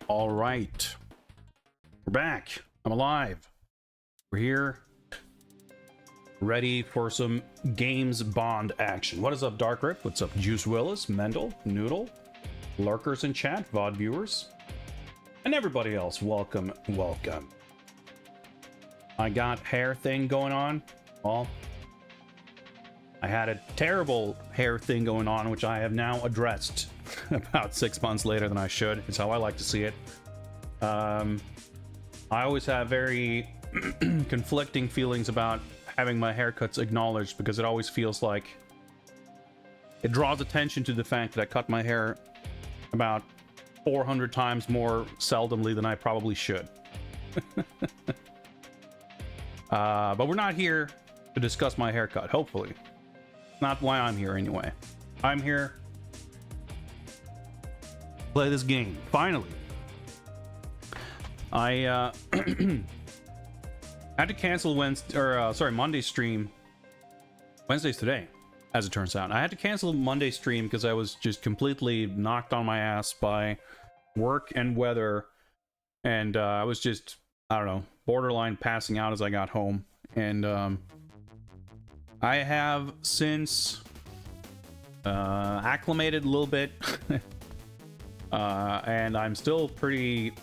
All right, we're back. I'm alive. We're here, ready for some games Bond action. What is up, Dark Rip? What's up, Juice Willis, Mendel, Noodle, lurkers in chat, VOD viewers, and everybody else? Welcome, welcome. I got hair thing going on. Well, I had a terrible hair thing going on, which I have now addressed about 6 months later than I should. It's how I like to see it. I always have very conflicting feelings about having my haircuts acknowledged, because it always feels like it draws attention to the fact that I cut my hair about 400 times more seldomly than I probably should. But we're not here to discuss my haircut, hopefully. Not why I'm here anyway. I'm here to play this game, finally. I had to cancel Monday's stream. Wednesday's today, as it turns out. I had to cancel Monday's stream because I was just completely knocked on my ass by work and weather, and I was just, I don't know, borderline passing out as I got home. And I have since acclimated a little bit, and I'm still pretty,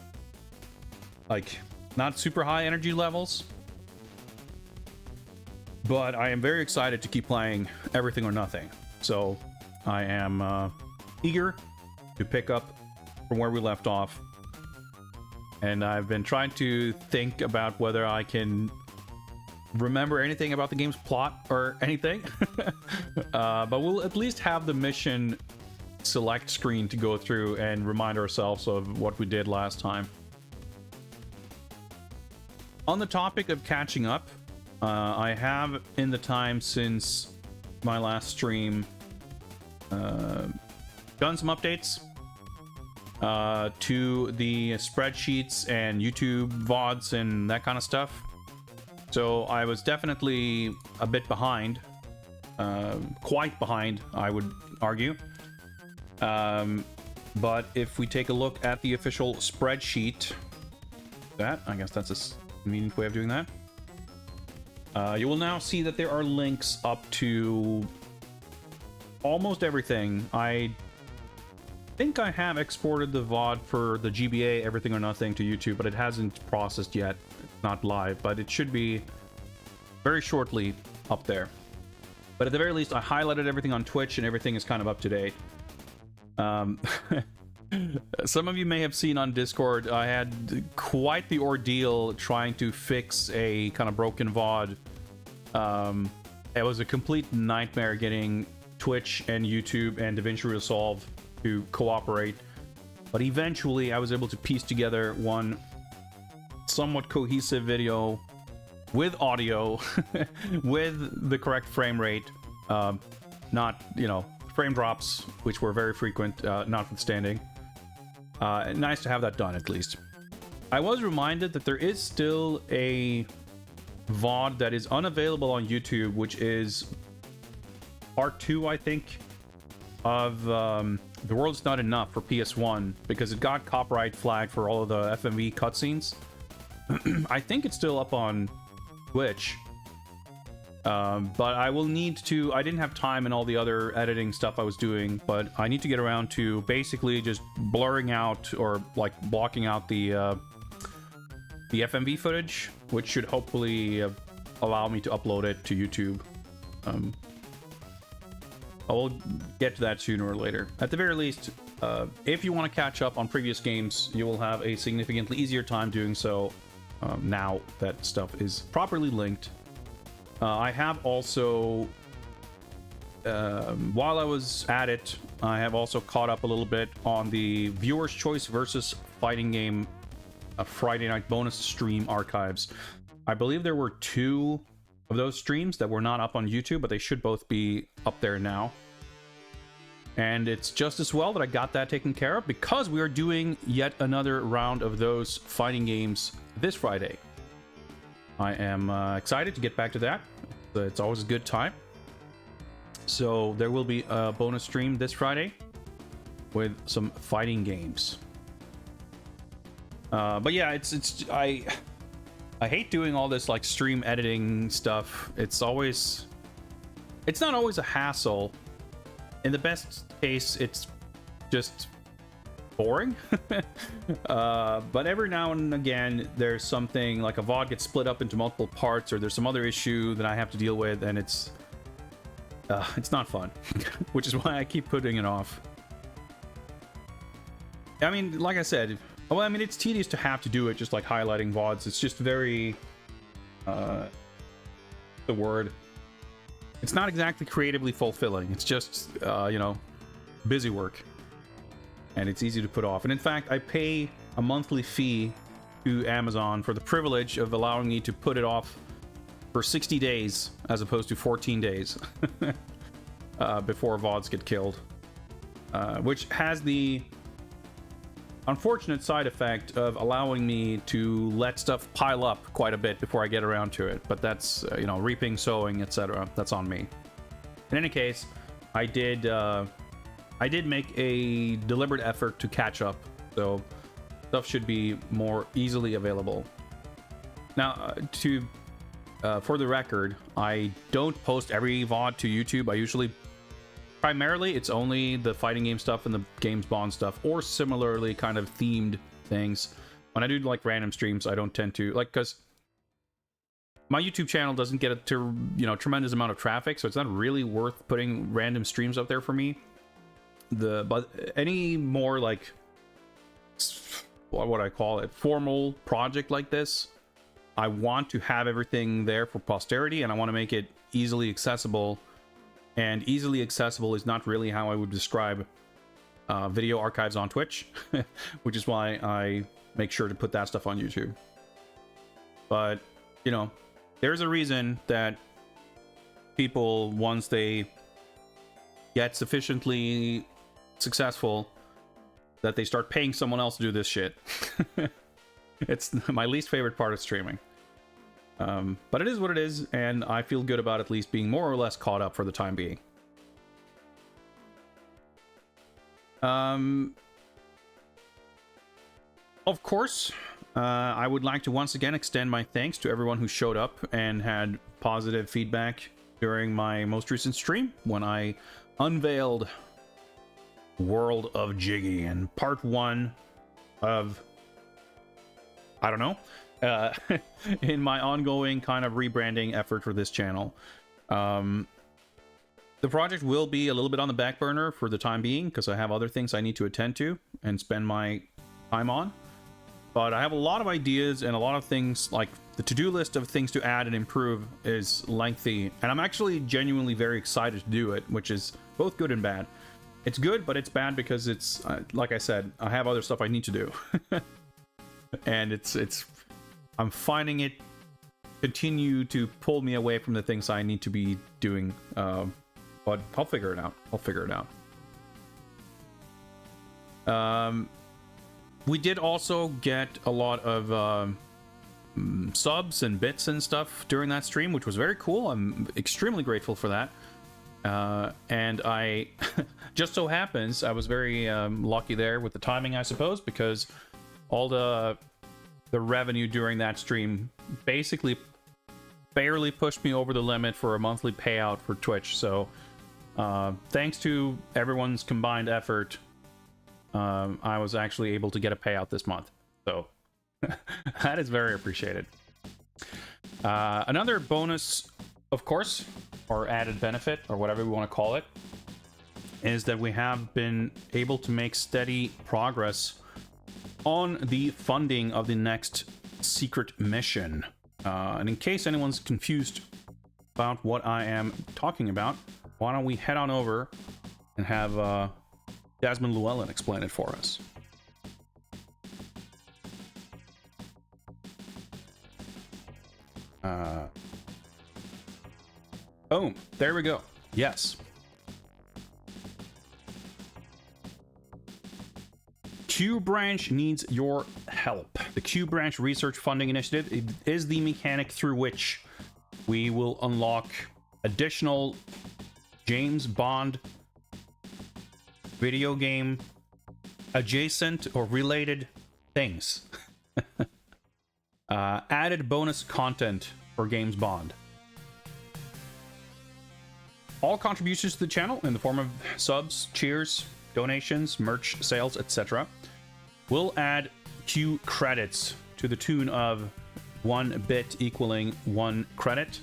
like, not super high energy levels, but I am very excited to keep playing Everything or Nothing. So I am eager to pick up from where we left off, and I've been trying to think about whether I can remember anything about the game's plot or anything. But we'll at least have the mission select screen to go through and remind ourselves of what we did last time. On the topic of catching up, I have, in the time since my last stream, done some updates to the spreadsheets and YouTube VODs and that kind of stuff. So I was definitely a bit behind, quite behind, I would argue. But if we take a look at the official spreadsheet, I guess that's a convenient way of doing that. You will now see that there are links up to almost everything. I think I have exported the VOD for the GBA Everything or Nothing to YouTube, but it hasn't processed yet. It's not live, but it should be very shortly up there. But at the very least, I highlighted everything on Twitch, and everything is kind of up to date. Some of you may have seen on Discord, I had quite the ordeal trying to fix a kind of broken VOD. It was a complete nightmare getting Twitch and YouTube and DaVinci Resolve to cooperate. But eventually I was able to piece together one somewhat cohesive video with audio, with the correct frame rate, not, you know, frame drops, which were very frequent, notwithstanding. Nice to have that done, at least. I was reminded that there is still a VOD that is unavailable on YouTube, which is part 2, I think, of The World's Not Enough for PS1, because it got copyright flagged for all of the FMV cutscenes. I think it's still up on Twitch. But I will need to... I didn't have time in all the other editing stuff I was doing, but I need to get around to basically just blurring out, or like blocking out the FMV footage, which should hopefully allow me to upload it to YouTube. I will get to that sooner or later. At the very least, if you want to catch up on previous games, you will have a significantly easier time doing so now that stuff is properly linked. I have also, while I was at it, I have also caught up a little bit on the Viewer's Choice versus Fighting Game Friday night bonus stream archives. I believe there were 2 of those streams that were not up on YouTube, but they should both be up there now. And it's just as well that I got that taken care of, because we are doing yet another round of those fighting games this Friday. I am excited to get back to that. It's always a good time. So there will be a bonus stream this Friday with some fighting games. But yeah, I hate doing all this like stream editing stuff. It's not always a hassle. In the best case, it's just boring. But every now and again, there's something like a VOD gets split up into multiple parts, or there's some other issue that I have to deal with, and it's not fun, which is why I keep putting it off. I mean, like I said, well, I mean, it's tedious to have to do it, just like highlighting VODs. It's just very, the word, it's not exactly creatively fulfilling. It's just, you know, busy work. And it's easy to put off. And in fact, I pay a monthly fee to Amazon for the privilege of allowing me to put it off for 60 days as opposed to 14 days before VODs get killed. Which has the unfortunate side effect of allowing me to let stuff pile up quite a bit before I get around to it. But that's, you know, reaping, sowing, etc. That's on me. In any case, I did make a deliberate effort to catch up, so stuff should be more easily available. Now, for the record, I don't post every VOD to YouTube. I usually, primarily, it's only the fighting game stuff and the Games Bond stuff, or similarly kind of themed things. When I do like random streams, I don't tend to, like, because my YouTube channel doesn't get to, you know, tremendous amount of traffic, so it's not really worth putting random streams up there for me. But any more like, what would I call it, formal project like this, I want to have everything there for posterity, and I want to make it easily accessible. And easily accessible is not really how I would describe video archives on Twitch, which is why I make sure to put that stuff on YouTube. But, you know, there's a reason that people, once they get sufficiently successful, that they start paying someone else to do this shit. It's my least favorite part of streaming. But it is what it is, and I feel good about at least being more or less caught up for the time being. Of course, I would like to once again extend my thanks to everyone who showed up and had positive feedback during my most recent stream when I unveiled World of Jiggy and part 1 of, I don't know, in my ongoing kind of rebranding effort for this channel. The project will be a little bit on the back burner for the time being because I have other things I need to attend to and spend my time on. But I have a lot of ideas and a lot of things, like the to-do list of things to add and improve is lengthy, and I'm actually genuinely very excited to do it, which is both good and bad. It's good, but it's bad because it's, like I said, I have other stuff I need to do. And I'm finding it continue to pull me away from the things I need to be doing. But I'll figure it out. We did also get a lot of subs and bits and stuff during that stream, which was very cool. I'm extremely grateful for that. And I just so happens I was very lucky there with the timing, I suppose, because all the revenue during that stream basically barely pushed me over the limit for a monthly payout for Twitch. So thanks to everyone's combined effort, I was actually able to get a payout this month. So that is very appreciated. Another bonus, of course, or added benefit, or whatever we want to call it, is that we have been able to make steady progress on the funding of the next secret mission. And in case anyone's confused about what I am talking about, why don't we head on over and have Jasmine Llewellyn explain it for us. Boom. There we go. Yes. Q Branch needs your help. The Q Branch Research Funding Initiative is the mechanic through which we will unlock additional James Bond video game adjacent or related things. Added bonus content for James Bond. All contributions to the channel in the form of subs, cheers, donations, merch, sales, etc. will add Q credits to the tune of 1 bit equaling 1 credit.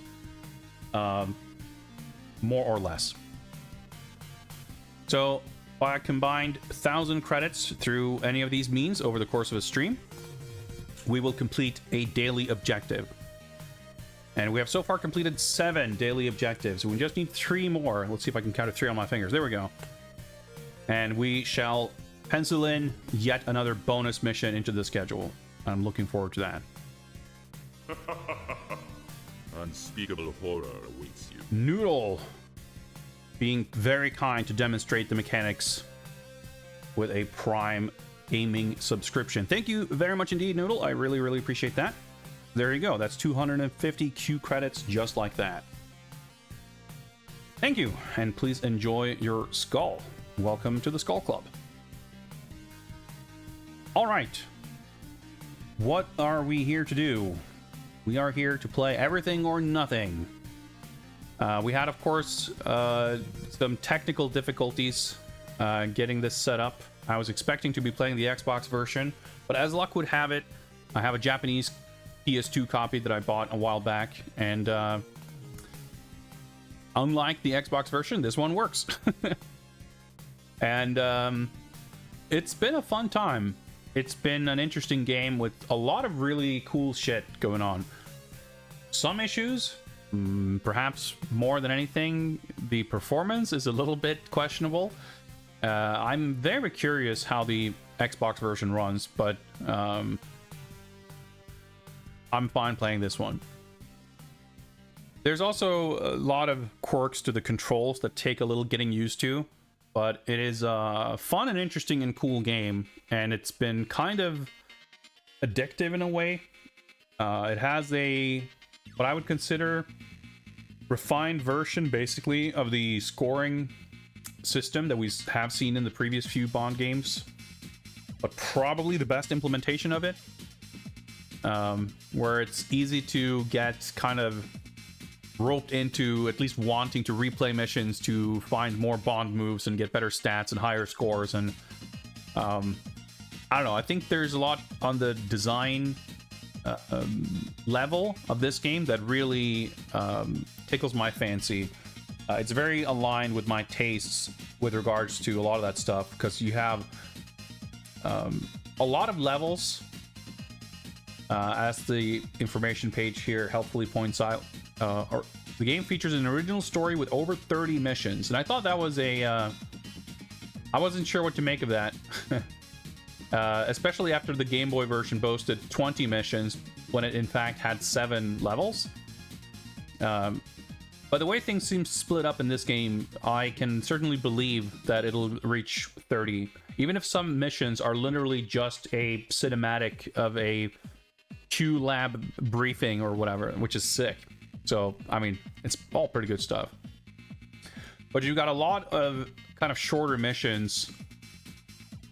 More or less. So, by a combined 1,000 credits through any of these means over the course of a stream, we will complete a daily objective. And we have so far completed 7 daily objectives. We just need 3 more. Let's see if I can count to 3 on my fingers. There we go. And we shall pencil in yet another bonus mission into the schedule. I'm looking forward to that. Unspeakable horror awaits you. Noodle being very kind to demonstrate the mechanics with a Prime Gaming subscription. Thank you very much indeed, Noodle. I really, really appreciate that. There you go. That's 250 Q credits just like that. Thank you, and please enjoy your skull. Welcome to the Skull Club. All right. What are we here to do? We are here to play Everything or Nothing. We had, of course, some technical difficulties getting this set up. I was expecting to be playing the Xbox version, but as luck would have it, I have a Japanese PS2 copy that I bought a while back, and unlike the Xbox version, this one works. And it's been a fun time. It's been an interesting game with a lot of really cool shit going on. Some issues, perhaps more than anything, the performance is a little bit questionable. I'm very curious how the Xbox version runs, but I'm fine playing this one. There's also a lot of quirks to the controls that take a little getting used to, but it is a fun and interesting and cool game, and it's been kind of addictive in a way. It has what I would consider refined version, basically, of the scoring system that we have seen in the previous few Bond games, but probably the best implementation of it, where it's easy to get kind of roped into at least wanting to replay missions to find more Bond moves and get better stats and higher scores. And I don't know, I think there's a lot on the design level of this game that really tickles my fancy. It's very aligned with my tastes with regards to a lot of that stuff, because you have a lot of levels, as the information page here helpfully points out. The game features an original story with over 30 missions, and I thought that was I wasn't sure what to make of that. Especially after the Game Boy version boasted 20 missions when it in fact had 7 levels. But the way things seem split up in this game, I can certainly believe that it'll reach 30, even if some missions are literally just a cinematic of a Q lab briefing or whatever, which is sick. So, I mean, it's all pretty good stuff. But you've got a lot of kind of shorter missions.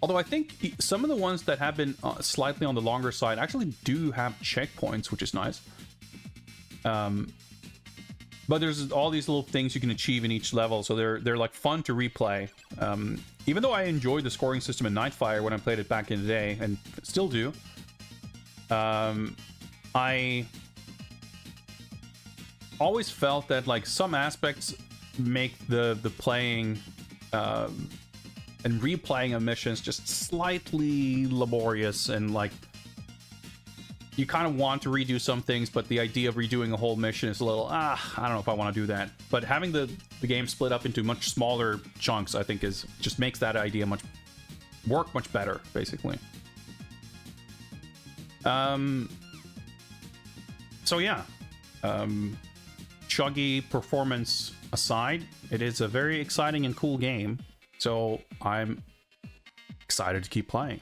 Although I think some of the ones that have been slightly on the longer side actually do have checkpoints, which is nice. But there's all these little things you can achieve in each level, so they're like fun to replay. Even though I enjoyed the scoring system in Nightfire when I played it back in the day, and still do, I always felt that like some aspects make the playing and replaying of missions just slightly laborious, and like you kind of want to redo some things, but the idea of redoing a whole mission is a little I don't know if I want to do that. But having the game split up into much smaller chunks, I think just makes that idea work much better, basically. So yeah, chuggy performance aside, it is a very exciting and cool game, so I'm excited to keep playing.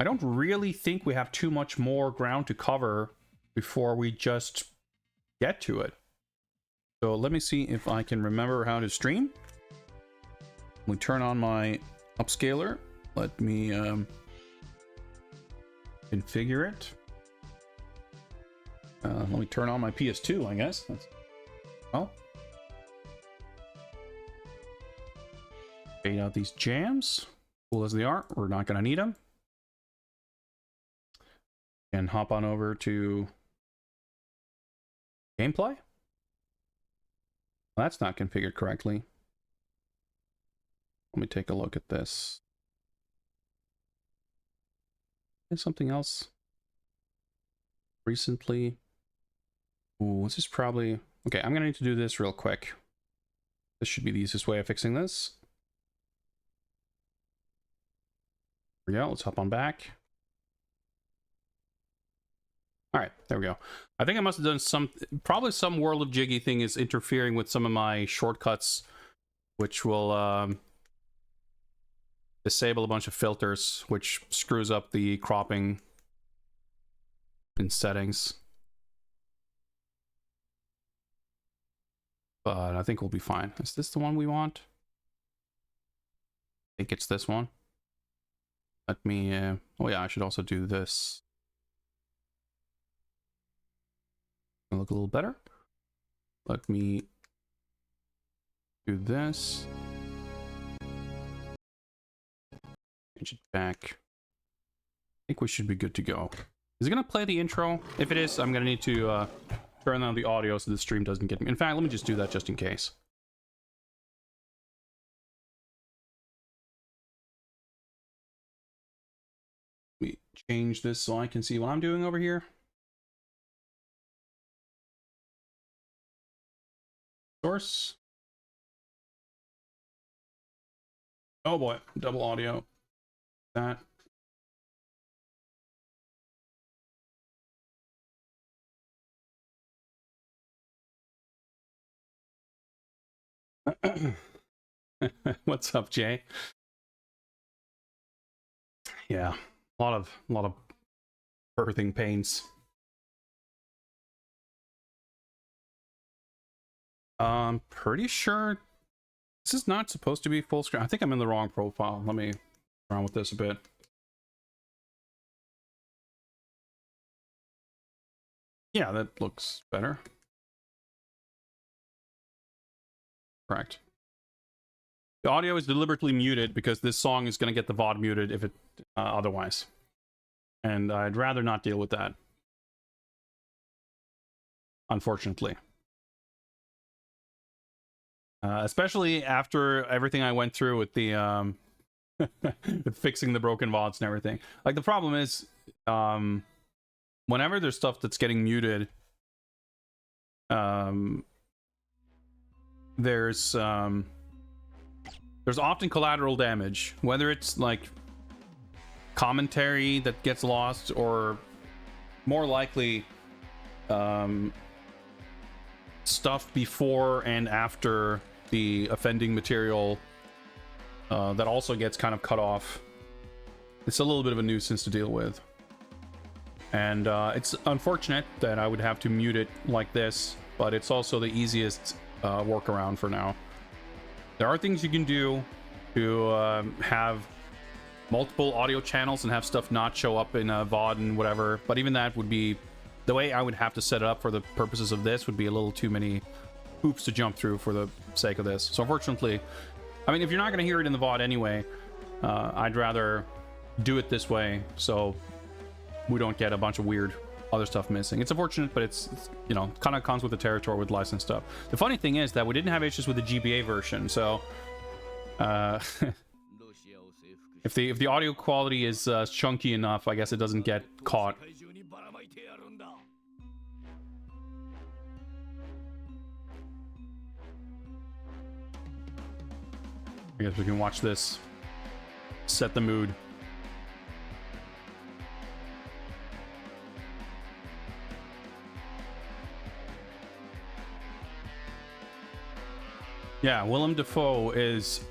I don't really think we have too much more ground to cover before we just get to it. So let me see if I can remember how to stream. We turn on my upscaler. Let me configure it. Let me turn on my PS2, I guess. Well, fade out these jams. Cool as they are, we're not going to need them. And hop on over to gameplay. Well, that's not configured correctly. Let me take a look at this. There's something else recently. Ooh, this is probably... Okay, I'm gonna need to do this real quick. This should be the easiest way of fixing this. There we go, let's hop on back. Alright, there we go. I think I must have done probably some World of Jiggy thing is interfering with some of my shortcuts, which will disable a bunch of filters, which screws up the cropping in settings. But I think we'll be fine. Is this the one we want? I think it's this one. Let me... oh yeah, I should also do this. Look a little better. Let me do this. Change it back. I think we should be good to go. Is it gonna play the intro? If it is, I'm gonna need to turn on the audio so the stream doesn't get me. In fact, let me just do that just in case. Let me change this so I can see what I'm doing over here. Source. Oh boy, double audio. That. What's up, Jay? Yeah, a lot of birthing pains. Pretty sure this is not supposed to be full screen. I think I'm in the wrong profile. Let me around with this a bit. Yeah, that looks better. Correct. The audio is deliberately muted because this song is going to get the VOD muted if it otherwise. And I'd rather not deal with that. Unfortunately. Especially after everything I went through with the with fixing the broken VODs and everything. Like, the problem is, whenever there's stuff that's getting muted, there's often collateral damage, whether it's like commentary that gets lost, or more likely stuff before and after the offending material that also gets kind of cut off. It's a little bit of a nuisance to deal with, and it's unfortunate that I would have to mute it like this, but it's also the easiest workaround for now. There are things you can do to have multiple audio channels and have stuff not show up in a VOD and whatever, but even that would be, the way I would have to set it up for the purposes of this would be a little too many hoops to jump through for the sake of this. So unfortunately, I mean, if you're not going to hear it in the VOD anyway, I'd rather do it this way so we don't get a bunch of weird other stuff missing. It's unfortunate, but it's you know, kind of comes with the territory with licensed stuff. The funny thing is that we didn't have issues with the GBA version, so if the audio quality is chunky enough, I guess it doesn't get caught. I guess we can watch this. Set the mood. Yeah, Willem Dafoe is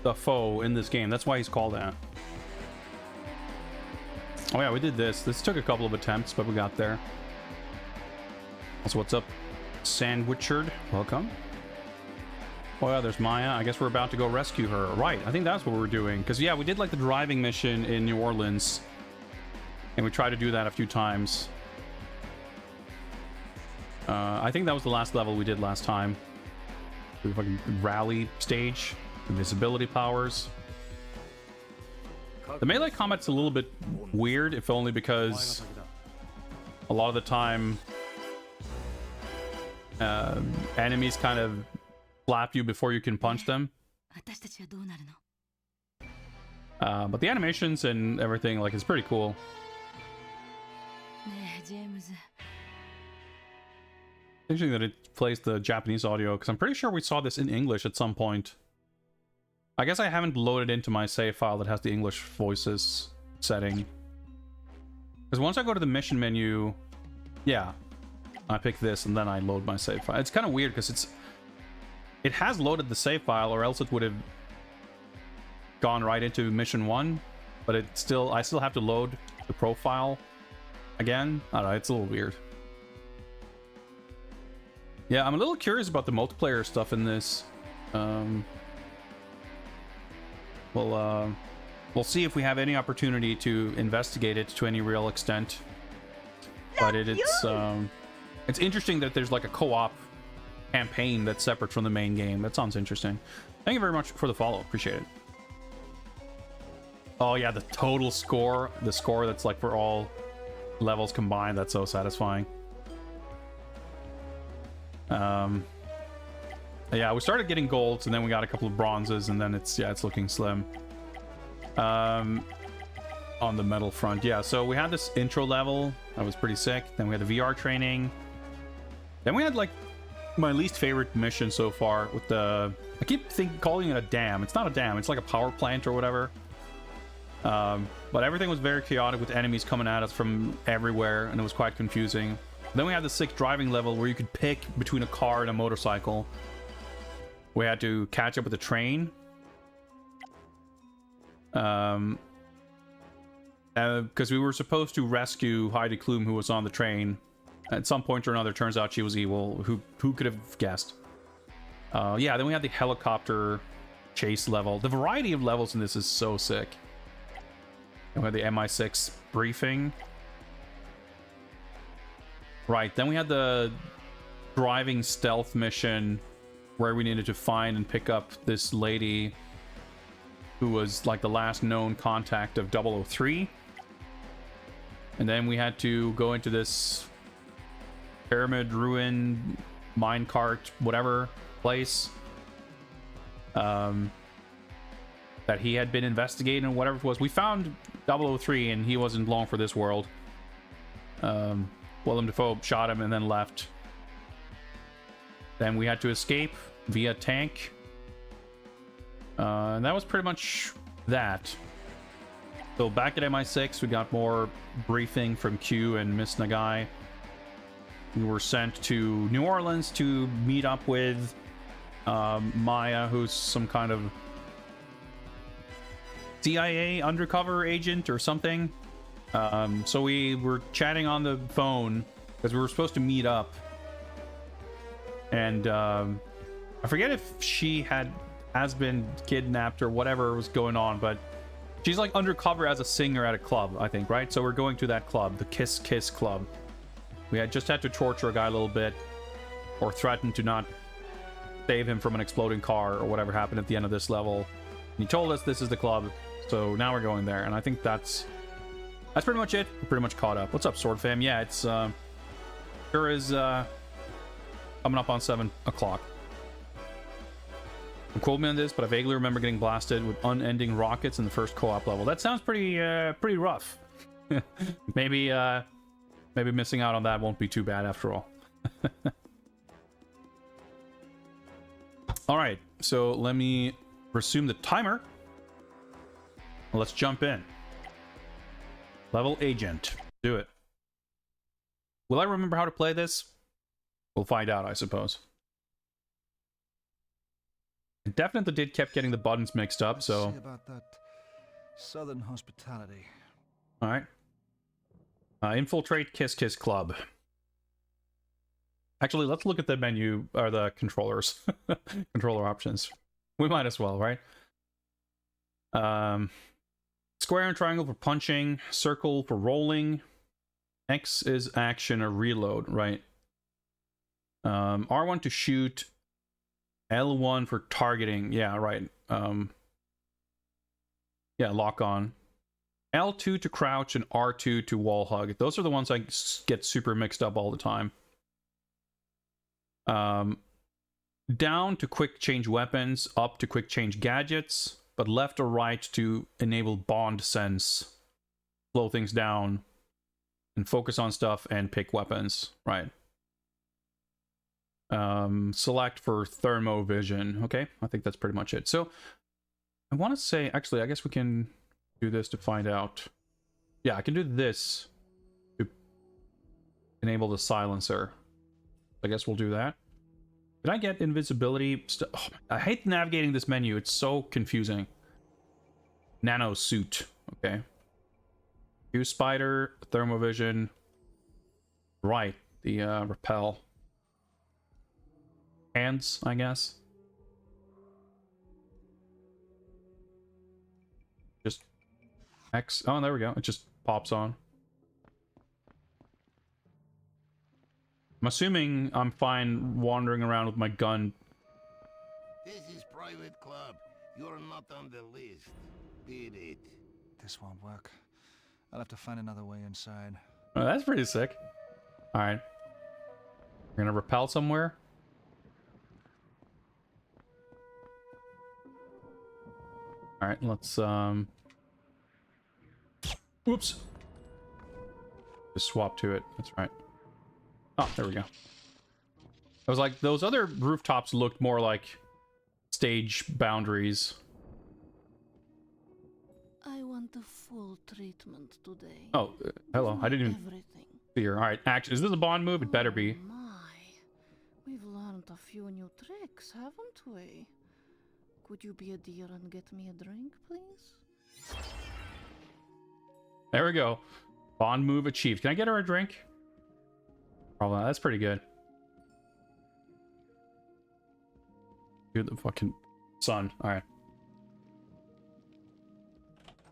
the foe in this game. That's why he's called that. Oh yeah, we did this. This took a couple of attempts, but we got there. Also, what's up, Sandwichard, welcome. Oh yeah, there's Maya. I guess we're about to go rescue her. Right, I think that's what we're doing. Because yeah, we did like the driving mission in New Orleans. And we tried to do that a few times. I think that was the last level we did last time. The fucking rally stage. Invisibility powers. The melee combat's a little bit weird, if only because a lot of the time enemies kind of slap you before you can punch them. But the animations and everything, like, is pretty cool. Interesting that it plays the Japanese audio, because I'm pretty sure we saw this in English at some point. I guess I haven't loaded into my save file that has the English voices setting. Because once I go to the mission menu, yeah, I pick this and then I load my save file. It's kind of weird because it has loaded the save file, or else it would have gone right into mission 1, but I still have to load the profile again. I don't know, it's a little weird. Yeah, I'm a little curious about the multiplayer stuff in this. We'll see if we have any opportunity to investigate it to any real extent. But it's interesting that there's like a co-op campaign that's separate from the main game. That sounds interesting. Thank you very much for the follow. Appreciate it. Oh yeah, the total score, the score that's like for all levels combined. That's so satisfying. Yeah, we started getting golds, and then we got a couple of bronzes, and then it's looking slim. On the metal front, yeah. So we had this intro level that was pretty sick. Then we had the VR training. Then we had like my least favorite mission so far with the. I keep calling it a dam. It's not a dam. It's like a power plant or whatever. But everything was very chaotic with enemies coming at us from everywhere, and it was quite confusing. Then we had the sick driving level where you could pick between a car and a motorcycle. We had to catch up with the train. Because we were supposed to rescue Heidi Klum, who was on the train. At some point or another, turns out she was evil. Who could have guessed? Yeah, then we had the helicopter chase level. The variety of levels in this is so sick. And we had the MI6 briefing. Right, then we had the driving stealth mission where we needed to find and pick up this lady who was like the last known contact of 003. And then we had to go into this pyramid, ruin, minecart, whatever place that he had been investigating, or whatever it was. We found 003 and he wasn't long for this world. Willem Dafoe shot him and then left. Then we had to escape via tank. And that was pretty much that. So back at MI6, we got more briefing from Q and Miss Nagai. We were sent to New Orleans to meet up with Maya, who's some kind of CIA undercover agent or something. So we were chatting on the phone because we were supposed to meet up. And I forget if she has been kidnapped or whatever was going on, but she's like undercover as a singer at a club, I think, right? So we're going to that club, the Kiss Kiss Club. We had to torture a guy a little bit, or threaten to not save him from an exploding car or whatever happened at the end of this level. And he told us this is the club, so now we're going there. And I think that's pretty much it. We're pretty much caught up. What's up, Sword Fam? Yeah, it's sure is coming up on 7 o'clock. Don't quote me on this, but I vaguely remember getting blasted with unending rockets in the first co-op level. That sounds pretty rough. Maybe missing out on that won't be too bad after all. All right, so let me resume the timer. Let's jump in. Level agent. Do it. Will I remember how to play this? We'll find out, I suppose. I definitely kept getting the buttons mixed up, so. Let's see about that southern hospitality. All right. Infiltrate Kiss Kiss Club. Actually, let's look at the menu or the controllers, controller options. We might as well, right? Square and triangle for punching, circle for rolling, X is action or reload, right? R1 to shoot, L1 for targeting. Yeah, right. Yeah, lock on. L2 to crouch and R2 to wall hug. Those are the ones I get super mixed up all the time. Down to quick change weapons, up to quick change gadgets, but left or right to enable bond sense, slow things down, and focus on stuff and pick weapons, right? Select for thermo vision. Okay, I think that's pretty much it. So I want to say, actually, I guess we can do this to find out. Yeah, I can do this to enable the silencer. I guess we'll do that. Did I get invisibility? Oh, I hate navigating this menu. It's so confusing. Nano suit. Okay. Use spider, thermovision. Right. The repel. Hands, I guess. Just X. Oh, there we go. It just pops on. I'm assuming I'm fine wandering around with my gun. This is private club. You're not on the list. Beat it. This won't work. I'll have to find another way inside. Oh, that's pretty sick. All right. We're gonna repel somewhere. All right, let's whoops. Just swap to it. That's right. Oh, there we go. I was like, those other rooftops looked more like stage boundaries. I want the full treatment today. Oh, hello. I didn't even Everything. see her. All right, action. Is this a Bond move? It better be. Oh my. We've learned a few new tricks, haven't we? Could you be a dear and get me a drink, please? There we go. Bond move achieved. Can I get her a drink? Probably not. That's pretty good. Dude, the fucking sun. All right.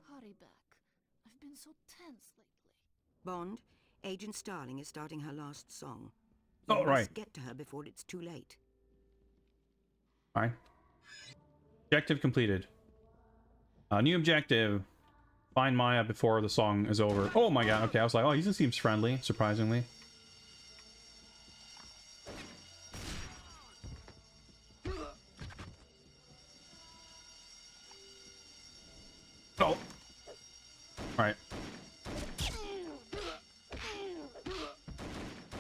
Hurry back. I've been so tense lately. Bond, Agent Starling is starting her last song. Oh, You right. must get to her before it's too late. All right. Objective completed. New objective. Find Maya before the song is over. Oh my god. Okay, I was like, oh, he just seems friendly, surprisingly. Oh. All right.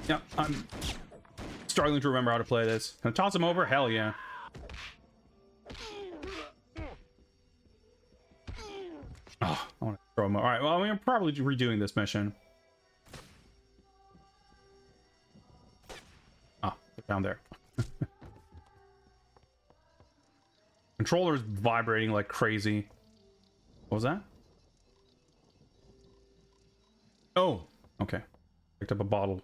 Yeah, I'm struggling to remember how to play this. Can I toss him over? Hell yeah. Oh, I want to throw him. All right, well, I'm probably redoing this mission. Ah, they're down there. Controller's vibrating like crazy. What was that? Oh, okay. Picked up a bottle.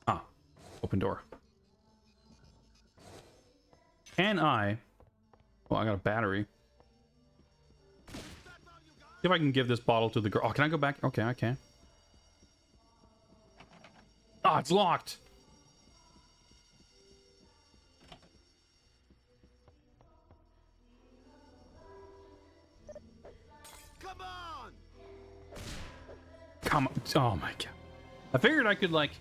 Ah, open door. Can I? Well, I got a battery. See if I can give this bottle to the girl. Oh, can I go back? Okay, I can. Ah, it's locked. Come on! Come on. Oh my god. I figured I could like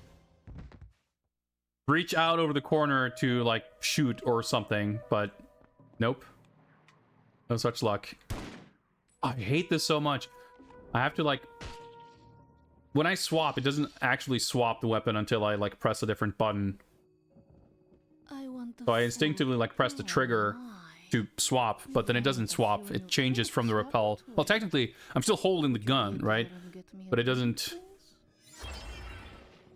reach out over the corner to like shoot or something, but nope. No such luck. I hate this so much. I have to like, when I swap, it doesn't actually swap the weapon until I like press a different button. I want the So I full- instinctively like press the trigger Oh my. to swap, but then it doesn't swap. It changes from the repel. Well, technically, I'm still holding the gun, right? But it doesn't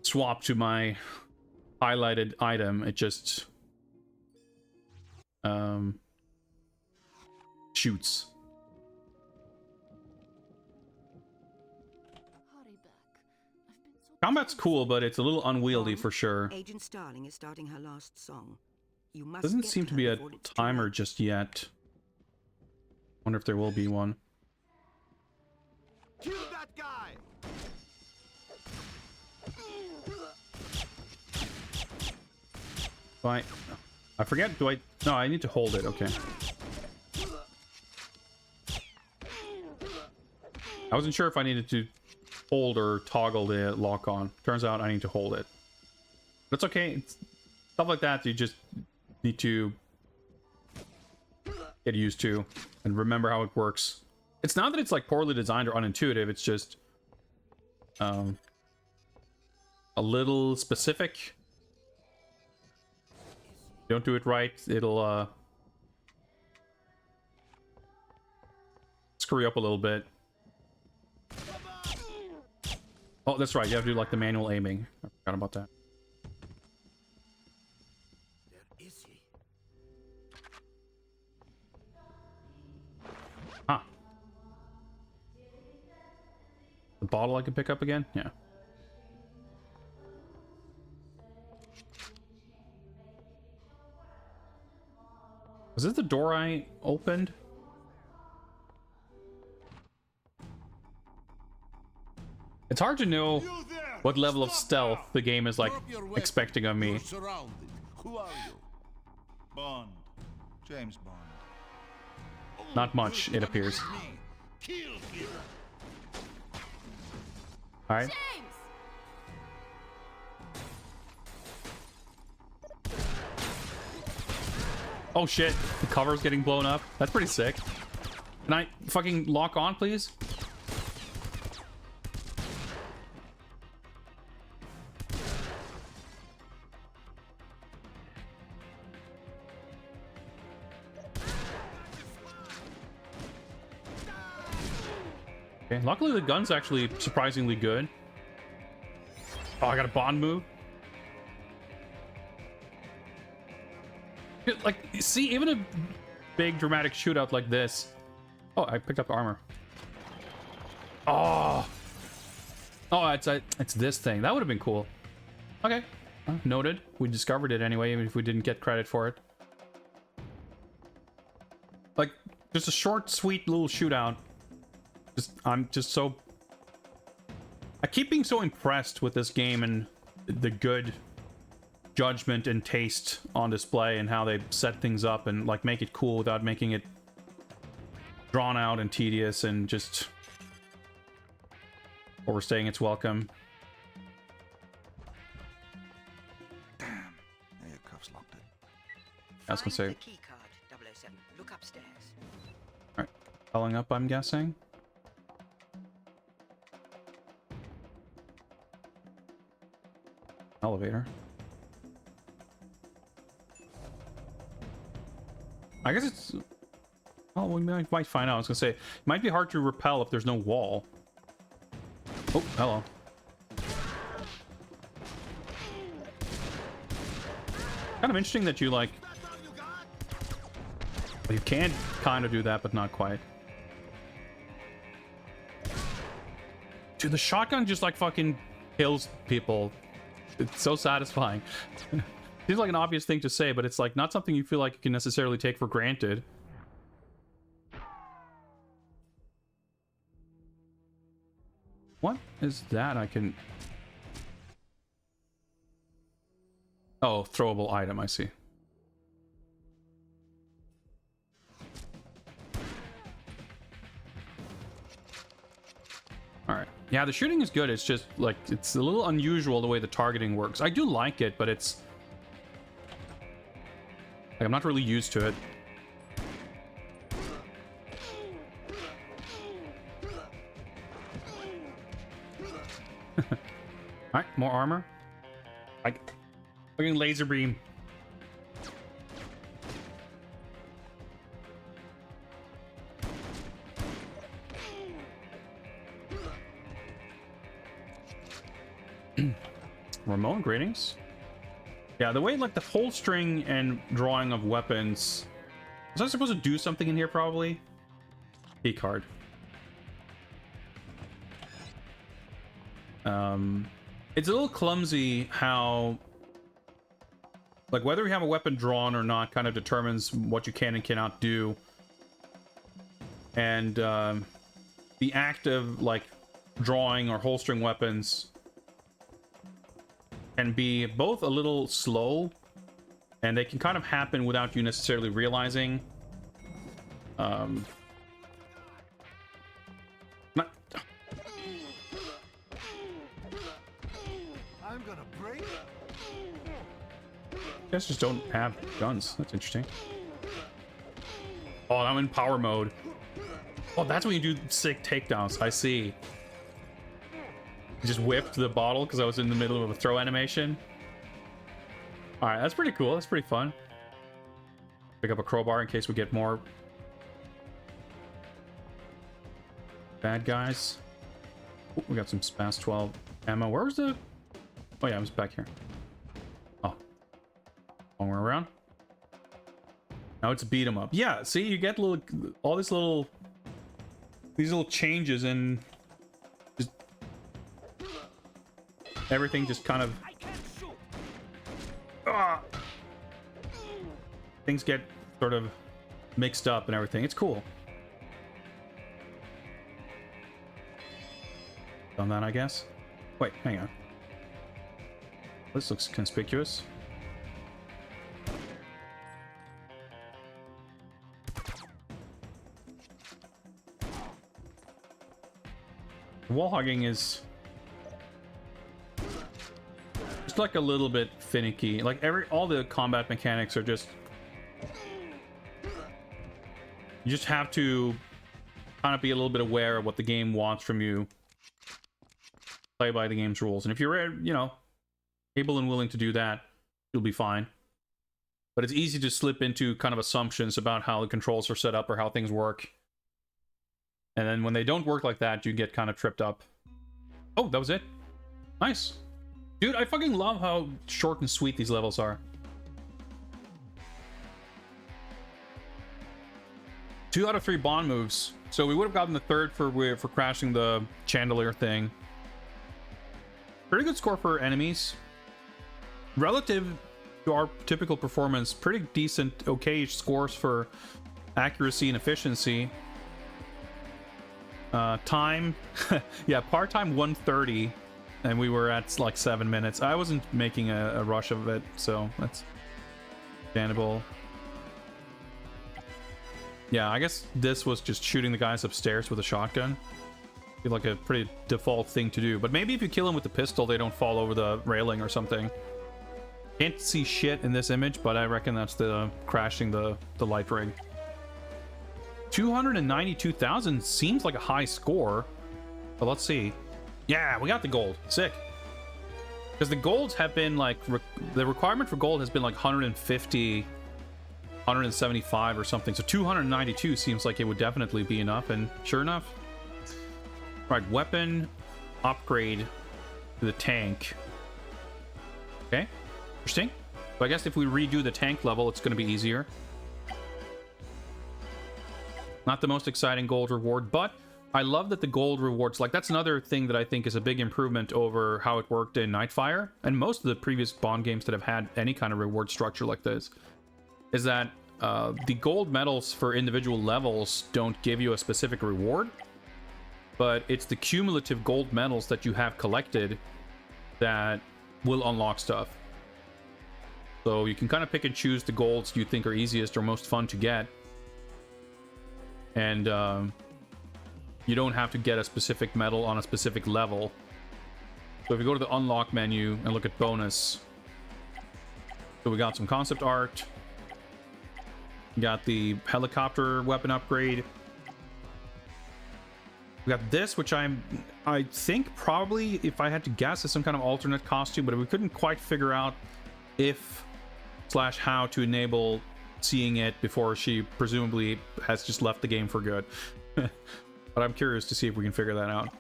swap to my highlighted item. It just shoots. Hurry back. I've been so Combat's cool, but it's a little unwieldy for sure. Agent Starling is starting her last song. You must Doesn't get seem to her be a before it's too timer late. just yet. Wonder if there will be one. Kill that guy! I forget, do I... No, I need to hold it, okay. I wasn't sure if I needed to hold or toggle the lock on. Turns out I need to hold it. That's okay. It's, stuff like that you just need to get used to and remember how it works. It's not that it's like poorly designed or unintuitive, it's just a little specific. Don't do it right, it'll screw you up a little bit. Oh, that's right, you have to do like the manual aiming. I forgot about that. There is he. Huh. The bottle I can pick up again? Yeah. Was this the door I opened? It's hard to know what level of stealth the game is like expecting of me. You're surrounded. Who are you? Bond. James Bond. Not much, it appears. Me. Kill him. Alright. James! Oh shit, the cover's getting blown up. That's pretty sick. Can I fucking lock on, please? Okay, luckily the gun's actually surprisingly good. Oh, I got a Bond move. Like, see, even a big dramatic shootout like this. Oh, I picked up armor. Oh, it's this thing. That would have been cool. Okay, noted. We discovered it anyway, even if we didn't get credit for it. Like, just a short, sweet little shootout. I'm just so... I keep being so impressed with this game and the good judgment and taste on display and how they set things up and like make it cool without making it drawn out and tedious and just overstaying its welcome. Damn. Your cuffs locked it. I was gonna say, Find the key card, 007. Look upstairs. alright, following up, I'm guessing. Elevator. I guess it's... Oh, we might find out. I was gonna say, it might be hard to repel if there's no wall. Oh, hello. Kind of interesting that you, like... Well, you can kind of do that, but not quite. Dude, the shotgun just, like, fucking kills people. It's so satisfying. Seems like an obvious thing to say, but it's like not something you feel like you can necessarily take for granted. What is that? I can... Oh, throwable item, I see. Alright. Yeah, the shooting is good. It's just, like, it's a little unusual the way the targeting works. I do like it, but it's... Like, I'm not really used to it. Alright, more armor. Like, fucking laser beam. Ramon, greetings. Yeah, the way, like, the holstering and drawing of weapons... Was I supposed to do something in here, probably? Key card. It's a little clumsy how, like, whether you have a weapon drawn or not kind of determines what you can and cannot do. And the act of, like, drawing or holstering weapons can be both a little slow, and they can kind of happen without you necessarily realizing. Not, I'm gonna break. guys just don't have guns. That's interesting. Oh, I'm in power mode. Oh, that's when you do sick takedowns. I see. Just whipped the bottle because I was in the middle of a throw animation. All right, that's pretty cool. That's pretty fun. Pick up a crowbar in case we get more bad guys. Ooh, we got some Spas 12 ammo. Where was the... Oh yeah, it was back here. Oh. Long way around. Now it's a beat 'em up. Yeah, see, you get little... all these little changes and just... everything just kind of... things get sort of mixed up and everything. It's cool. Done that, I guess. Wait, hang on. This looks conspicuous. Wall hogging is just like a little bit finicky. Like all the combat mechanics are just, you just have to kind of be a little bit aware of what the game wants from you. Play by the game's rules. And if you're, you know, able and willing to do that, you'll be fine. But it's easy to slip into kind of assumptions about how the controls are set up or how things work. And then when they don't work like that, you get kind of tripped up. Oh, that was it. Nice. Dude, I fucking love how short and sweet these levels are. 2 out of 3 bond moves. So we would have gotten the third for crashing the chandelier thing. Pretty good score for enemies. Relative to our typical performance, pretty decent, okay-ish scores for accuracy and efficiency. Time, yeah, part time 1:30, and we were at like 7 minutes. I wasn't making a rush of it, so that's understandable. Yeah, I guess this was just shooting the guys upstairs with a shotgun. Feel like a pretty default thing to do, but maybe if you kill them with the pistol, they don't fall over the railing or something. Can't see shit in this image, but I reckon that's the crashing the light rig. 292,000 seems like a high score, but let's see. Yeah, we got the gold. Sick. Because the golds have been like the requirement for gold has been like 150, 175 or something. So 292 seems like it would definitely be enough, and sure enough. Right, weapon upgrade to the tank. Okay, interesting. So I guess if we redo the tank level, it's going to be easier. Not the most exciting gold reward, but I love that the gold rewards, like, that's another thing that I think is a big improvement over how it worked in Nightfire, and most of the previous Bond games that have had any kind of reward structure like this, is that the gold medals for individual levels don't give you a specific reward, but it's the cumulative gold medals that you have collected that will unlock stuff. So you can kind of pick and choose the golds you think are easiest or most fun to get. And you don't have to get a specific medal on a specific level. So if you go to the unlock menu and look at bonus, so we got some concept art, we got the helicopter weapon upgrade, we got this, which I think probably, if I had to guess, is some kind of alternate costume, but we couldn't quite figure out if / how to enable seeing it before she presumably has just left the game for good. But I'm curious to see if we can figure that out.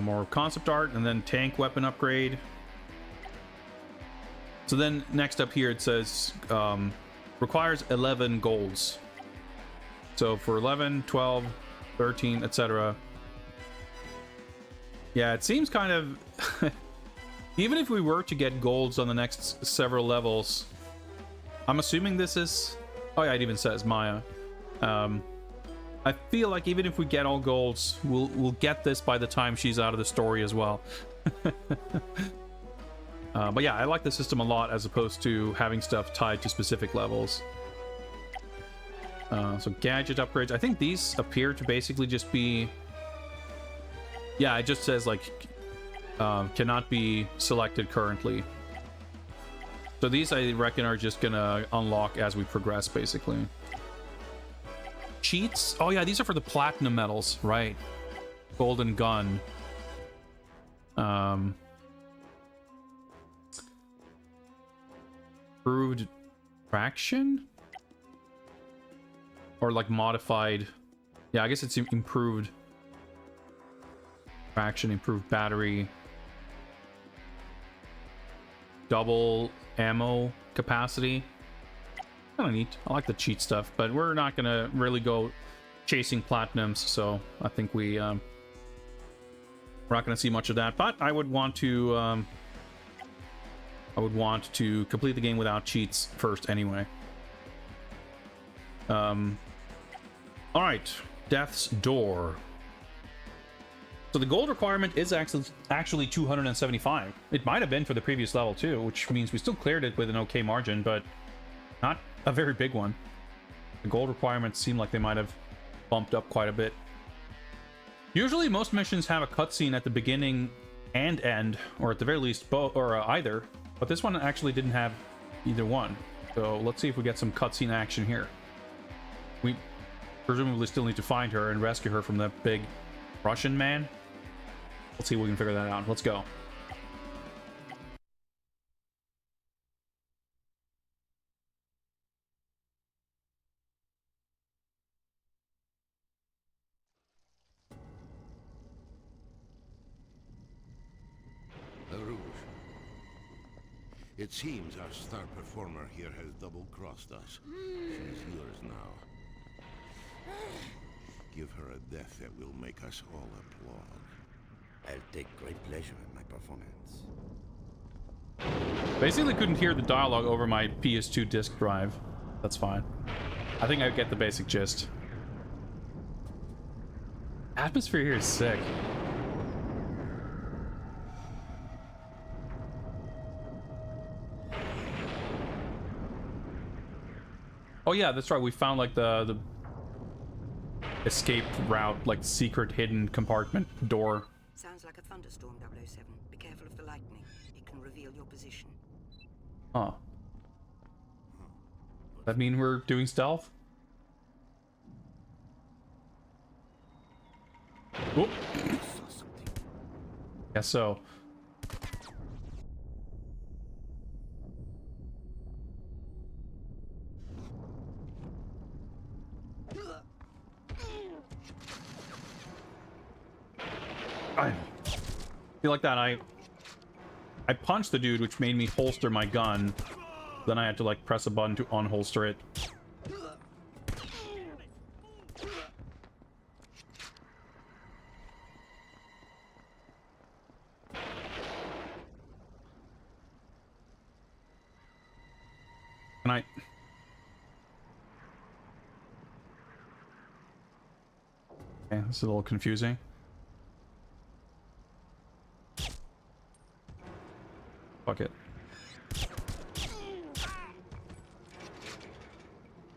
More concept art, and then tank weapon upgrade. So then next up here it says requires 11 golds. So for 11, 12, 13, etc. Yeah, it seems kind of... Even if we were to get golds on the next several levels, I'm assuming this is... Oh yeah, it even says Maya. I feel like even if we get all golds, we'll get this by the time she's out of the story as well. But yeah, I like the system a lot as opposed to having stuff tied to specific levels. So gadget upgrades. I think these appear to basically just be... Yeah, it just says like cannot be selected currently. So these I reckon are just gonna unlock as we progress, basically. Cheats? Oh yeah, these are for the platinum medals, right? Golden gun. Improved traction? Or like modified... Yeah, I guess it's improved traction, improved battery, double ammo capacity. Kind of neat. I like the cheat stuff, but we're not gonna really go chasing platinums, so I think we're not gonna see much of that. But I would want to complete the game without cheats first anyway. All right, Death's Door. So the gold requirement is actually 275. It might have been for the previous level too, which means we still cleared it with an okay margin, but not a very big one. The gold requirements seem like they might have bumped up quite a bit. Usually most missions have a cutscene at the beginning and end, or at the very least both, or either, but this one actually didn't have either one. So let's see if we get some cutscene action here. We presumably still need to find her and rescue her from that big Russian man. Let's see if we can figure that out. Let's go. Rouge. It seems our star performer here has double-crossed us. She's yours now. Give her a death that will make us all applaud. I'll take great pleasure in my performance. Basically couldn't hear the dialogue over my PS2 disk drive. That's fine. I think I get the basic gist. Atmosphere here is sick. Oh yeah, that's right. We found like the escape route, like secret hidden compartment door. Sounds like a thunderstorm, 007. Be careful of the lightning. It can reveal your position. Huh. Does that mean we're doing stealth? Whoop. Guess so. I feel like that I punched the dude, which made me holster my gun. Then I had to like press a button to unholster it. Can I? Okay, this is a little confusing. Fuck it.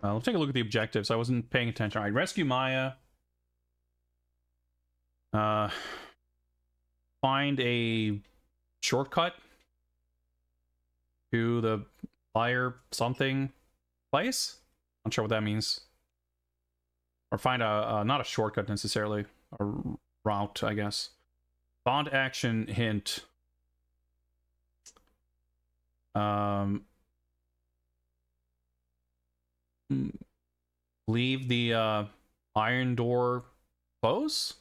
Let's take a look at the objectives. I wasn't paying attention. All right, rescue Maya. Find a shortcut to the fire something place. Not sure what that means. Or find a not a shortcut necessarily, a route, I guess. Bond action hint. Leave the iron door closed.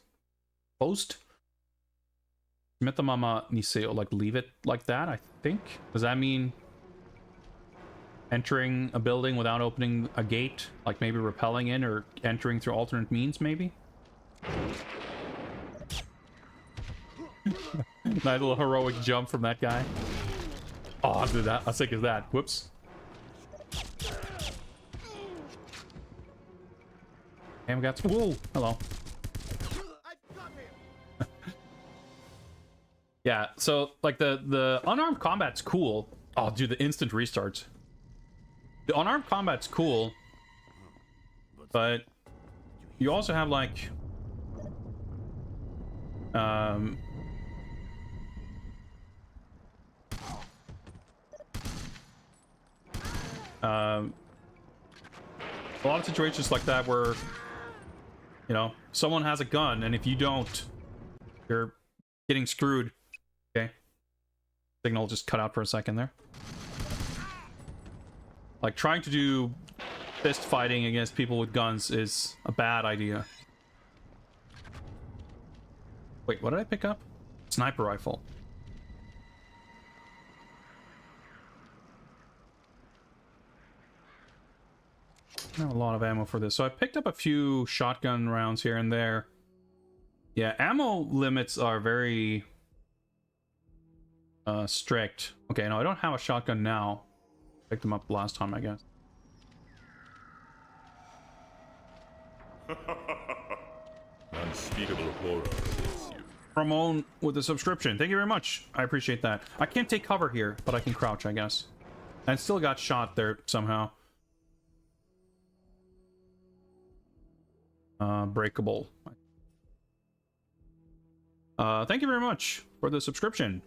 Smith mama niseo, like leave it like that, I think. Does that mean entering a building without opening a gate, like maybe rappelling in or entering through alternate means, maybe? Nice little heroic jump from that guy. Oh, I'll do that. How sick is that? Whoops. And we got... Whoa! Hello. Yeah, so, like, the unarmed combat's cool. Oh, dude, the instant restarts. The unarmed combat's cool. But you also have, like... a lot of situations like that where, you know, someone has a gun, and if you don't, you're getting screwed. Okay. Signal just cut out for a second there. Like, trying to do fist fighting against people with guns is a bad idea. Wait, what did I pick up? Sniper rifle. I have a lot of ammo for this. So I picked up a few shotgun rounds here and there. Yeah, ammo limits are very strict. Okay, no, I don't have a shotgun now. Picked them up last time, I guess. Unspeakable horror awaits you. Ramon with the subscription. Thank you very much. I appreciate that. I can't take cover here, but I can crouch, I guess. And still got shot there somehow. Breakable. Thank you very much for the subscription.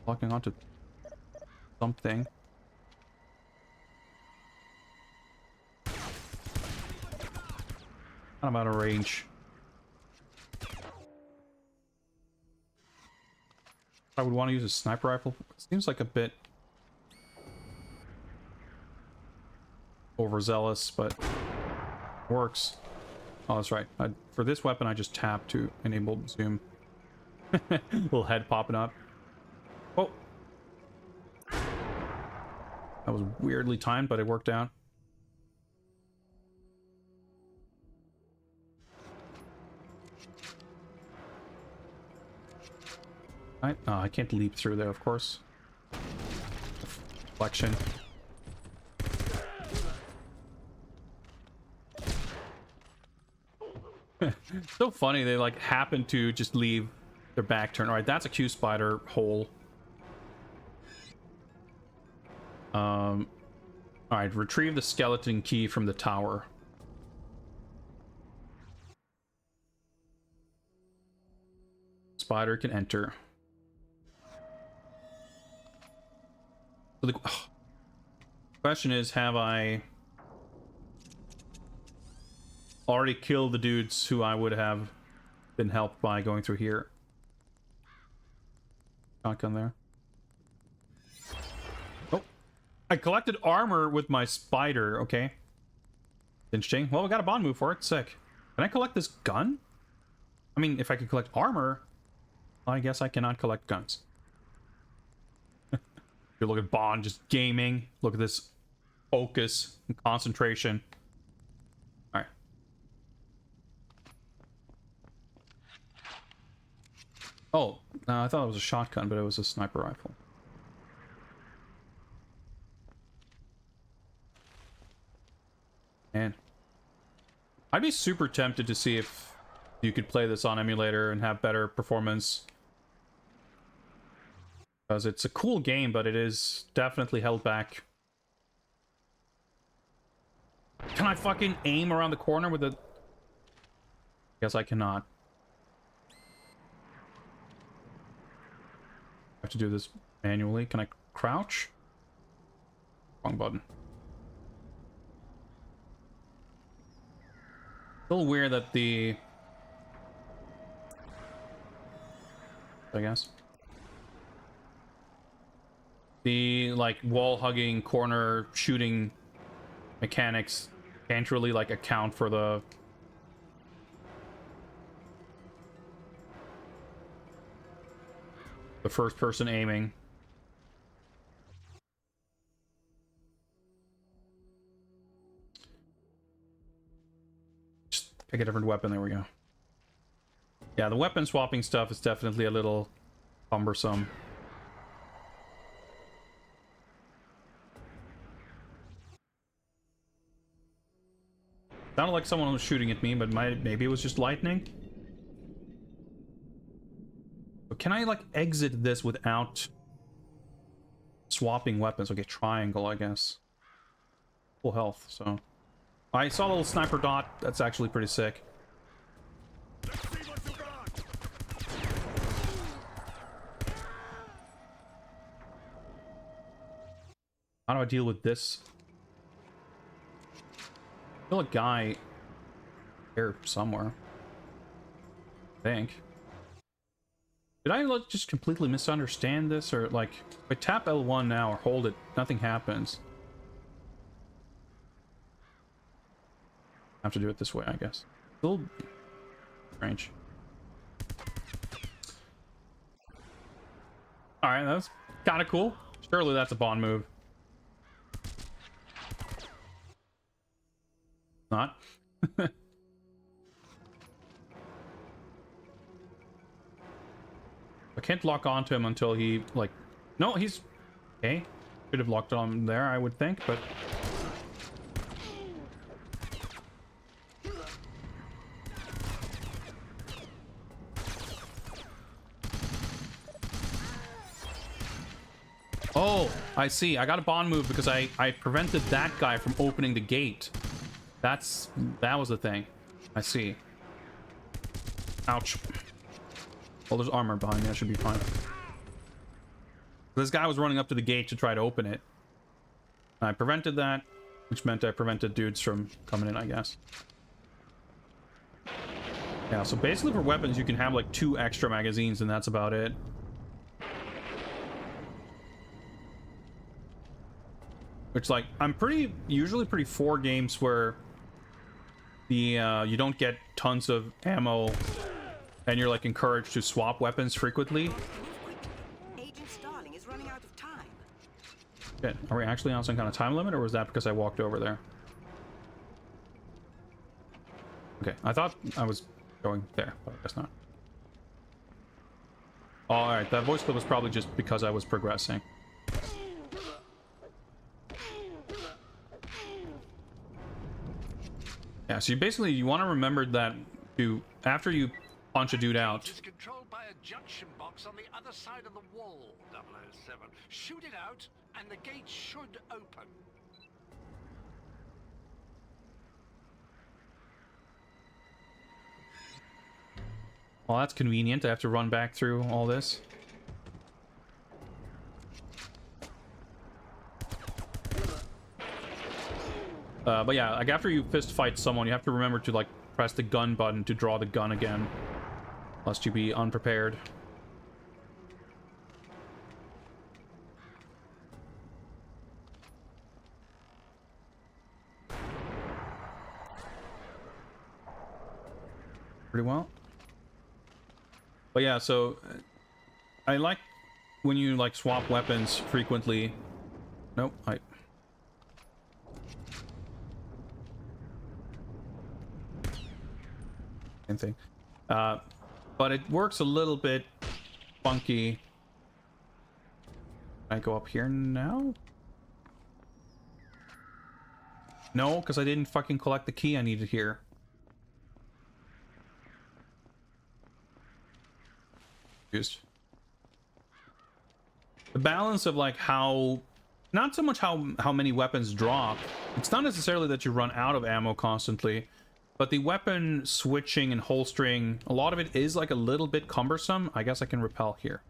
Locking onto something. I'm out of range. I would want to use a sniper rifle. Seems like a bit overzealous, but works. Oh, that's right. For this weapon, I just tap to enable zoom. Little head popping up. Oh, that was weirdly timed, but it worked out. Right? Oh, I can't leap through there, of course. Deflection. So funny, they like happen to just leave their back turn. All right, that's a Q spider hole. All right, retrieve the skeleton key from the tower. Spider can enter. So the question is, have I already killed the dudes who I would have been helped by going through here? Shotgun there. Oh, I collected armor with my spider. Okay, interesting. Well, we got a bond move for it. Sick. Can I collect this gun? I mean, if I could collect armor, I guess I cannot collect guns. You look at Bond just gaming. Look at this focus and concentration. All right. Oh, no, I thought it was a shotgun, but it was a sniper rifle. Man, I'd be super tempted to see if you could play this on emulator and have better performance. Because it's a cool game, but it is definitely held back. Can I fucking aim around the corner with a... Guess I cannot. I have to do this manually. Can I crouch? Wrong button. A little weird that the... I guess. The, like, wall-hugging, corner shooting mechanics can't really, like, account for the... first-person aiming. Pick a different weapon. There we go. Yeah, the weapon swapping stuff is definitely a little cumbersome. Sounded like someone was shooting at me, but maybe it was just lightning. But can I like exit this without swapping weapons? Okay, triangle, I guess. Full health, so. I saw a little sniper dot. That's actually pretty sick. How do I deal with this? I feel a guy here somewhere. I think. Did I like just completely misunderstand this, or like if I tap L1 now or hold it, nothing happens? I have to do it this way, I guess. A little strange. All right, that's kind of cool. Surely that's a Bond move. Not. I can't lock onto him until he, like... No, he's... Okay. Should have locked on there, I would think, but... Oh, I see. I got a Bond move because I prevented that guy from opening the gate. That was the thing. I see. Ouch. Well, there's armor behind me. That should be fine. This guy was running up to the gate to try to open it. I prevented that, which meant I prevented dudes from coming in, I guess. Yeah, so basically for weapons, you can have like 2 extra magazines, and that's about it. Which, like, I'm usually pretty for games where the you don't get tons of ammo and you're like encouraged to swap weapons frequently. Agent Starling is running out of time. Shit, are we actually on some kind of time limit, or was that because I walked over there? Okay, I thought I was going there, but I guess not. Oh, alright, that voice clip was probably just because I was progressing. Yeah, so you want to remember that after you punch a dude out. It's controlled by a junction box on the other side of the wall, 007. Shoot it out, and the gate should open. Well, that's convenient. I have to run back through all this. But yeah, like after you fist fight someone, you have to remember to like press the gun button to draw the gun again, lest you be unprepared. Pretty well. But yeah, so I like when you like swap weapons frequently. Nope, same thing. But it works a little bit funky. Can I go up here now? No, because I didn't fucking collect the key I needed here. Confused. The balance of like how... Not so much how many weapons drop. It's not necessarily that you run out of ammo constantly. But the weapon switching and holstering, a lot of it is like a little bit cumbersome. I guess I can repel here.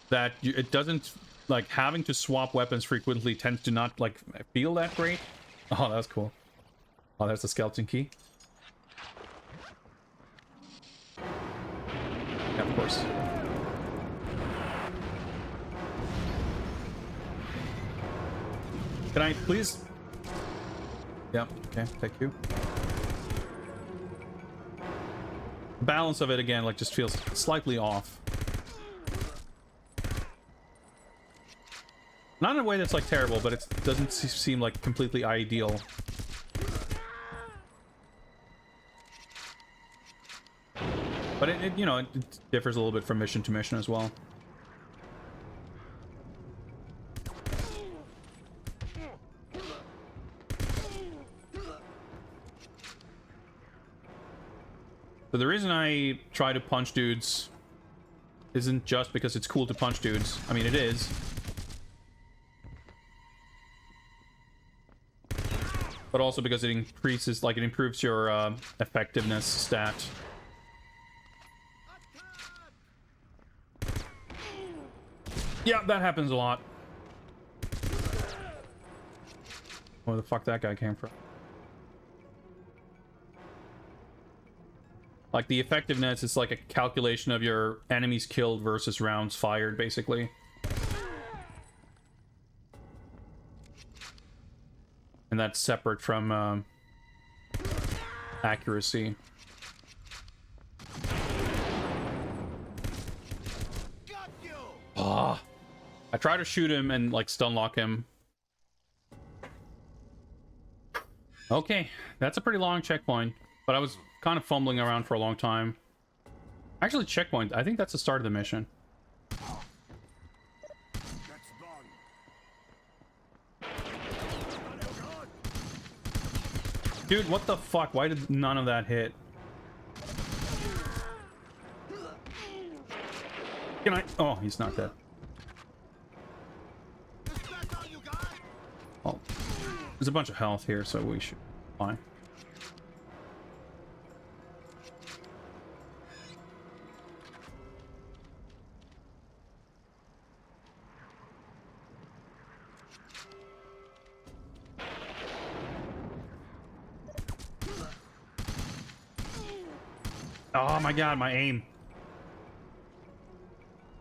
That it doesn't, like, having to swap weapons frequently tends to not, like, feel that great. Oh, that's cool. Oh, there's the skeleton key. Yeah, of course. Can I please? Yep, okay, thank you. The balance of it again, like, just feels slightly off. Not in a way that's like terrible, but it doesn't seem like completely ideal. But it you know, it differs a little bit from mission to mission as well. So the reason I try to punch dudes isn't just because it's cool to punch dudes. I mean, it is. But also because it increases, like, it improves your effectiveness stat. Yeah, that happens a lot. Where the fuck that guy came from? Like, the effectiveness is like a calculation of your enemies killed versus rounds fired, basically. And that's separate from accuracy. Ah, I try to shoot him and like stun lock him. Okay, that's a pretty long checkpoint, but I was kind of fumbling around for a long time. Actually, checkpoint. I think that's the start of the mission. Dude, what the fuck? Why did none of that hit? Can I? Oh, he's not dead. Oh, there's a bunch of health here, so we should be fine. Oh my god, my aim.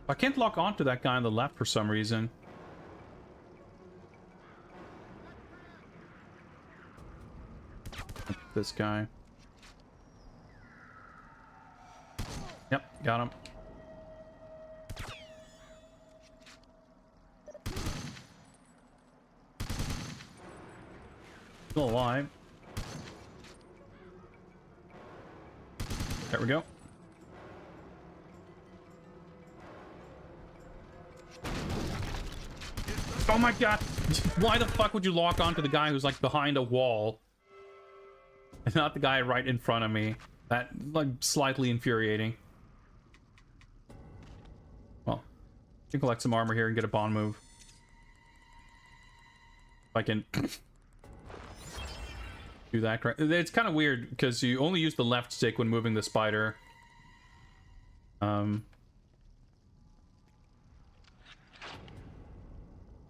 I can't lock onto that guy on the left for some reason. This guy. Yep, got him. Still alive. There we go. Oh my god! Why the fuck would you lock onto the guy who's like behind a wall? And not the guy right in front of me. That, like, slightly infuriating. Well, I can collect some armor here and get a bond move. If I can do that correct. It's kind of weird because you only use the left stick when moving the spider.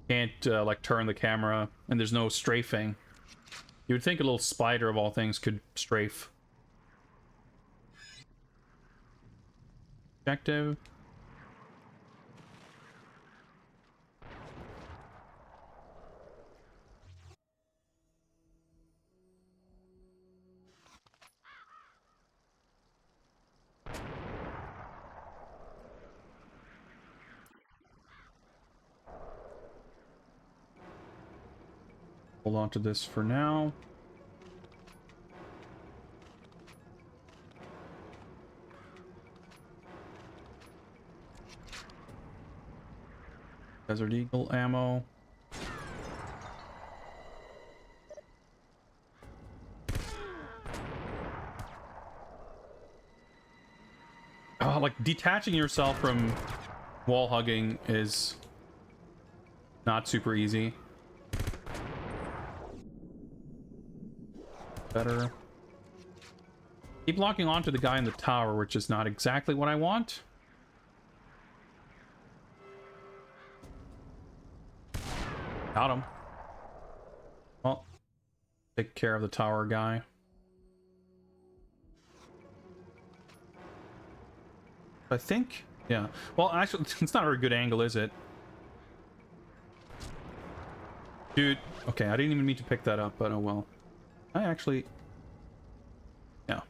Can't like turn the camera, and there's no strafing. You would think a little spider of all things could strafe. Objective. Hold on to this for now. Desert Eagle ammo. Oh, like detaching yourself from wall hugging is not super easy. Better. Keep locking onto the guy in the tower, which is not exactly what I want. Got him. Well, take care of the tower guy. I think, yeah. Well, actually, it's not a very good angle, is it? Dude, okay, I didn't even mean to pick that up, but oh well. I actually... Yeah.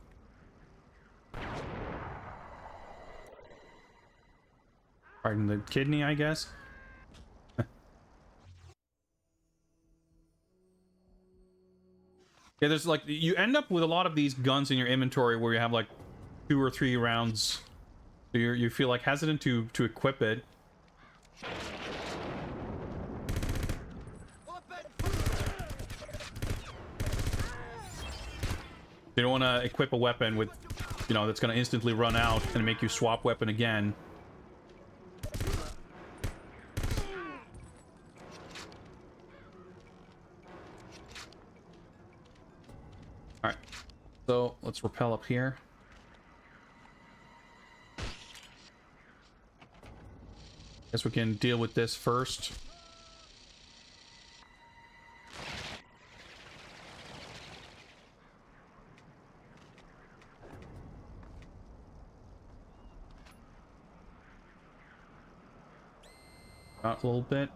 Pardon the kidney, I guess. Yeah, there's like, you end up with a lot of these guns in your inventory where you have like 2 or 3 rounds. So you feel like hesitant to equip it. You don't want to equip a weapon with, you know, that's going to instantly run out and make you swap weapon again. Alright, so let's rappel up here. Guess we can deal with this first. Out a little bit.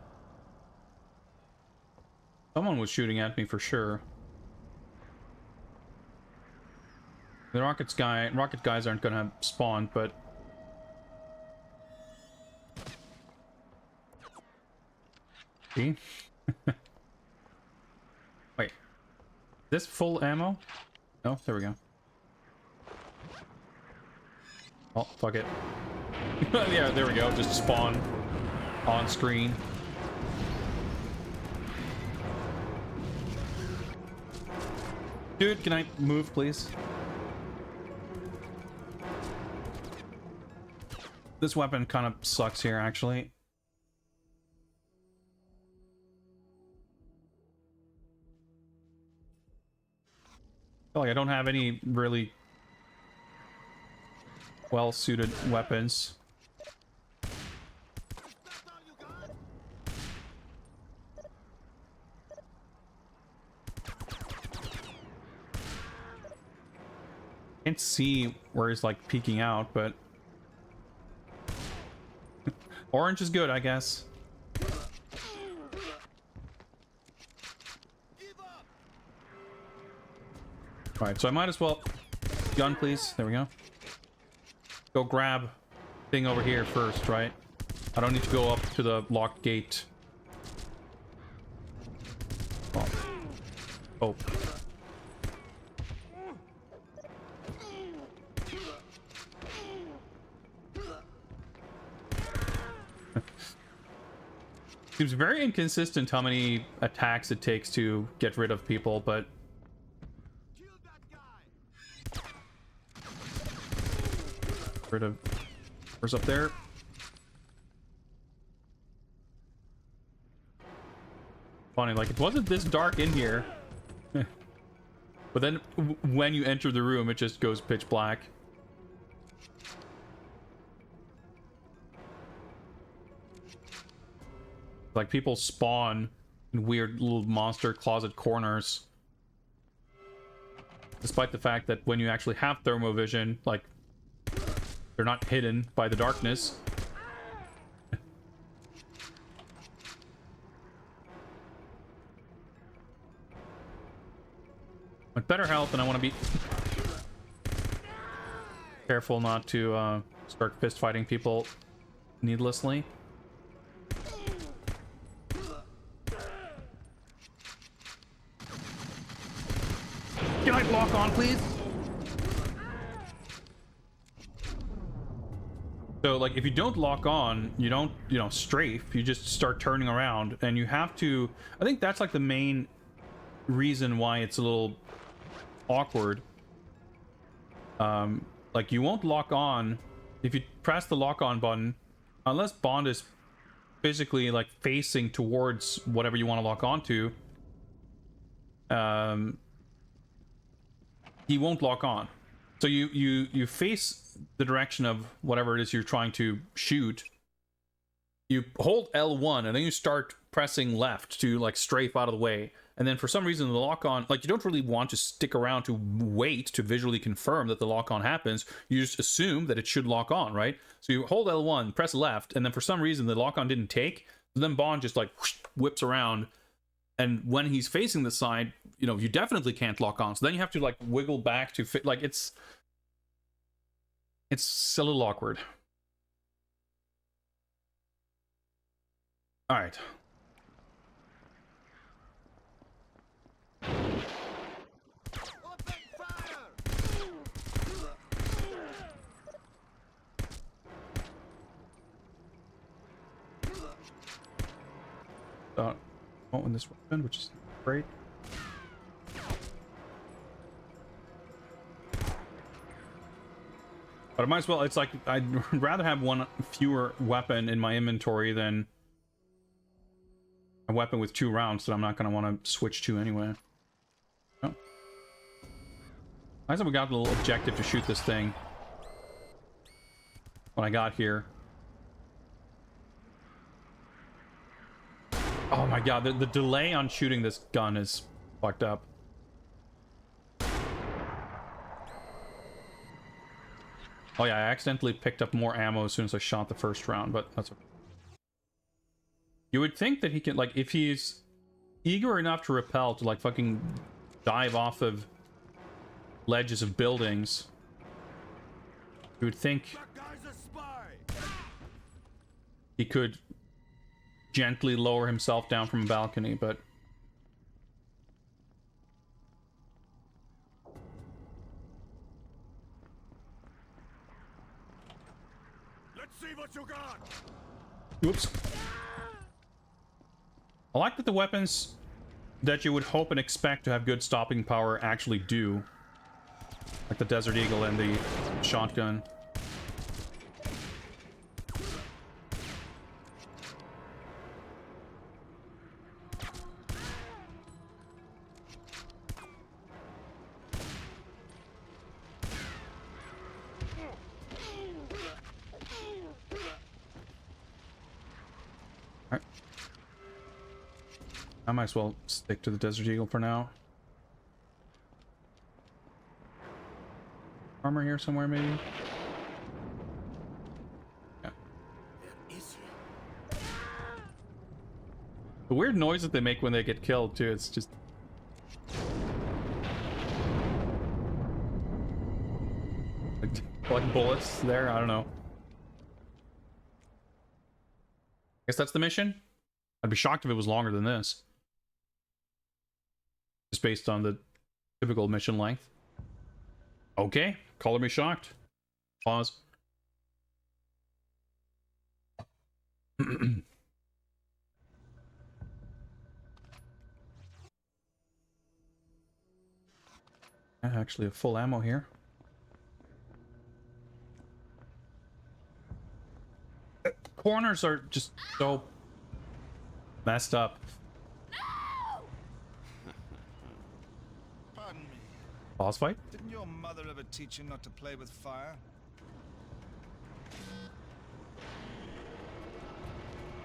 Someone was shooting at me for sure. The rocket guys aren't gonna spawn, but see? Wait, this full ammo? No, there we go. Oh, fuck it. Yeah, there we go. Just spawn on screen. Dude, can I move, please? This weapon kind of sucks here, actually. I feel like I don't have any really well-suited weapons. Can't see where he's like peeking out, but orange is good, I guess. All right, so I might as well gun, please. There we go. Go grab thing over here first, right? I don't need to go up to the locked gate. Oh. Oh. Seems very inconsistent how many attacks it takes to get rid of people, but rid of where's up there. Funny, like it wasn't this dark in here. But then when you enter the room, it just goes pitch black. Like people spawn in weird little monster closet corners. Despite the fact that when you actually have thermovision, like they're not hidden by the darkness. With better health, and I want to be careful not to start fist fighting people needlessly. Can I lock on, please? So, like, if you don't lock on, you don't, you know, strafe. You just start turning around, and you have to... I think that's, like, the main reason why it's a little awkward. Like, you won't lock on if you press the lock on button, unless Bond is physically, like, facing towards whatever you want to lock onto. He won't lock on. So you face the direction of whatever it is you're trying to shoot. You hold L1 and then you start pressing left to like strafe out of the way. And then for some reason the lock on, like you don't really want to stick around to wait to visually confirm that the lock on happens. You just assume that it should lock on, right? So you hold L1, press left, and then for some reason the lock on didn't take. So then Bond just like whoosh, whips around. And when he's facing the side, you know, you definitely can't lock on. So then you have to like wiggle back to fit. Like it's a little awkward. All right. in this weapon, which is great. But I might as well, it's like, I'd rather have one fewer weapon in my inventory than a weapon with 2 rounds that I'm not going to want to switch to anyway. Oh. Nice that we got the little objective to shoot this thing when I got here. Oh my god, the delay on shooting this gun is fucked up. Oh yeah, I accidentally picked up more ammo as soon as I shot the first round, but that's okay. You would think that he can, like, if he's eager enough to repel, to like fucking dive off of ledges of buildings, you would think he could gently lower himself down from a balcony, but Let's see what you got. oops. I like that the weapons that you would hope and expect to have good stopping power actually do. Like the Desert Eagle and the shotgun. I might as well stick to the Desert Eagle for now. Armor here somewhere, maybe? Yeah. The weird noise that they make when they get killed, too, it's just... like bullets there, I don't know. Guess that's the mission? I'd be shocked if it was longer than this. Just based on the typical mission length. Okay, color me shocked. Pause. Actually, a full ammo here. Corners are just so messed up. Pardon me. Boss fight? Didn't your mother ever teach you not to play with fire?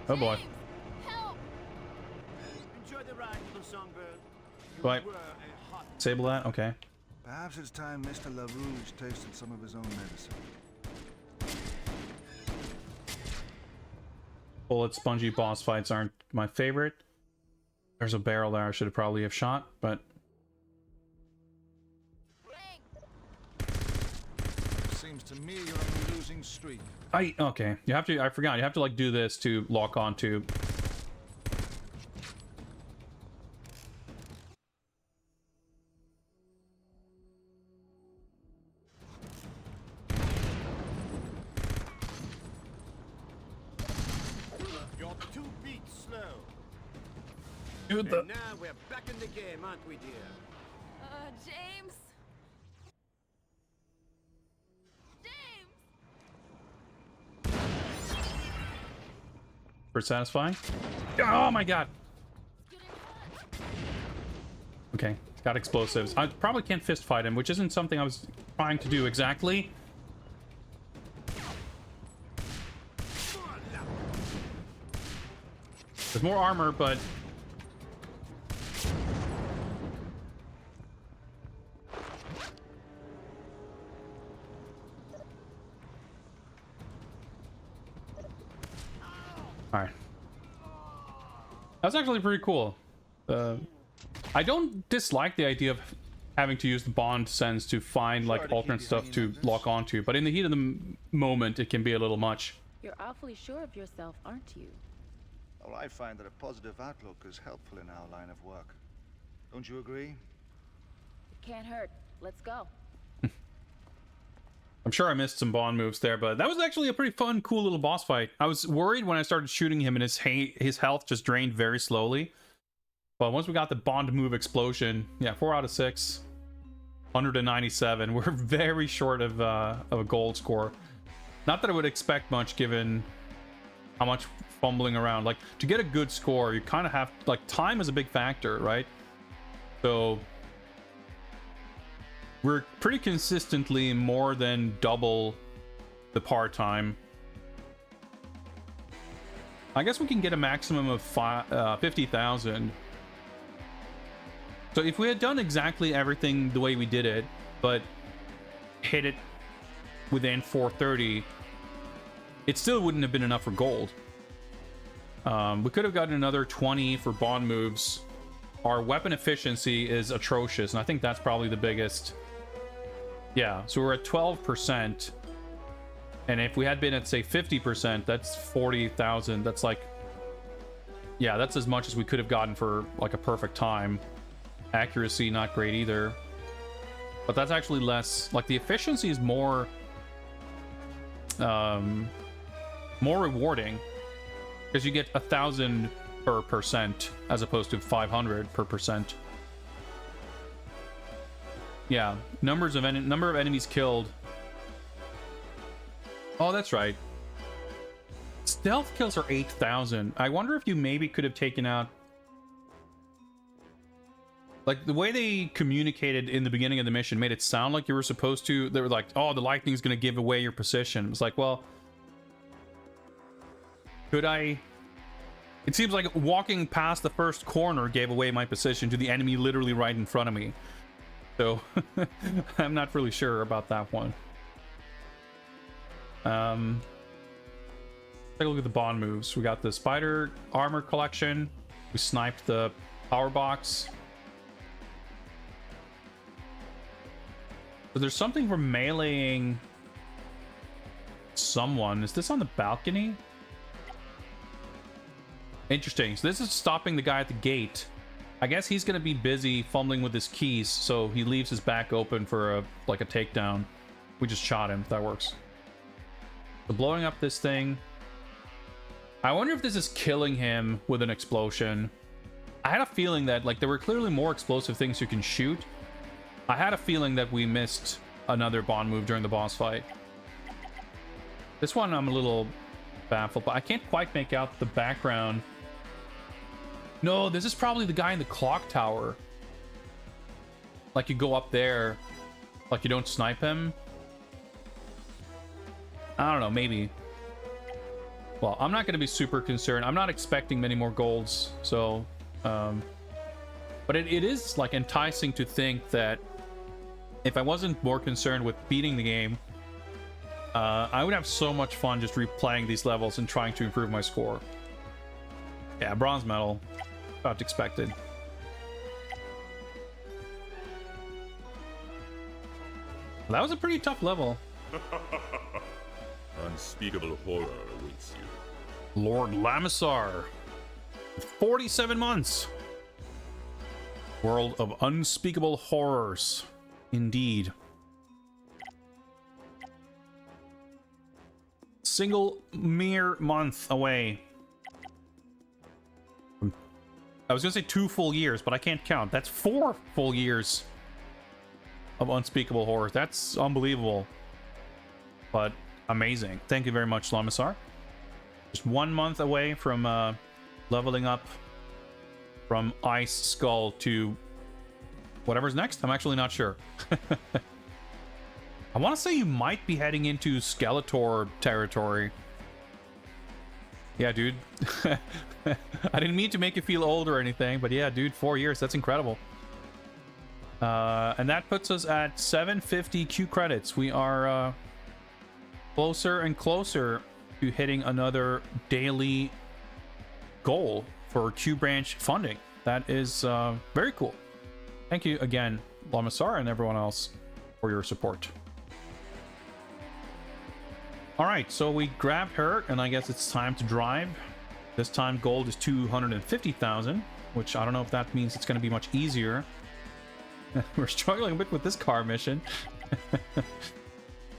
Oh boy. Help! Enjoy the ride, little songbird. Right. Were a hot Disable that? Okay. Perhaps it's time Mr. LaRouge tasted some of his own medicine. Bullet spongy boss fights aren't my favorite. There's a barrel there I should probably have shot, but Seems to me you're on a losing streak. okay. You have to, I forgot, you have to like do this to lock onto. You're 2 beats slow. Dude, the And now we're back in the game, aren't we, dear? James? for satisfying. Oh my god. Okay, got explosives. I probably can't fist fight him, which isn't something I was trying to do exactly. There's more armor, but all right. That's actually pretty cool. I don't dislike the idea of having to use the bond sense to find like alternate stuff to lock onto, but in the heat of the moment, it can be a little much. You're awfully sure of yourself, aren't you? Well, I find that a positive outlook is helpful in our line of work. Don't you agree? It can't hurt. Let's go. I'm sure I missed some Bond moves there, but that was actually a pretty fun, cool little boss fight. I was worried when I started shooting him and his health just drained very slowly. But once we got the bond move explosion, yeah, 4 out of 6, 197. We're very short of a gold score. Not that I would expect much given how much fumbling around. Like, to get a good score, you kind of have, like, time is a big factor, right? So we're pretty consistently more than double the par time. I guess we can get a maximum of 50,000. So if we had done exactly everything the way we did it, but hit it within 430, it still wouldn't have been enough for gold. We could have gotten another 20 for bond moves. Our weapon efficiency is atrocious, and I think that's probably the biggest. Yeah, so we're at 12%. And if we had been at, say, 50%, that's 40,000. That's like, yeah, that's as much as we could have gotten for like a perfect time. Accuracy, not great either. But that's actually less, like the efficiency is more rewarding because you get 1,000 per percent as opposed to 500 per percent. Yeah, number of enemies killed. Oh, that's right. Stealth kills are 8,000. I wonder if you maybe could have taken out, like, the way they communicated in the beginning of the mission made it sound like you were supposed to. They were like, oh, the lightning's going to give away your position. It's like, well, could I? It seems like walking past the first corner gave away my position to the enemy literally right in front of me. So I'm not really sure about that one. Take a look at the bond moves. We got the spider armor collection. We sniped the power box. So there's something for meleeing someone. Is this on the balcony? Interesting. So this is stopping the guy at the gate. I guess he's going to be busy fumbling with his keys, so he leaves his back open for a takedown. We just shot him. That works. So blowing up this thing. I wonder if this is killing him with an explosion. I had a feeling that, like, there were clearly more explosive things you can shoot. I had a feeling that we missed another bond move during the boss fight. This one I'm a little baffled, but I can't quite make out the background. No, this is probably the guy in the clock tower. Like, you go up there, like, you don't snipe him. I don't know, maybe. Well, I'm not going to be super concerned. I'm not expecting many more golds, so... but it is, like, enticing to think that if I wasn't more concerned with beating the game, I would have so much fun just replaying these levels and trying to improve my score. Yeah, bronze medal. About expected. That was a pretty tough level. Unspeakable horror awaits you. Lord Lamisar. 47 months. World of unspeakable horrors. Indeed. Single mere month away. I was gonna say 2 full years, but I can't count. That's 4 full years of unspeakable horror. That's unbelievable. But amazing. Thank you very much, Lamisar. Just 1 month away from leveling up from Ice Skull to whatever's next. I'm actually not sure. I want to say you might be heading into Skeletor territory. Yeah, dude. I didn't mean to make you feel old or anything, but yeah, dude, 4 years. That's incredible. And that puts us at 750 Q credits. We are closer and closer to hitting another daily goal for Q branch funding. That is very cool. Thank you again, Lamisar, and everyone else for your support. All right, so we grabbed her, and I guess it's time to drive. This time gold is 250,000, which I don't know if that means it's going to be much easier. We're struggling a bit with this car mission.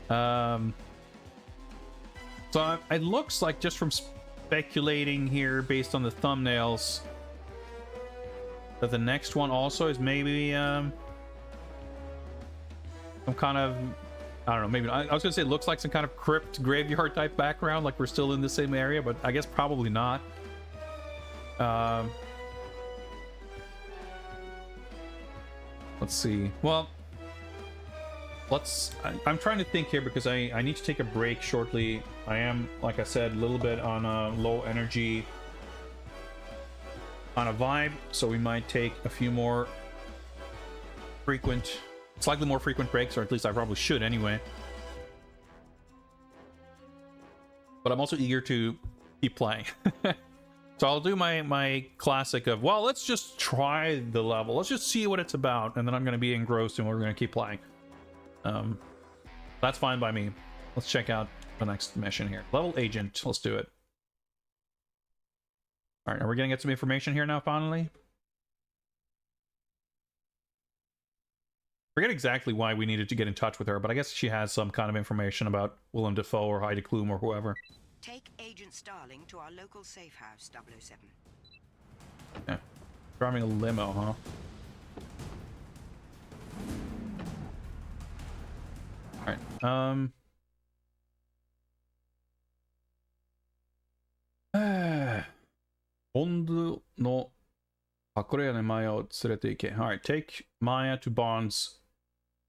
So it looks like, just from speculating here based on the thumbnails, that the next one also is maybe some kind of, I don't know, maybe I was gonna say it looks like some kind of crypt graveyard type background, like we're still in the same area, but I guess probably not. Let's see. Well, I'm trying to think here because I need to take a break shortly. I am, like I said, a little bit on a low energy on a vibe, so we might take a few more slightly more frequent breaks, or at least I probably should anyway. But I'm also eager to keep playing. So I'll do my classic of, well, let's just try the level. Let's just see what it's about. And then I'm going to be engrossed and we're going to keep playing. That's fine by me. Let's check out the next mission here. Level agent. Let's do it. All right, are we going to get some information here now, finally? Forget exactly why we needed to get in touch with her, but I guess she has some kind of information about Willem Dafoe or Heidi Klum or whoever. Take Agent Starling to our local safe house, 007. Yeah. Driving a limo, huh? Alright, ボンドの隠れ家にマヤを連れて行け. Alright, take Maya to Bond's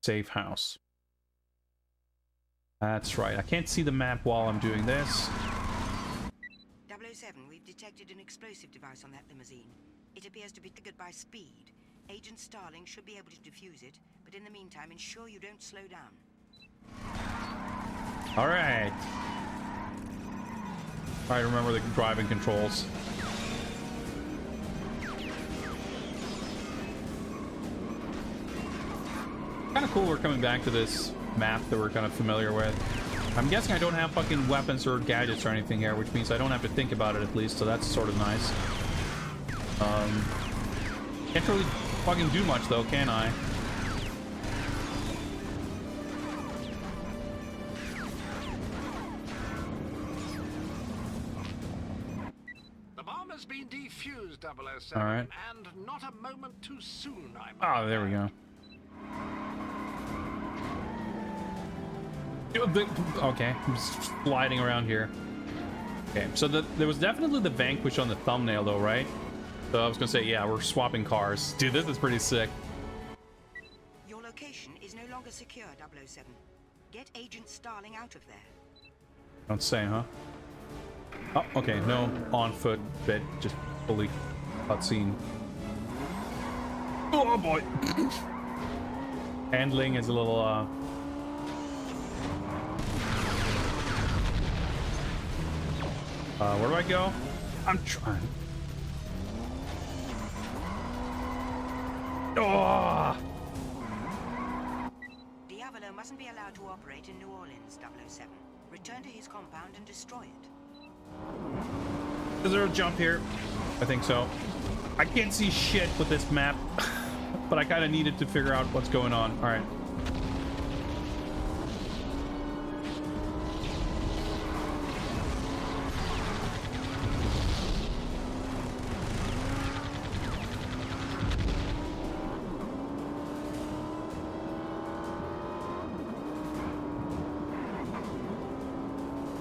safe house. That's right. I can't see the map while I'm doing this. 007, we've detected an explosive device on that limousine. It appears to be triggered by speed. Agent Starling should be able to defuse it, but in the meantime, ensure you don't slow down. Alright. Alright, remember the driving controls. Kind of cool we're coming back to this map that we're kind of familiar with. I'm guessing I don't have fucking weapons or gadgets or anything here, which means I don't have to think about it at least, so that's sort of nice. Can't really fucking do much though, can I? The bomb has been defused, 007. All right. And not a moment too soon, I might Oh, there we go. Okay, I'm just sliding around here. Okay, so there was definitely the Vanquish on the thumbnail though, right? So I was gonna say, yeah, we're swapping cars. Dude, this is pretty sick. Your location is no longer secure, 007. Get Agent Starling out of there. Don't say, huh? Oh, okay, no on-foot bit, just fully cutscene. Oh boy! Handling is a little, where do I go? I'm trying. Oh! Diavolo mustn't be allowed to operate in New Orleans, 007. Return to his compound and destroy it. Is there a jump here? I think so. I can't see shit with this map, but I kind of needed to figure out what's going on. All right.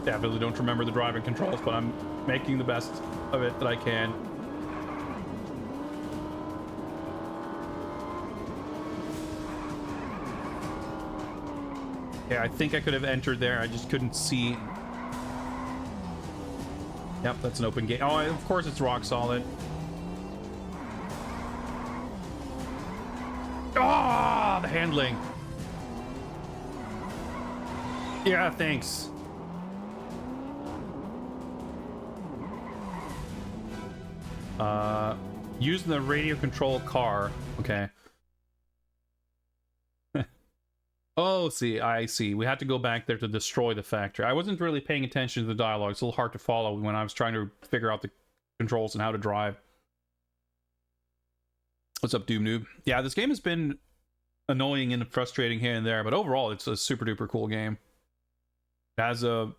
Definitely don't remember the driving controls, but I'm making the best of it that I can. Yeah, I think I could have entered there. I just couldn't see. Yep, that's an open gate. Oh, of course it's rock solid. Ah, the handling. Yeah, thanks. Using the radio control car. Okay. Oh, I see. We had to go back there to destroy the factory. I wasn't really paying attention to the dialogue. It's a little hard to follow when I was trying to figure out the controls and how to drive. What's up, Doom Noob? Yeah, this game has been annoying and frustrating here and there, but overall, it's a super duper cool game. It has a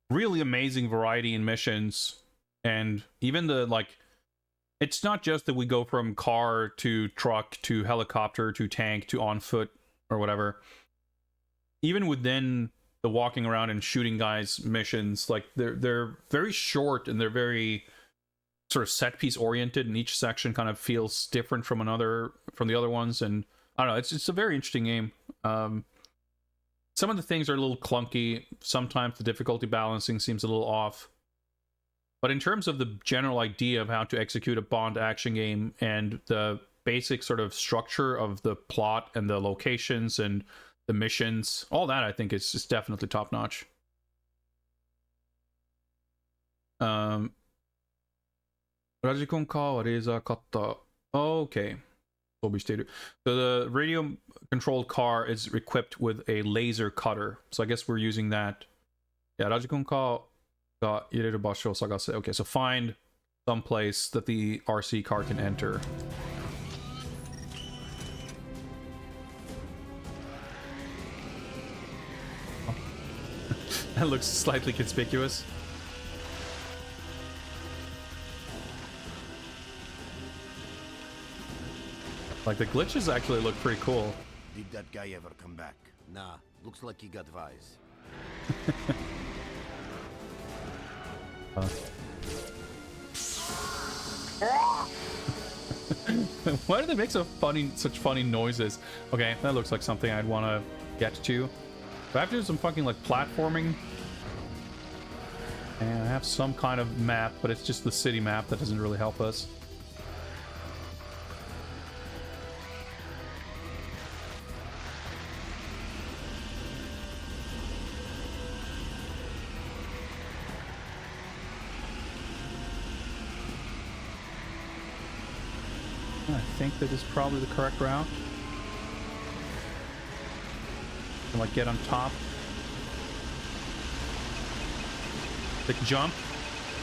really amazing variety in missions, and even the, like, it's not just that we go from car to truck to helicopter to tank to on foot or whatever. Even within the walking around and shooting guys missions, like they're very short and they're very sort of set piece oriented, and each section kind of feels different from the other ones. And I don't know, it's a very interesting game. Some of the things are a little clunky. Sometimes the difficulty balancing seems a little off. But in terms of the general idea of how to execute a Bond action game and the basic sort of structure of the plot and the locations and the missions, all that, I think is definitely top notch. Rajikon ka wa reizar katta. Okay. So the radio controlled car is equipped with a laser cutter. So I guess we're using that. Yeah, Rajikon ka ga ireru basho o sagase. Okay, so find some place that the RC car can enter. That looks slightly conspicuous. Like, the glitches actually look pretty cool. Did that guy ever come back? Nah, looks like he got Vise. Why do they make such funny noises? Okay, that looks like something I'd want to get to. Do I have to do some fucking, like, platforming? And I have some kind of map, but it's just the city map that doesn't really help us. I think that is probably the correct route. And, like, get on top. The jump.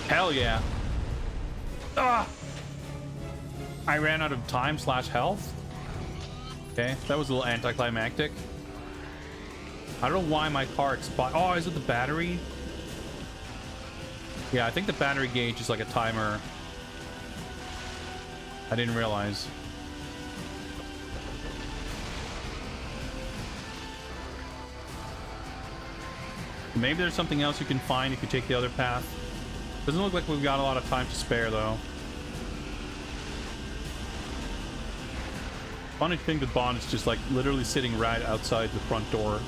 Hell yeah. Ah! I ran out of time / health. Okay, that was a little anticlimactic. I don't know why my car expired. Oh, is it the battery? Yeah, I think the battery gauge is like a timer. I didn't realize. Maybe there's something else you can find if you take the other path. Doesn't look like we've got a lot of time to spare, though. Funny thing that Bond is just, like, literally sitting right outside the front door.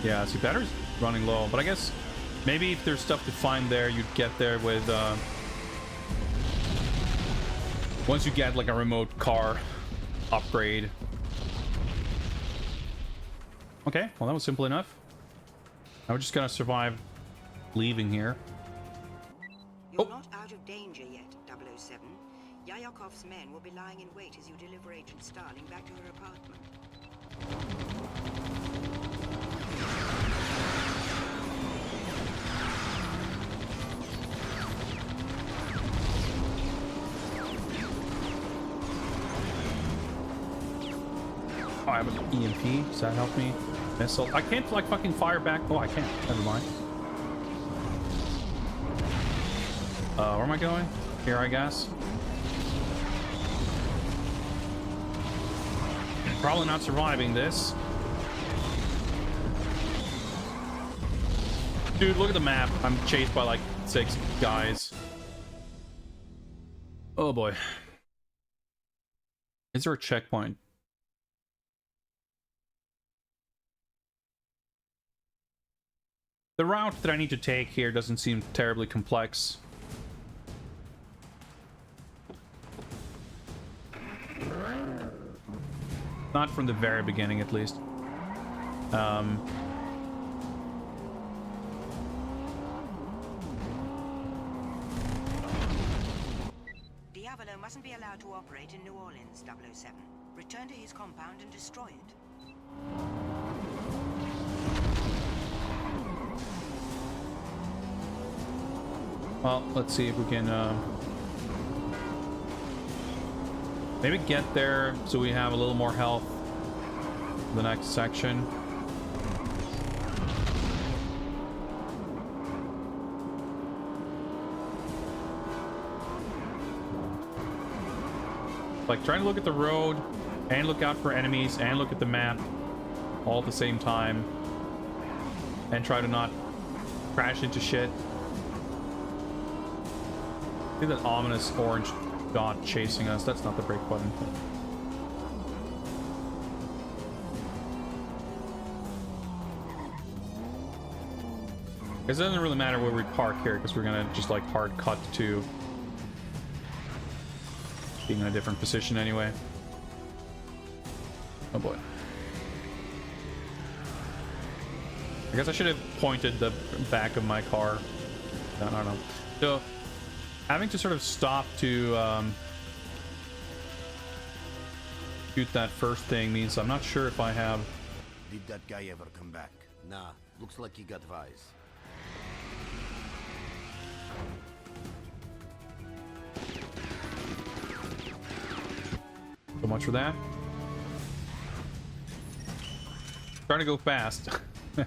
Yeah, see, battery's running low, but I guess maybe if there's stuff to find there, you'd get there with, once you get, like, a remote car upgrade. Okay, well, that was simple enough. Now we're just gonna survive leaving here. You're not out of danger yet, 007. Yayakov's men will be lying in wait as you deliver Agent Starling back to her apartment. Oh, I have an EMP. Does that help me? Missile. I can't, like, fucking fire back. Oh, I can't. Never mind. Where am I going? Here, I guess. Probably not surviving this. Dude, look at the map. I'm chased by, like, 6 guys. Oh, boy. Is there a checkpoint? The route that I need to take here doesn't seem terribly complex. Not from the very beginning, at least. Diavolo mustn't be allowed to operate in New Orleans, 007. Return to his compound and destroy it. Well, let's see if we can maybe get there so we have a little more health for the next section. Like trying to look at the road and look out for enemies and look at the map all at the same time and try to not crash into shit. See that ominous orange dot chasing us? That's not the brake button. It doesn't really matter where we park here because we're gonna just like hard cut to being in a different position anyway. Oh boy. I guess I should have pointed the back of my car. I don't know. So having to sort of stop to shoot that first thing means I'm not sure if I have... Did that guy ever come back? Nah, looks like he got Vise. So much for that. Trying to go fast. In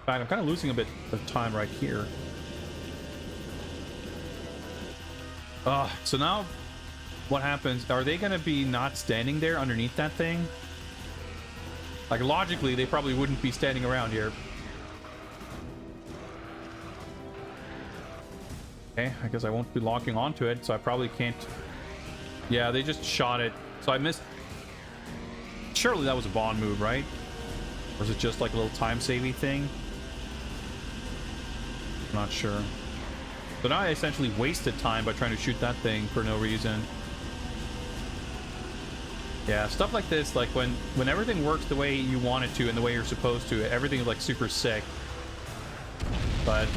fact, I'm kind of losing a bit of time right here. So now what happens? Are they going to be not standing there underneath that thing? Like, logically, they probably wouldn't be standing around here. Okay, I guess I won't be locking onto it, so I probably can't... Yeah, they just shot it. So I missed... Surely that was a Bond move, right? Or is it just like a little time-saving thing? I'm not sure. So now I essentially wasted time by trying to shoot that thing for no reason. Yeah, stuff like this, like when everything works the way you want it to and the way you're supposed to, everything is like super sick. But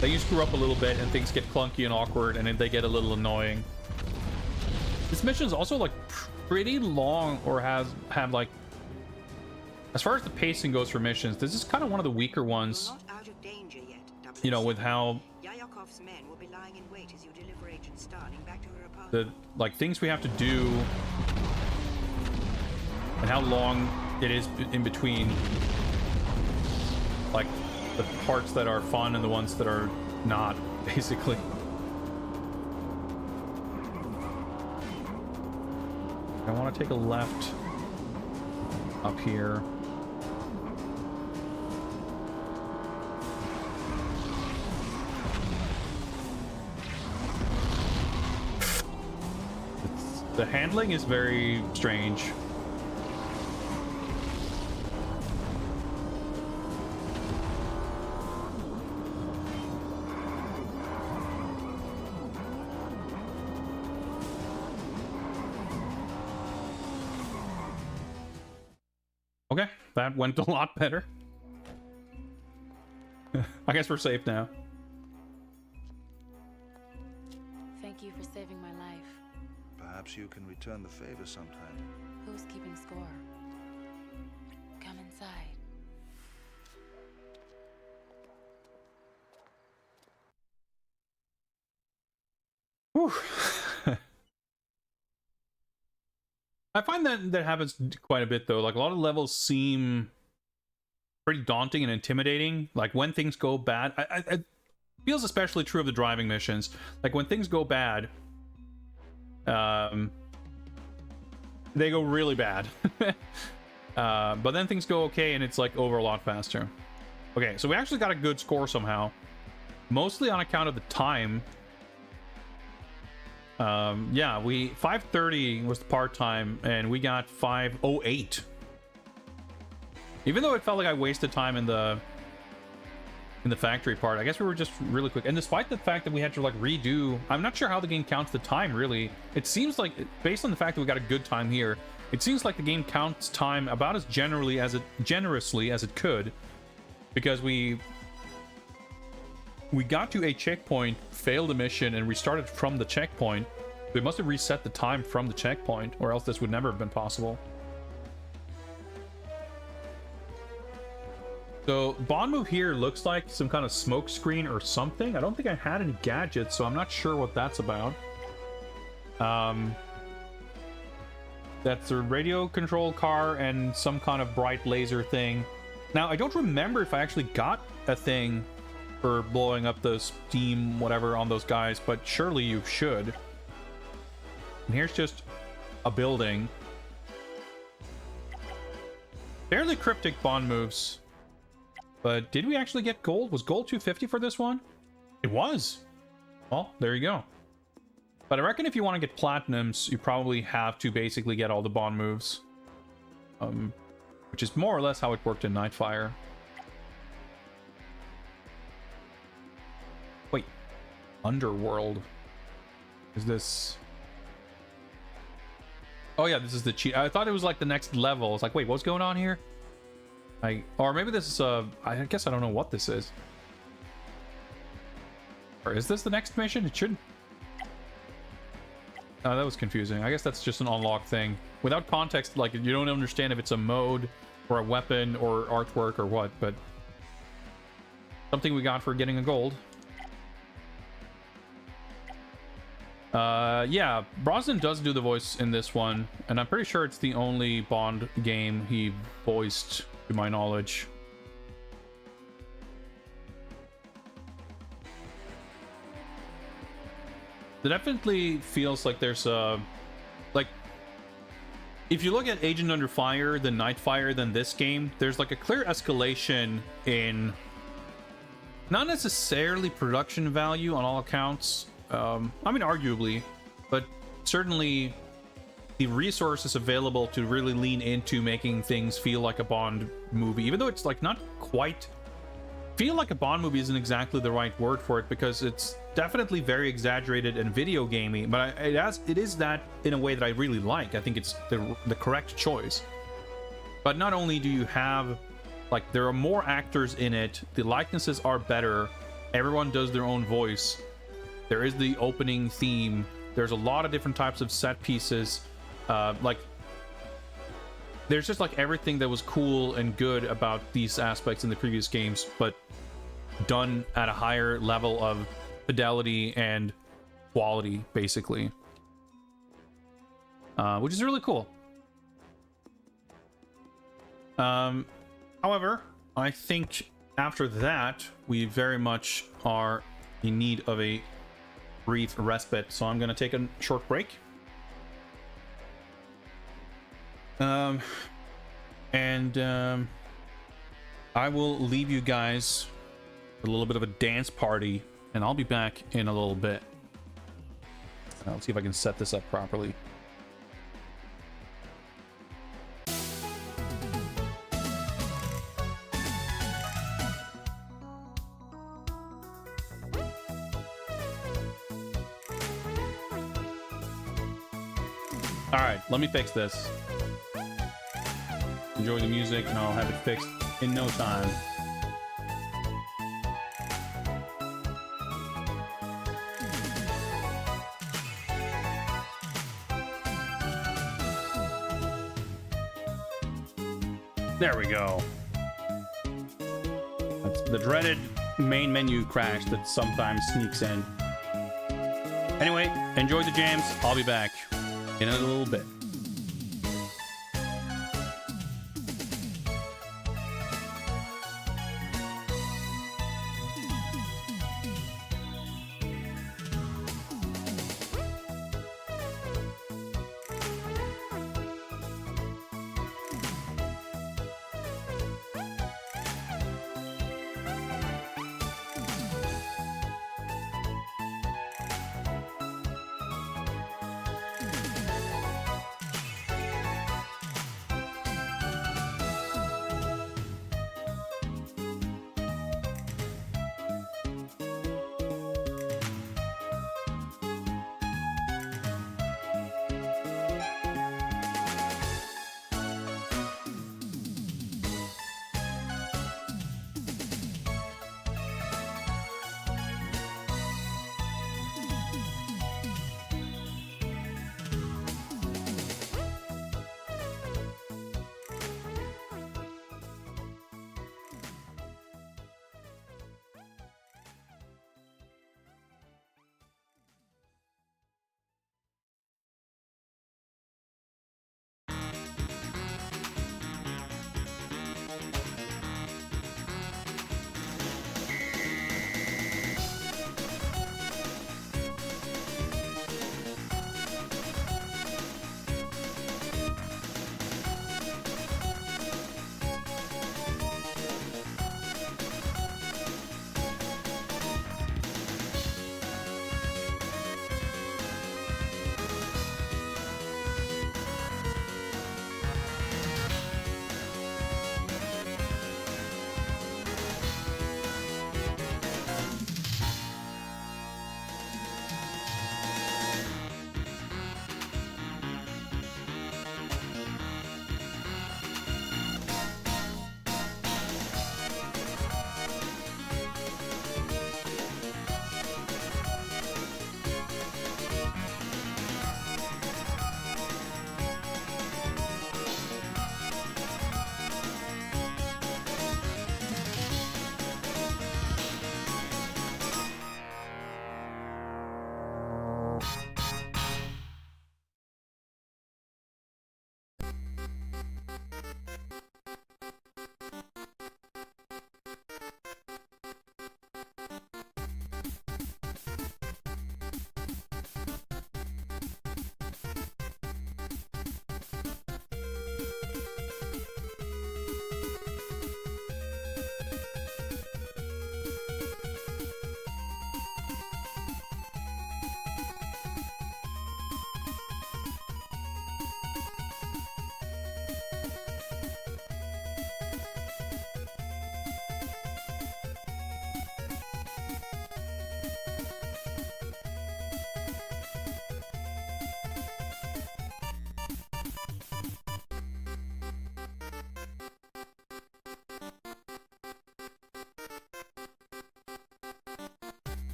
then you screw up a little bit and things get clunky and awkward and then they get a little annoying. This mission is also like pretty long, or have like, as far as the pacing goes for missions, this is kind of one of the weaker ones. Not out of danger yet, You know, with how Yayakov's men will be lying in wait as you deliver Agent Starling back to her apartment. the like things we have to do and how long it is in between, like the parts that are fun and the ones that are not, basically. I want to take a left up here. The handling is very strange. Okay, that went a lot better. I guess we're safe now. Thank you for saving my life. Perhaps you can return the favor sometime. Who's keeping score? Come inside. Whew. I find that happens quite a bit, though. Like, a lot of levels seem pretty daunting and intimidating. Like, when things go bad, it feels especially true of the driving missions. Like, when things go bad, they go really bad. But then things go okay, and it's, like, over a lot faster. Okay, so we actually got a good score somehow. Mostly on account of the time. Yeah, 5:30 was the part time, and we got 5:08. Even though it felt like I wasted time in the factory part, I guess we were just really quick. And despite the fact that we had to like redo, I'm not sure how the game counts the time really. It seems like, based on the fact that we got a good time here, it seems like the game counts time about as generously as it could, because we got to a checkpoint, failed a mission, and restarted from the checkpoint. We must have reset the time from the checkpoint, or else this would never have been possible. So, Bond move here looks like some kind of smoke screen or something. I don't think I had any gadgets, so I'm not sure what that's about. That's a radio control car and some kind of bright laser thing. Now, I don't remember if I actually got a thing for blowing up the steam, whatever, on those guys, but surely you should. And here's just a building. Fairly cryptic bond moves. But did we actually get gold? Was gold 250 for this one? It was. Well, there you go. But I reckon if you want to get platinums, you probably have to basically get all the bond moves. Which is more or less how it worked in Nightfire. Wait. Underworld. Is this... Oh yeah, this is the cheat. I thought it was like the next level. It's like, wait, what's going on here? Or maybe this is I guess I don't know what this is. Or is this the next mission? It should. Oh, that was confusing. I guess that's just an unlock thing. Without context, like, you don't understand if it's a mode or a weapon or artwork or what, but something we got for getting a gold. Yeah, Brosnan does do the voice in this one, and I'm pretty sure it's the only Bond game he voiced, to my knowledge. It definitely feels like there's a... Like, if you look at Agent Under Fire, then Nightfire, then this game, there's like a clear escalation in... Not necessarily production value on all accounts. I mean, arguably, but certainly the resources available to really lean into making things feel like a Bond movie, even though it's like not quite... Feel like a Bond movie isn't exactly the right word for it, because it's definitely very exaggerated and video gamey, but it is that in a way that I really like. I think it's the correct choice. But not only do you have, like, there are more actors in it, the likenesses are better, everyone does their own voice, there is the opening theme, there's a lot of different types of set pieces, like, there's just like everything that was cool and good about these aspects in the previous games, but done at a higher level of fidelity and quality, basically. Which is really cool. However, I think after that, we very much are in need of a brief respite, so I'm going to take a short break. I will leave you guys with a little bit of a dance party, and I'll be back in a little bit. Let's see if I can set this up properly. All right, let me fix this. Enjoy the music, and I'll have it fixed in no time. There we go. That's the dreaded main menu crash that sometimes sneaks in. Anyway, enjoy the jams. I'll be back in a little bit.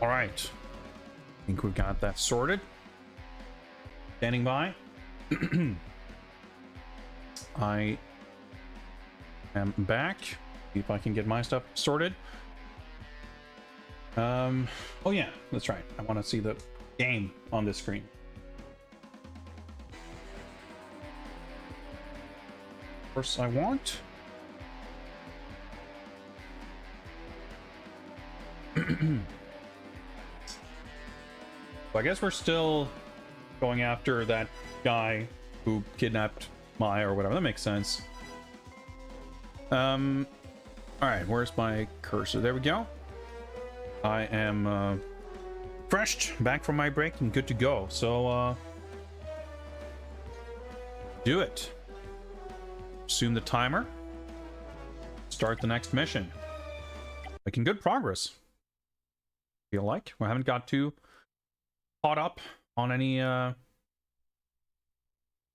All right. I think we've got that sorted. Standing by. I am back. See if I can get my stuff sorted. Oh yeah, that's right. I want to see the game on this screen. First, I want. So I guess we're still going after that guy who kidnapped Maya or whatever. That makes sense. All right, where's my cursor? There we go. I am fresh, back from my break and good to go. So do it. Resume the timer. Start the next mission. Making good progress. Feel like we haven't got too caught up on any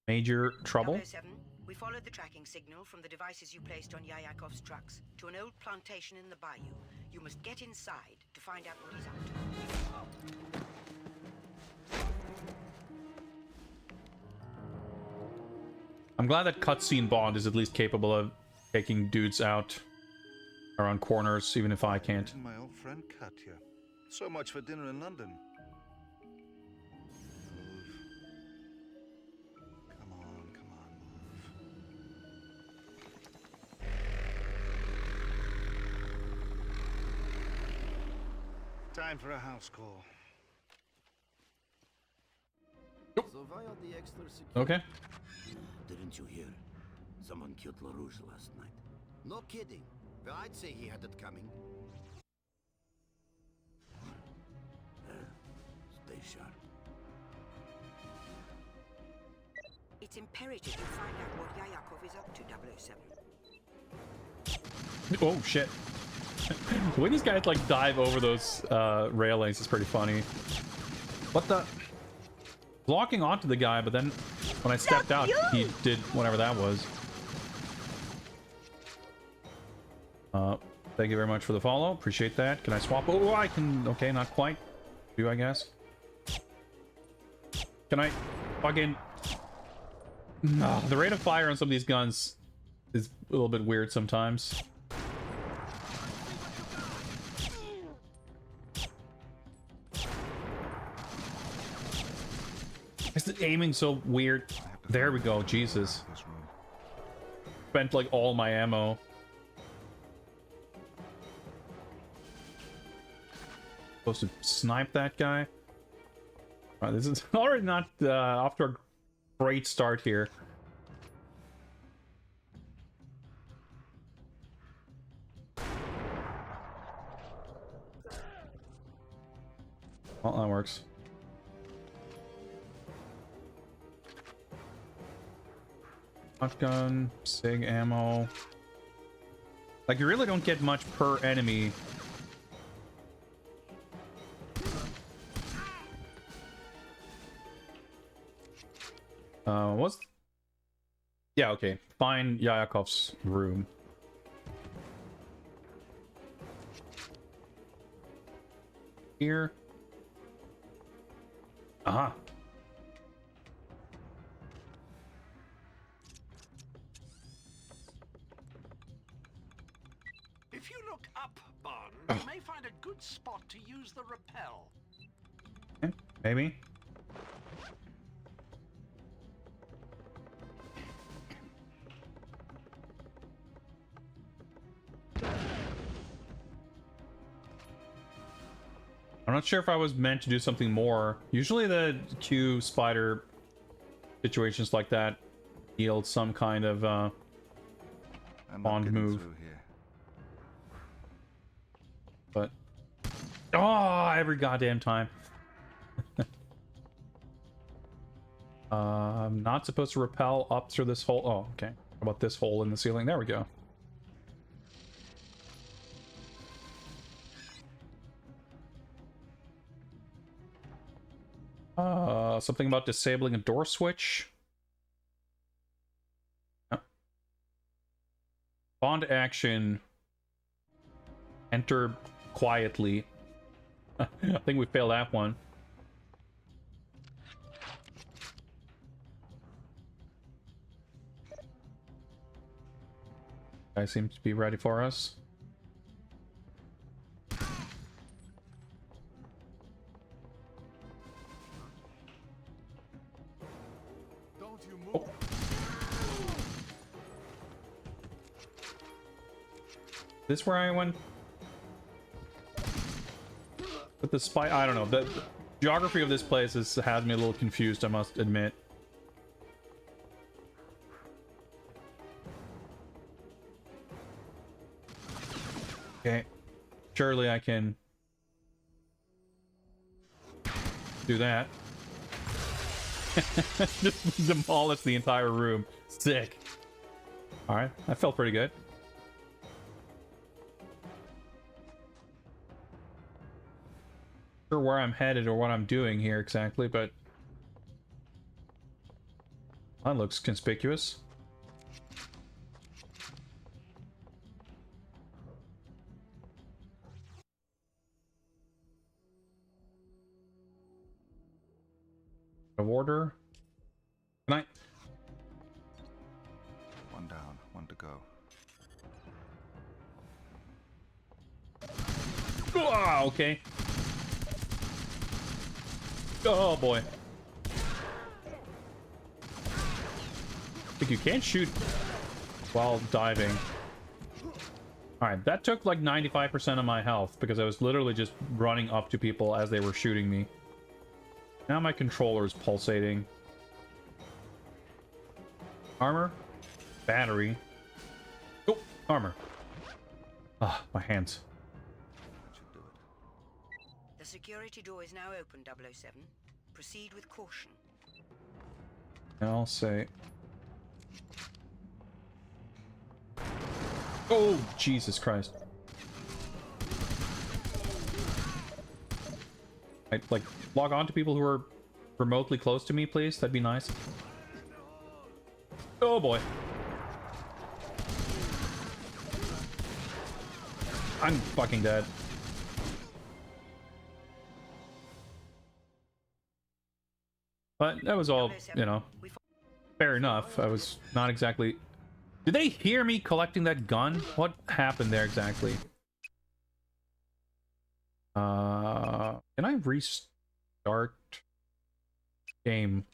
major trouble. 007, we followed the tracking signal from the devices you placed on Yayakov's trucks to an old plantation in the bayou. You must get inside to find out what he's up to. I'm glad that cutscene Bond is at least capable of taking dudes out around corners, even if I can't. And my old friend Katya. So much for dinner in London. Move. Come on, move. Time for a house call. So via the extra security. Okay. Didn't you hear? Someone killed LaRouche last night. No kidding. Well, I'd say he had it coming. Stay sharp. It's imperative you find out what Yayakov is up to, 007. Oh shit. The way these guys like dive over those railings is pretty funny. What the? Blocking onto the guy, but then when I stepped out, he did whatever that was. Thank you very much for the follow. Appreciate that. Can I swap? Oh, I can. Okay, not quite. Do I guess? Can I fucking? The rate of fire on some of these guns is a little bit weird sometimes. Is the aiming so weird? There we go. Jesus. Spent like all my ammo. Supposed to snipe that guy. This is already not off to a great start here. Well, that works. Shotgun, SIG ammo. Like, you really don't get much per enemy. What's... Yeah, okay. Find Yayakov's room. Here. Aha. If you look up, Bond, you may find a good spot to use the rappel. Okay, maybe. I'm not sure if I was meant to do something more. Usually the Q spider situations like that yield some kind of Bond move. But every goddamn time. I'm not supposed to rappel up through this hole. Oh, okay. How about this hole in the ceiling? There we go. Something about disabling a door switch. Bond action. Enter quietly. I think we failed that one. Guy seems to be ready for us. Don't you move. Oh. This where I went with the spy? I don't know. The geography of this place has me a little confused, I must admit. Okay, surely I can do that. Just demolish the entire room. Sick. All right, that felt pretty good. Sure where I'm headed or what I'm doing here exactly, but that looks conspicuous. Of order. Can I? One down, one to go. Ah, okay. Oh boy. I think you can't shoot while diving. Alright, that took like 95% of my health because I was literally just running up to people as they were shooting me. Now my controller is pulsating. Armor. Battery. Oh, armor. Ah, my hands. That should do it. The security door is now open, 007. Proceed with caution. And I'll say... Oh, Jesus Christ. I, like, log on to people who are remotely close to me, please? That'd be nice. Oh, boy. I'm fucking dead. But that was all, you know, fair enough. I was not exactly... Did they hear me collecting that gun? What happened there exactly? Can I restart game?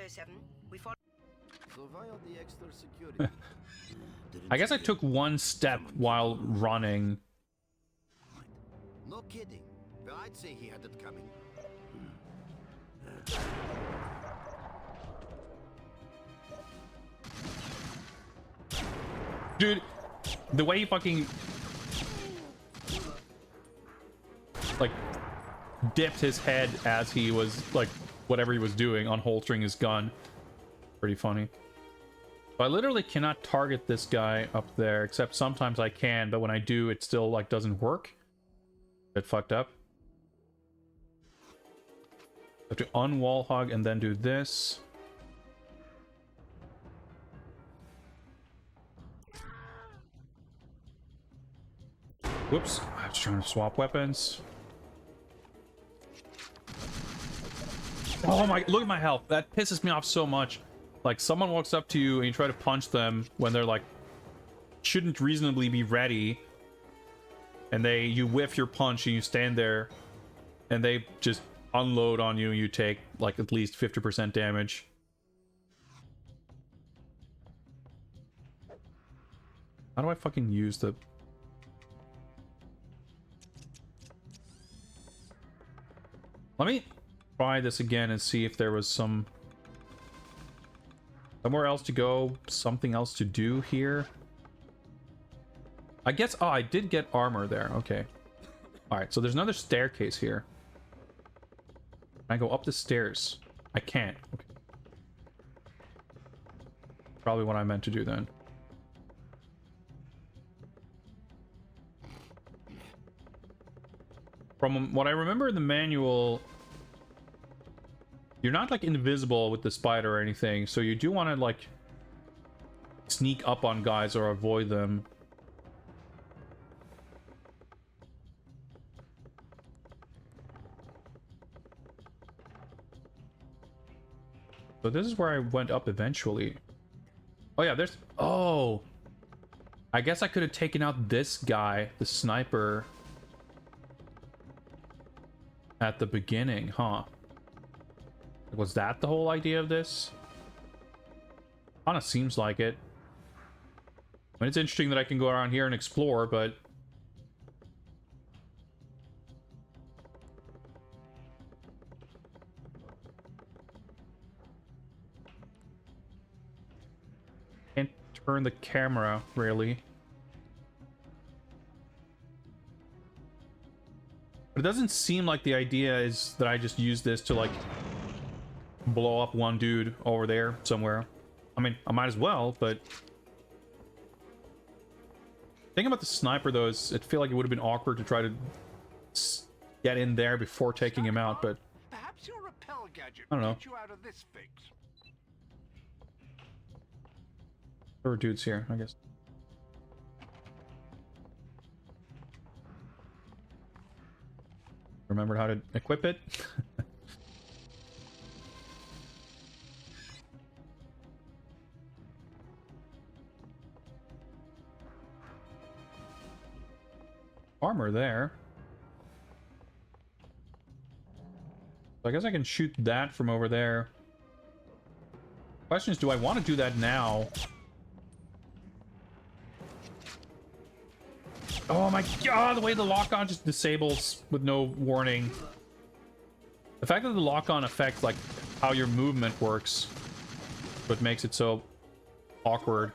007, we follow. So via the extra security. I guess I took one step while running. No kidding. Well, I'd say he had it coming. Dude, the way he fucking... like, dipped his head as he was, like, whatever he was doing, unholstering his gun. Pretty funny. So I literally cannot target this guy up there, except sometimes I can, but when I do, it still, like, doesn't work. Bit fucked up. I have to unwall hog and then do this. Whoops, I was trying to swap weapons. Oh my, look at my health. That pisses me off so much. Like, someone walks up to you and you try to punch them when they're like, shouldn't reasonably be ready. And you whiff your punch and you stand there and they just unload on you and you take like at least 50% damage. How do I fucking use the... Let me try this again and see if there was somewhere else to go, something else to do here. I guess, oh, I did get armor there. Okay. All right, so there's another staircase here. Can I go up the stairs? I can't. Okay. Probably what I meant to do then. From what I remember in the manual, you're not like invisible with the spider or anything, so you do want to like sneak up on guys or avoid them. So this is where I went up eventually. Oh yeah, there's... Oh! I guess I could have taken out this guy, the sniper, at the beginning, huh? Was that the whole idea of this? Kinda seems like it. I mean, it's interesting that I can go around here and explore, but... Can't turn the camera, really. But it doesn't seem like the idea is that I just use this to, like, blow up one dude over there somewhere. I mean, I might as well, but... The thing about the sniper, though, is it feel like it would have been awkward to try to get in there before taking him out, but... Perhaps your repel gadget I don't know. get you out of this fix. There were dudes here, I guess. Remembered how to equip it. Armor there. So I guess I can shoot that from over there. Question is, do I want to do that now? Oh my god, the way the lock-on just disables with no warning. The fact that the lock-on affects, like, how your movement works, what makes it so awkward.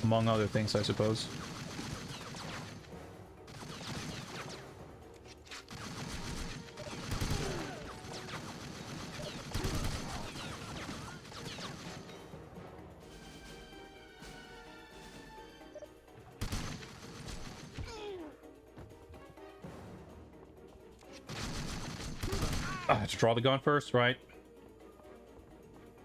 Among other things, I suppose. I have to draw the gun first, right?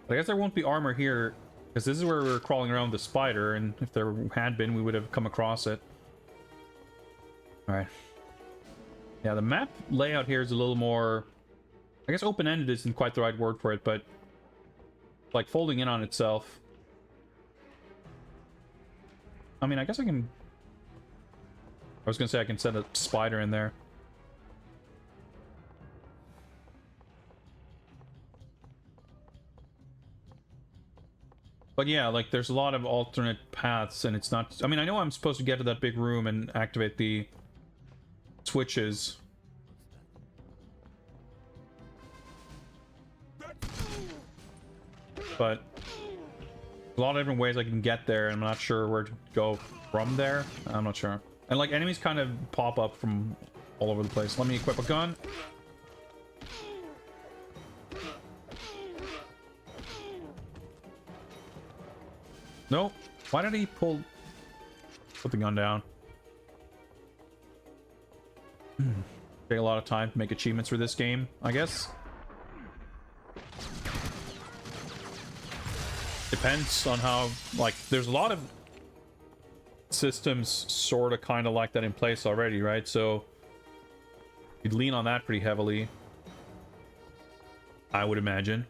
But I guess there won't be armor here, because this is where we were crawling around the spider, and if there had been, we would have come across it. Alright. Yeah, the map layout here is a little more... I guess open-ended isn't quite the right word for it, but... like, folding in on itself. I mean, I guess I can... I was gonna say I can set a spider in there. But yeah, like, there's a lot of alternate paths, and it's not... I mean, I know I'm supposed to get to that big room and activate the switches. But a lot of different ways I can get there, and I'm not sure where to go from there. I'm not sure. And, like, enemies kind of pop up from all over the place. Let me equip a gun. No. Why did he put the gun down? Take a lot of time to make achievements for this game, I guess. Depends on how, like, there's a lot of systems sort of kind of like that in place already, right? So you'd lean on that pretty heavily, I would imagine.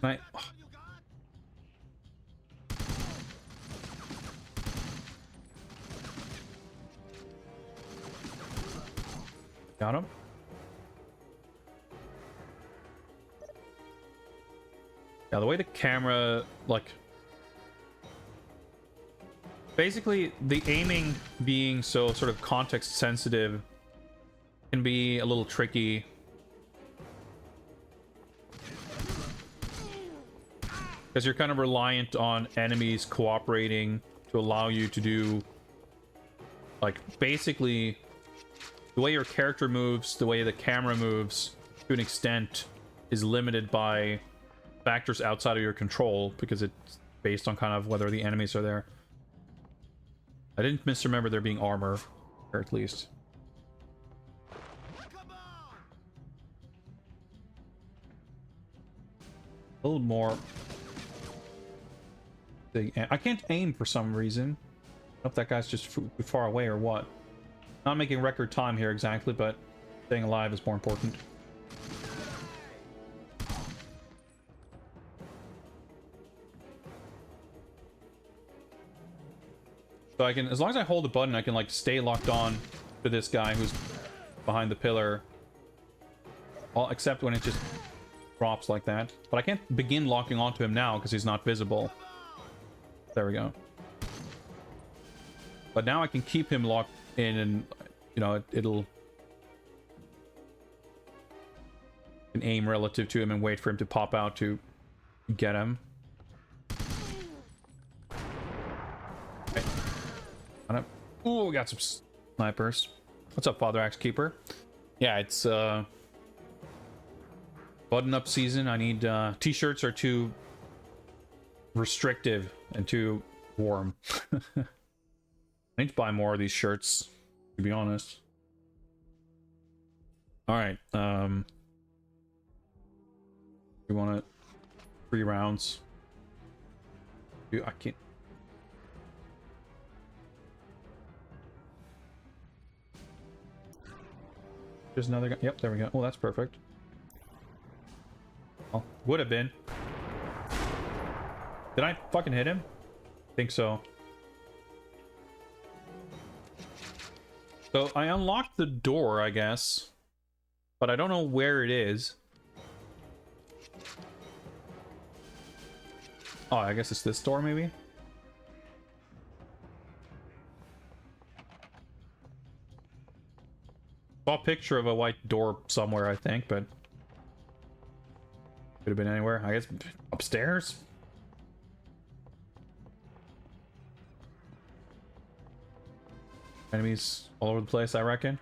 Right. Got him. Yeah, the way the camera, like... basically, the aiming being so sort of context sensitive can be a little tricky. Because you're kind of reliant on enemies cooperating to allow you to do, like, basically, the way your character moves, the way the camera moves, to an extent, is limited by factors outside of your control, because it's based on kind of whether the enemies are there. I didn't misremember there being armor, or at least. A little more... I can't aim for some reason. hope that guy's just far away or what. Not making record time here exactly, but staying alive is more important. So I can, as long as I hold the button, I can like stay locked on to this guy who's behind the pillar. All except when it just drops like that. But I can't begin locking onto him now because he's not visible. There we go. But now I can keep him locked in and, you know, it'll... can aim relative to him and wait for him to pop out to get him. Okay. Ooh, we got some snipers. What's up, Father Axe Keeper? Yeah, it's button-up season. I need t-shirts are too restrictive and too warm. I need to buy more of these shirts, to be honest. All right. We want it 3 rounds. Dude, I can't. There's another guy. Yep, there we go. Oh, that's perfect. Oh, would have been. Did I fucking hit him? I think so. So I unlocked the door, I guess. But I don't know where it is. Oh, I guess it's this door, maybe? Saw a picture of a white door somewhere, I think, but... could have been anywhere. I guess upstairs? Enemies all over the place, I reckon.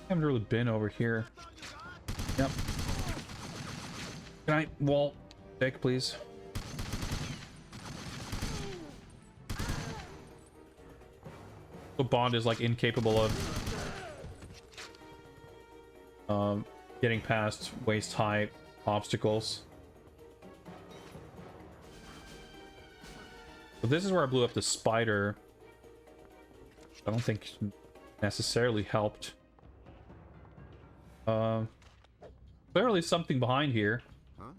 I haven't really been over here. Yep. Can I wall take, please? The Bond is like incapable of getting past waist high obstacles. So this is where I blew up the spider. I don't think necessarily helped. Clearly something behind here. Huh?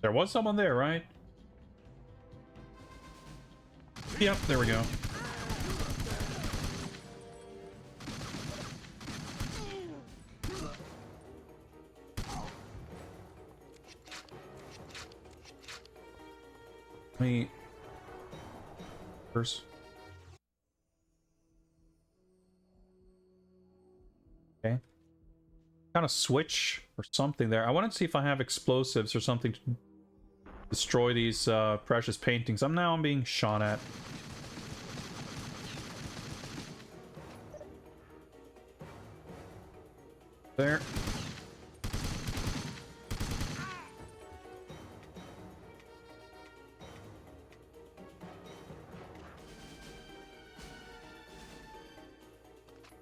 There was someone there, right? Yep, there we go. Let me... first. Okay. Kind of switch or something there. I wanted to see if I have explosives or something to destroy these precious paintings. I'm being shot at. There.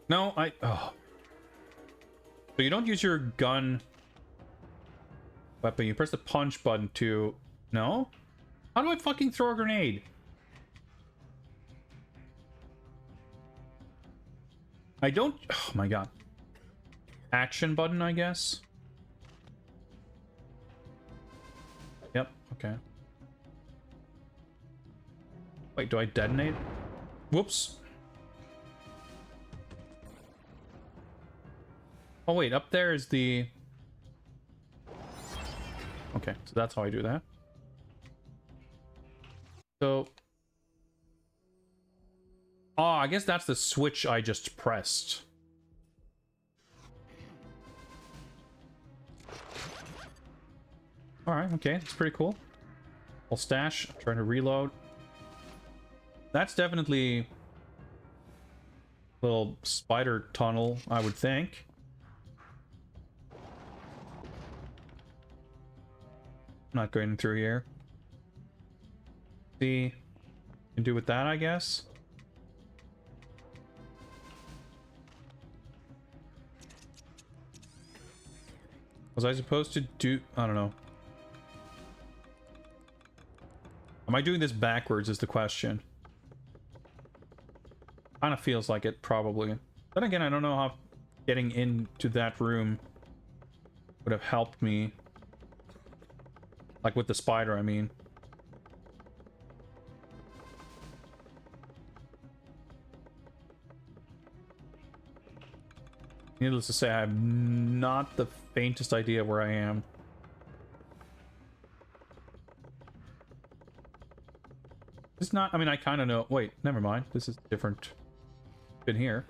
No, oh. So you don't use your gun weapon. You press the punch button to... No? How do I fucking throw a grenade? I don't... Oh my god. Action button, I guess? Yep, okay. Wait, do I detonate? Whoops. Oh wait, up there is the... Okay, so that's how I do that. So... oh, I guess that's the switch I just pressed. Alright, okay, that's pretty cool. I'll stash, I'm trying to reload. That's definitely a little spider tunnel, I would think. Not going through here. See, can do with that, I guess. Was I supposed to do... I don't know. Am I doing this backwards is the question. Kind of feels like it, probably. Then again, I don't know how getting into that room would have helped me. Like with the spider, I mean. Needless to say, I have not the faintest idea where I am. It's not... I mean, I kind of know... Wait, never mind. This is different. Been here.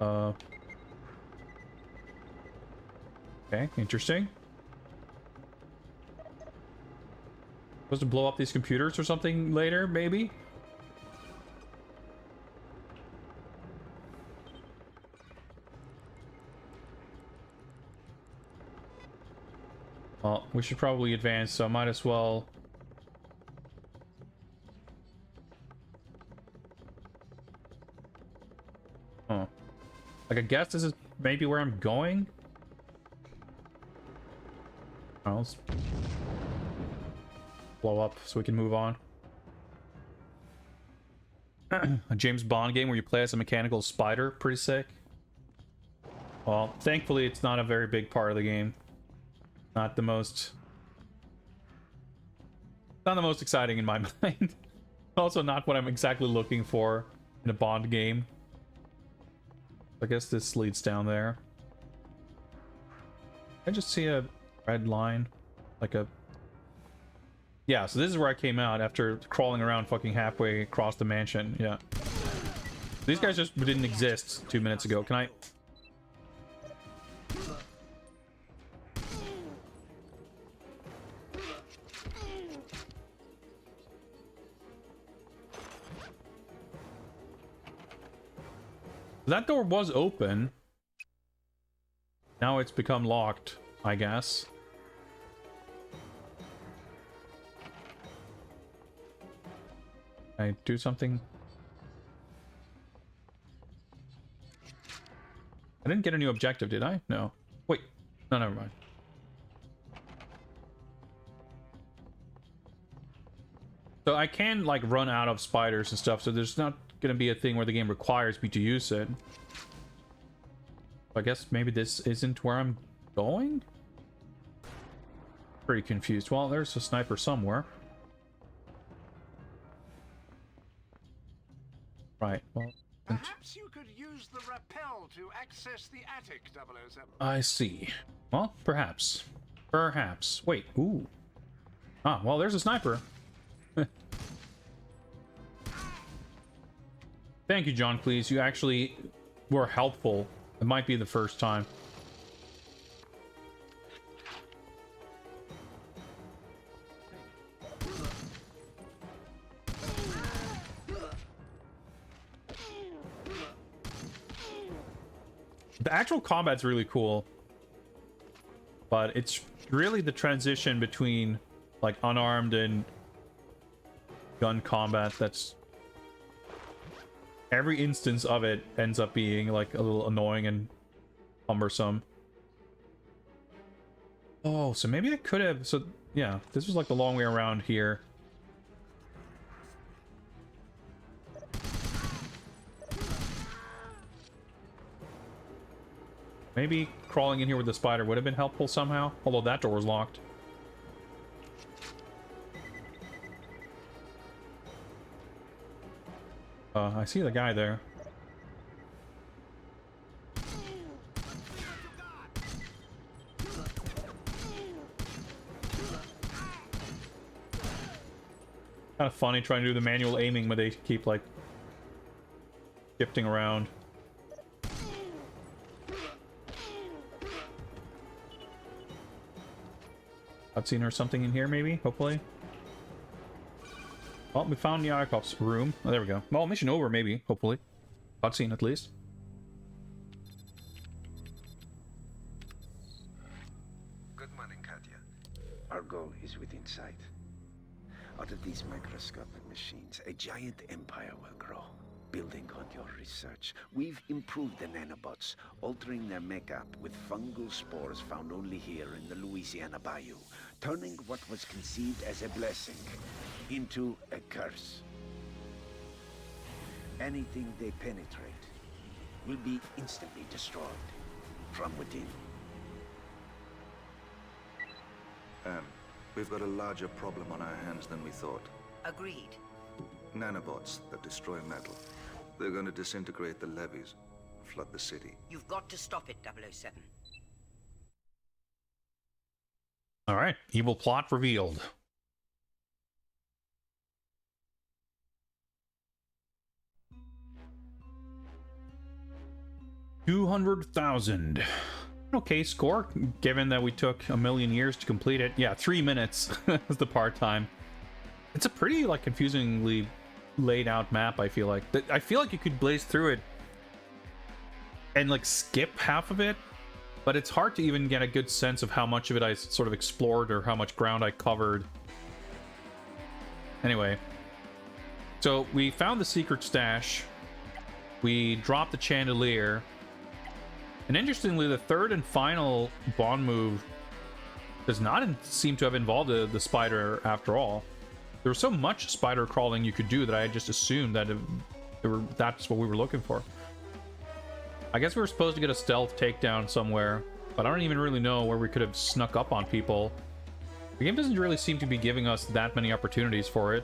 Okay, interesting. Supposed to blow up these computers or something later, maybe? Well, we should probably advance, so I might as well... Oh. Like, I guess this is maybe where I'm going? Oh, let's blow up so we can move on. A James Bond game where you play as a mechanical spider. Pretty sick. Well, thankfully it's not a very big part of the game. Not the most... Not the most exciting in my mind. Also not what I'm exactly looking for in a Bond game. I guess this leads down there. I just see a red line. Like a... Yeah, so this is where I came out after crawling around fucking halfway across the mansion. Yeah. These guys just didn't exist 2 minutes ago. Can I... That door was open. Now it's become locked, I guess. Can I do something? I didn't get a new objective, did I? No. Wait. No, never mind. So I can, like, run out of spiders and stuff, so there's not gonna be a thing where the game requires me to use it. I guess maybe this isn't where I'm going? Pretty confused. Well, there's a sniper somewhere. Right, well... Perhaps you could use the rappel to access the attic, 007. I see. Well, perhaps. Perhaps. Wait, ooh. Ah, well, there's a sniper. Thank you, John, please. You actually were helpful. It might be the first time. The actual combat's really cool. But it's really the transition between, like, unarmed and gun combat that's... Every instance of it ends up being, like, a little annoying and cumbersome. Oh, so maybe I could have... So, yeah, this was, like, the long way around here. Maybe crawling in here with the spider would have been helpful somehow, although that door was locked. I see the guy there. Kind of funny trying to do the manual aiming, but they keep, like, shifting around. Cutscene or something in here, maybe? Hopefully. Well, we found Yakov's room. Oh, there we go. Well, mission over, maybe. Hopefully. Cutscene, at least. Good morning, Katya. Our goal is within sight. Out of these microscopic machines, a giant empire will grow. building on your research. We've improved the nanobots, altering their makeup with fungal spores found only here in the Louisiana Bayou, turning what was conceived as a blessing into a curse. Anything they penetrate will be instantly destroyed from within. Anne, we've got a larger problem on our hands than we thought. Agreed. Nanobots that destroy metal. They're going to disintegrate the levees, flood the city. You've got to stop it, 007. All right, evil plot revealed. $200,000. Okay score, given that we took a million years to complete it. Yeah, 3 minutes is the part time. It's a pretty like confusingly laid out map. I feel like you could blaze through it and like skip half of it, but it's hard to even get a good sense of how much of it I sort of explored or how much ground I covered. Anyway, so we found the secret stash, we dropped the chandelier, and interestingly, the third and final Bond move does not seem to have involved the spider after all. There was so much spider crawling you could do that I just assumed that that's what we were looking for. I guess we were supposed to get a stealth takedown somewhere, but I don't even really know where we could have snuck up on people. The game doesn't really seem to be giving us that many opportunities for it.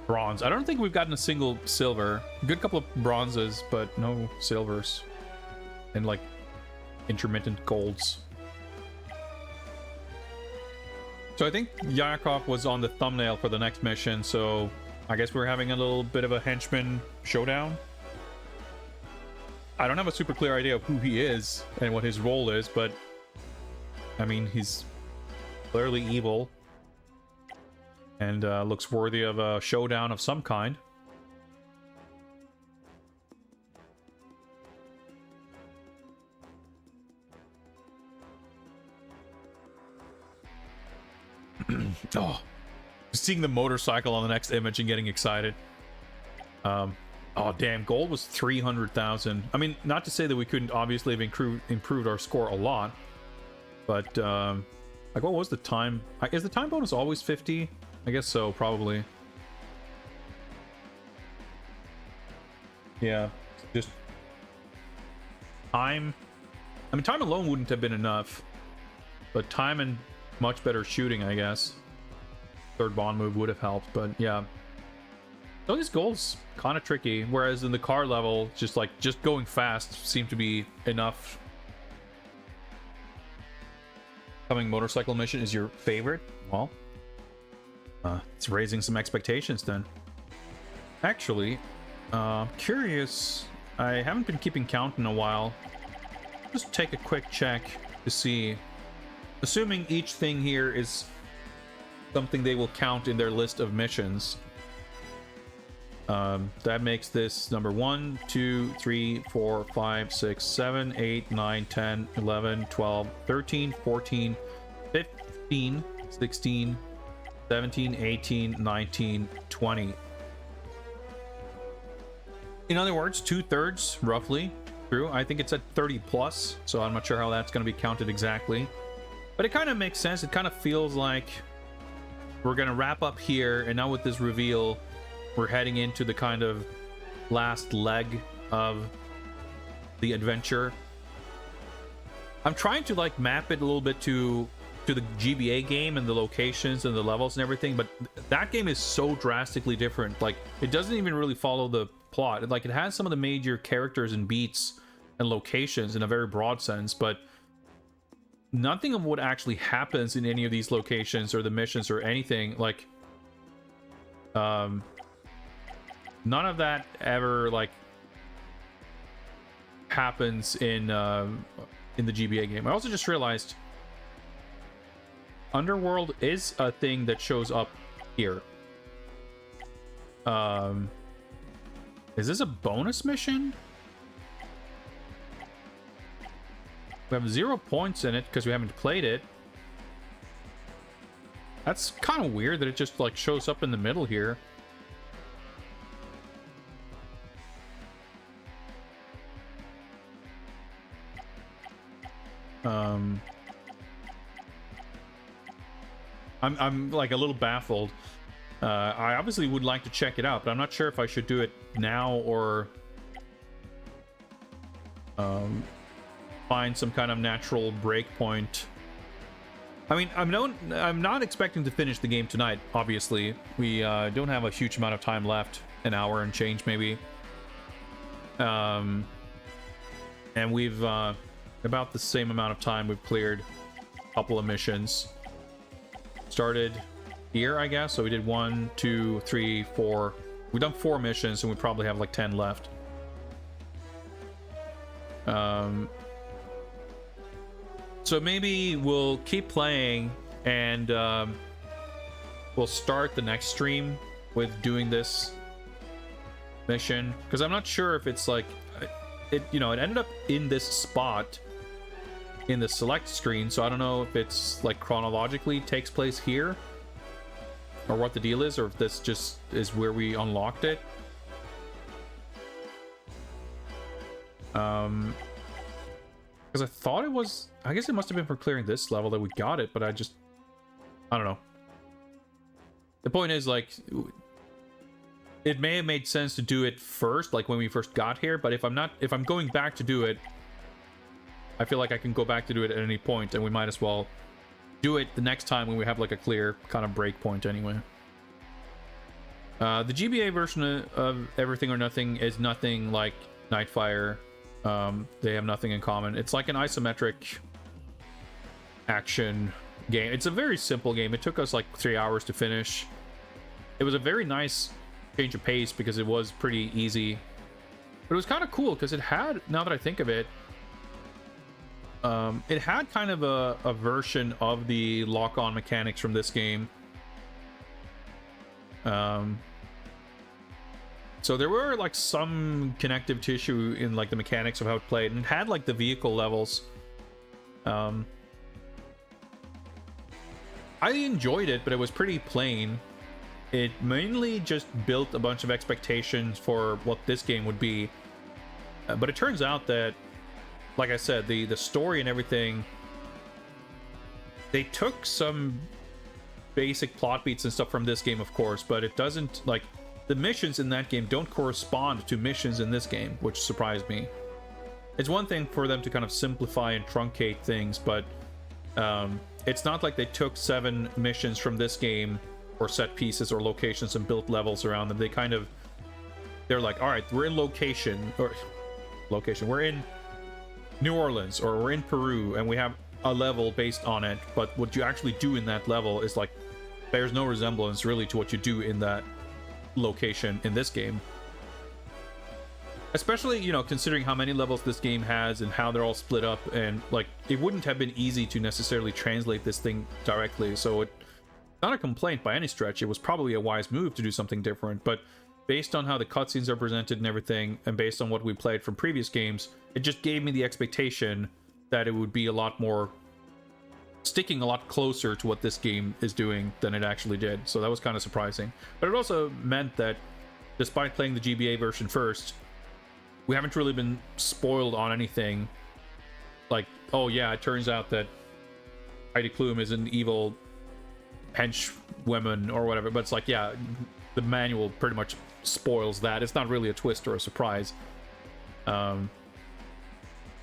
Bronze. I don't think we've gotten a single silver. A good couple of bronzes, but no silvers. And like intermittent golds. So I think Yakov was on the thumbnail for the next mission, so I guess we're having a little bit of a henchman showdown. I don't have a super clear idea of who he is and what his role is, but I mean, he's clearly evil and looks worthy of a showdown of some kind. Oh, seeing the motorcycle on the next image and getting excited. Oh damn, gold was 300,000. I mean, not to say that we couldn't obviously have improved our score a lot, but like, what was the time? Is the time bonus always 50? I guess so, probably. Yeah, just time. I mean, time alone wouldn't have been enough, but time and much better shooting, I guess. Third Bond move would have helped, but yeah. So these goals kind of tricky, whereas in the car level, just going fast seemed to be enough. Coming motorcycle mission is your favorite? Well, it's raising some expectations then. Actually, curious. I haven't been keeping count in a while. Just take a quick check to see. Assuming each thing here is something they will count in their list of missions. That makes this number 1, 2, 3, 4, 5, 6, 7, 8, 9, 10, 11, 12, 13, 14, 15, 16, 17, 18, 19, 20. In other words, 2/3 roughly through. I think it's at 30 plus, so I'm not sure how that's going to be counted exactly. But it kind of makes sense. It kind of feels like we're going to wrap up here, and now with this reveal, we're heading into the kind of last leg of the adventure. I'm trying to like map it a little bit to the GBA game and the locations and the levels and everything, but that game is so drastically different. Like, it doesn't even really follow the plot. Like, it has some of the major characters and beats and locations in a very broad sense, but nothing of what actually happens in any of these locations or the missions or anything, like, none of that ever like happens in the GBA game. I also just realized Underworld is a thing that shows up here. Is this a bonus mission? We have 0 points in it because we haven't played it. That's kind of weird that it just like shows up in the middle here. I'm like a little baffled. I obviously would like to check it out, but I'm not sure if I should do it now or find some kind of natural break point. I mean, I'm not expecting to finish the game tonight, obviously. We don't have a huge amount of time left, an hour and change maybe. And we've about the same amount of time we've cleared a couple of missions. Started here, I guess. So we did 1, 2, 3, 4. We've done 4 missions, and we probably have like 10 left. So maybe we'll keep playing, and we'll start the next stream with doing this mission, because I'm not sure if it's like it ended up in this spot in the select screen, so I don't know if it's like chronologically takes place here or what the deal is, or if this just is where we unlocked it. Because I thought it was, I guess it must have been for clearing this level that we got it, but I don't know. The point is, like, it may have made sense to do it first, like when we first got here, but if I'm going back to do it, I feel like I can go back to do it at any point, and we might as well do it the next time when we have like a clear kind of break point anyway. The GBA version of Everything or Nothing is nothing like Nightfire. They have nothing in common. It's like an isometric action game. It's a very simple game. It took us like 3 hours to finish. It was a very nice change of pace because it was pretty easy. But it was kind of cool because it had, now that I think of it, it had kind of a version of the lock-on mechanics from this game. So there were like some connective tissue in like the mechanics of how it played, and it had like the vehicle levels. I enjoyed it, but it was pretty plain. It mainly just built a bunch of expectations for what this game would be. But it turns out that, like I said, the story and everything, they took some basic plot beats and stuff from this game, of course, but it doesn't, like, the missions in that game don't correspond to missions in this game, which surprised me. It's one thing for them to kind of simplify and truncate things, but it's not like they took 7 missions from this game or set pieces or locations and built levels around them. They're like, all right, we're in we're in New Orleans, or we're in Peru, and we have a level based on it, but what you actually do in that level is like, there's no resemblance really to what you do in that location in this game. Especially, considering how many levels this game has and how they're all split up, and like, it wouldn't have been easy to necessarily translate this thing directly, so it's not a complaint by any stretch. It was probably a wise move to do something different, but based on how the cutscenes are presented and everything, and based on what we played from previous games, it just gave me the expectation that it would be a lot more, sticking a lot closer to what this game is doing than it actually did. So that was kind of surprising. But it also meant that, despite playing the GBA version first, we haven't really been spoiled on anything. Like, oh yeah, it turns out that Heidi Klum is an evil henchwoman or whatever. But it's like, yeah, the manual pretty much spoils that. It's not really a twist or a surprise.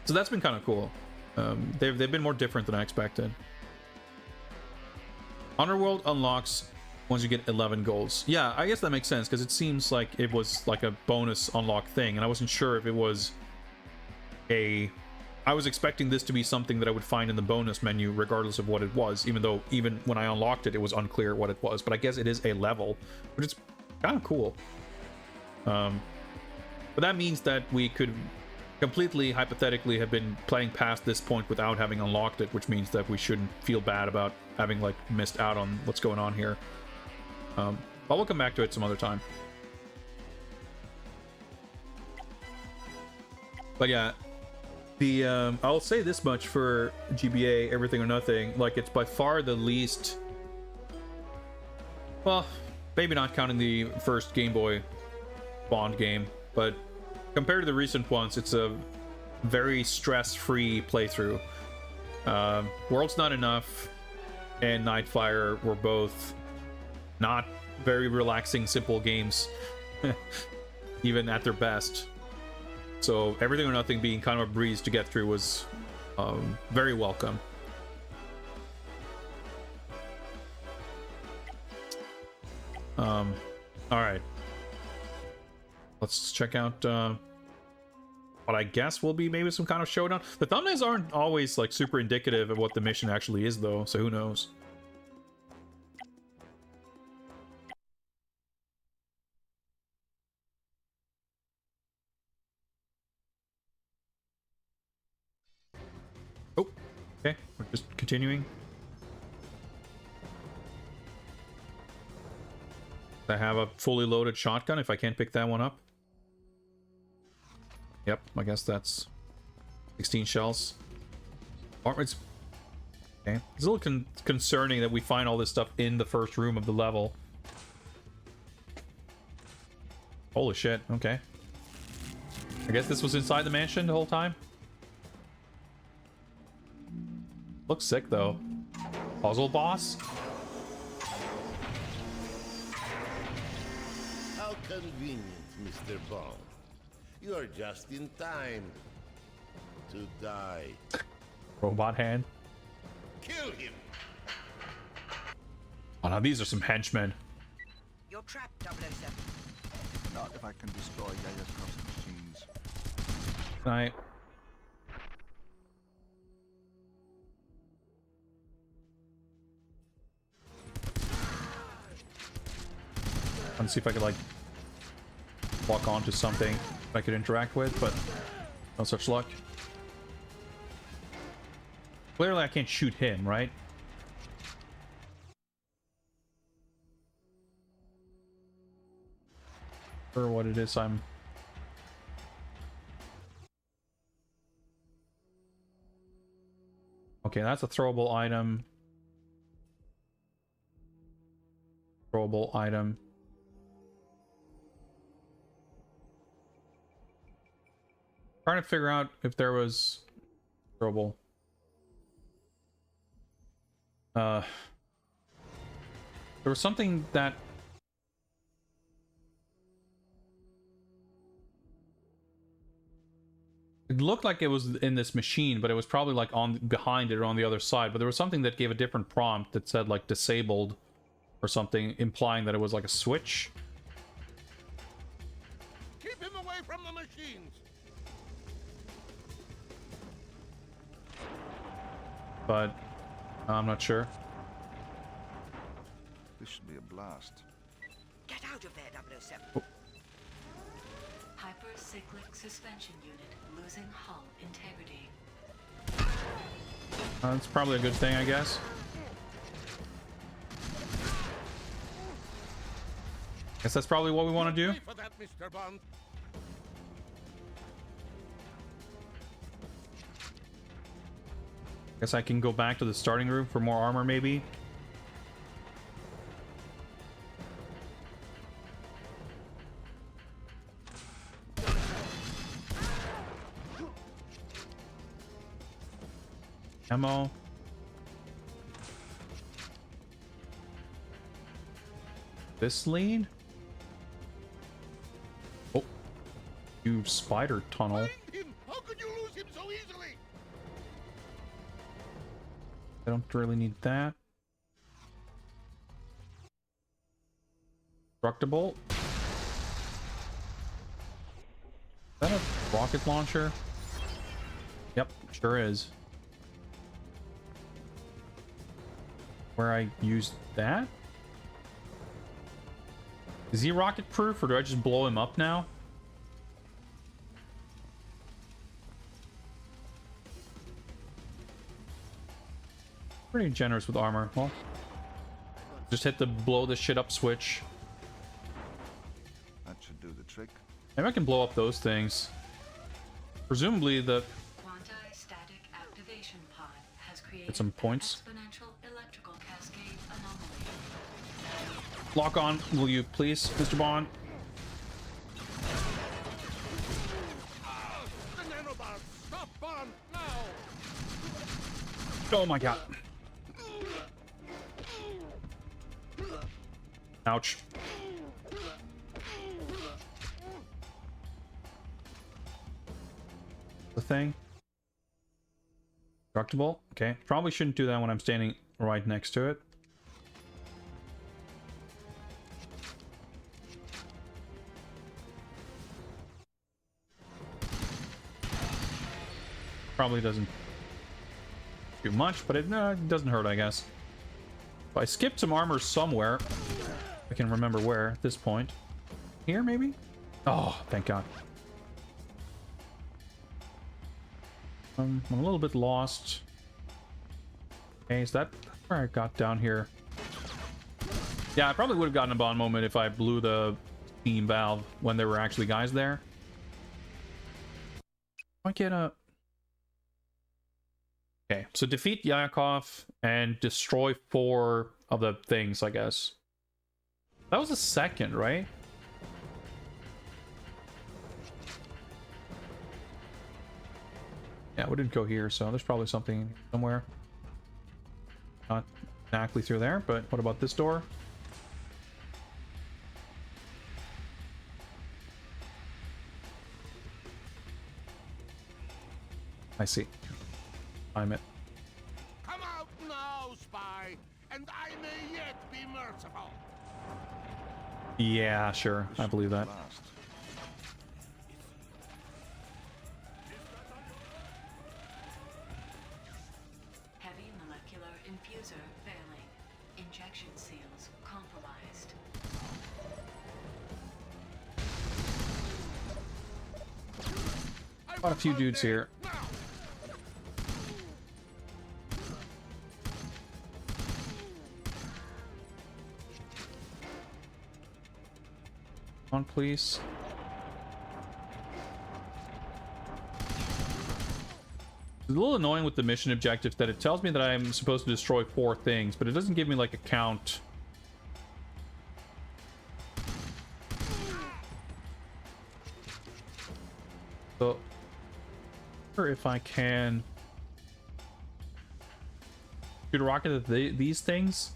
So that's been kind of cool. They've been more different than I expected. Honor World unlocks once you get 11 golds. Yeah, I guess that makes sense, because it seems like it was like a bonus unlock thing, and I wasn't sure if it was I was expecting this to be something that I would find in the bonus menu regardless of what it was, even though even when I unlocked it, it was unclear what it was. But I guess it is a level, which is kind of cool. But that means that we could completely hypothetically have been playing past this point without having unlocked it, which means that we shouldn't feel bad about having like missed out on what's going on here. But we'll come back to it some other time. But yeah, I'll say this much for GBA Everything or Nothing, like, it's by far the least, well, maybe not counting the first Game Boy Bond game, but compared to the recent ones, it's a very stress-free playthrough. World's Not Enough and Nightfire were both not very relaxing, simple games, even at their best. So Everything or Nothing being kind of a breeze to get through was very welcome. All right, let's check out what I guess will be maybe some kind of showdown. The thumbnails aren't always like super indicative of what the mission actually is, though, so who knows. Oh, okay, we're just continuing. I have a fully loaded shotgun if I can't pick that one up. Yep, I guess that's 16 shells. It's okay. It's a little concerning that we find all this stuff in the first room of the level. Holy shit, okay. I guess this was inside the mansion the whole time. Looks sick though. Puzzle boss? How convenient, Mr. Bond. You are just in time to die. Robot hand. Kill him! Oh, now these are some henchmen. You're trapped, 007. Not if I can destroy Yayakov's machines. Right. Let's see if I could like walk onto something I could interact with, but no such luck. Clearly I can't shoot him, right? Or what it is I'm... Okay, that's a throwable item. Throwable item. Trying to figure out if there was throwable. There was something that it looked like it was in this machine, but it was probably like on behind it or on the other side. But there was something that gave a different prompt that said like disabled or something, implying that it was like a switch. Keep him away from the machines! But I'm not sure. This should be a blast. Get out of there, 007. Oh. Hypercyclic suspension unit losing hull integrity. That's probably a good thing, I guess. Guess that's probably what we want to do. For that, Mr. Bond. Guess I can go back to the starting room for more armor, maybe. Ammo. This lead? Oh. You spider tunnel. Find him! How could you lose him so easily? I don't really need that. Destructible. Is that a rocket launcher? Yep, sure is. Where I used that? Is he rocket proof or do I just blow him up now? Pretty generous with armor. Well, just hit the blow this shit up switch. That should do the trick. Maybe I can blow up those things. Presumably the... Quanti-static activation pod has created Get some points. exponential electrical cascade anomaly. Lock on, will you please, Mr. Bond? The nanobots! Stop Bond now! Oh my god. Ouch. The thing. Destructible. Okay. Probably shouldn't do that when I'm standing right next to it. Probably doesn't do much, but it doesn't hurt, I guess. If I skipped some armor somewhere, I can remember where at this point. Here, maybe? Oh, thank God. I'm a little bit lost. Okay, is that where I got down here? Yeah, I probably would have gotten a bond moment if I blew the steam valve when there were actually guys there. I get a... Okay, so defeat Yakov and destroy 4 of the things, I guess. That was the second, right? Yeah, we didn't go here, so there's probably something somewhere. Not exactly through there, but what about this door? I see. I'm it. Come out now, spy, and I may yet be merciful. Yeah, sure. I believe that. Heavy molecular infuser failing. Injection seals compromised. Got a few dudes here. On, please. It's a little annoying with the mission objectives that it tells me that I'm supposed to destroy 4 things, but it doesn't give me like a count. So, or if I can shoot a rocket at these things.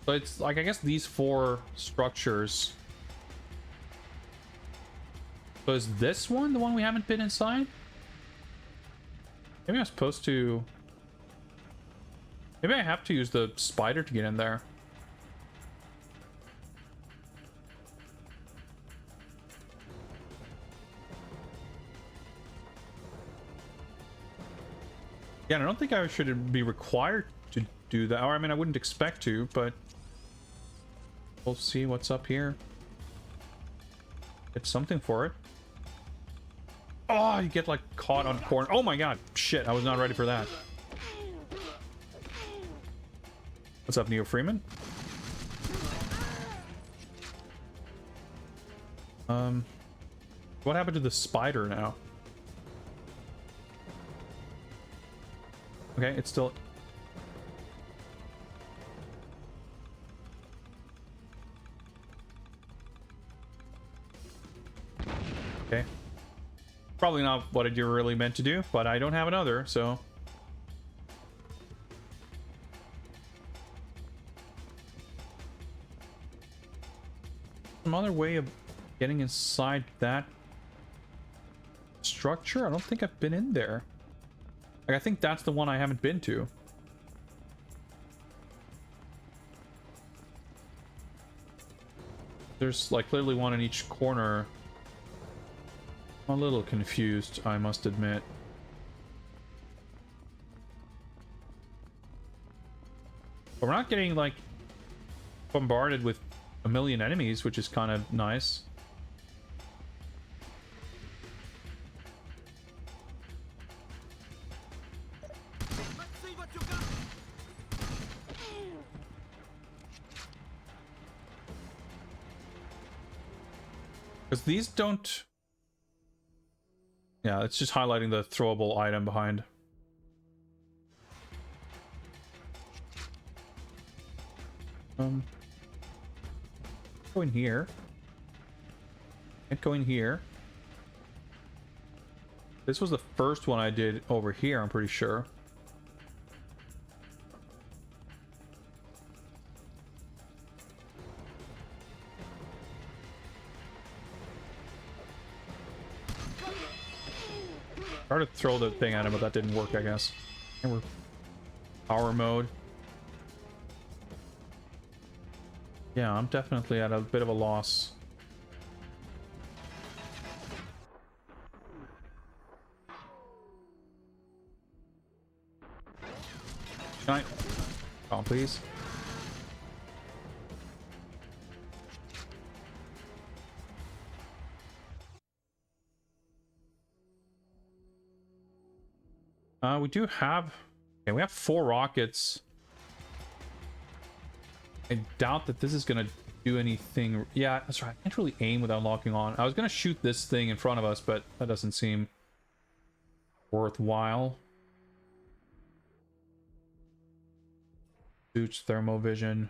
So it's like, I guess these 4 structures. So is this one the one we haven't been inside? Maybe I'm supposed to... Maybe I have to use the spider to get in there. Yeah, I don't think I should be required to do that. Or, I mean, I wouldn't expect to, but... We'll see what's up here. Get something for it. Oh, you get like caught on corner. Oh my god. Shit, I was not ready for that. What's up, Neo Freeman? What happened to the spider now? Okay, it's still... Okay. Probably not what you're really meant to do, but I don't have another, so... Some other way of getting inside that structure? I don't think I've been in there. Like, I think that's the one I haven't been to. There's like clearly one in each corner. I'm a little confused, I must admit. But we're not getting like bombarded with a million enemies, which is kind of nice. Because these don't... Yeah, it's just highlighting the throwable item behind. Go in here. Can't go in here. This was the first one I did over here, I'm pretty sure. Tried to throw the thing at him, but that didn't work, I guess. And we're power mode. Yeah, I'm definitely at a bit of a loss. Can I? Oh, please. We do have... Okay, we have 4 rockets. I doubt that this is going to do anything. Yeah, that's right. I can't really aim without locking on. I was going to shoot this thing in front of us, but that doesn't seem worthwhile. Suits, thermovision.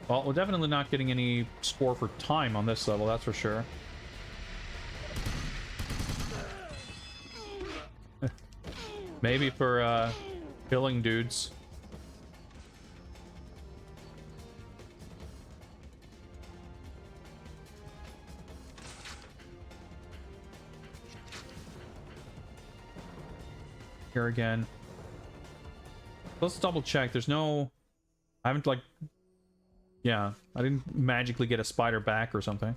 Well, we're definitely not getting any score for time on this level, that's for sure. Maybe for killing dudes. Here again. Let's double check. There's no... I haven't, like... Yeah, I didn't magically get a spider back or something.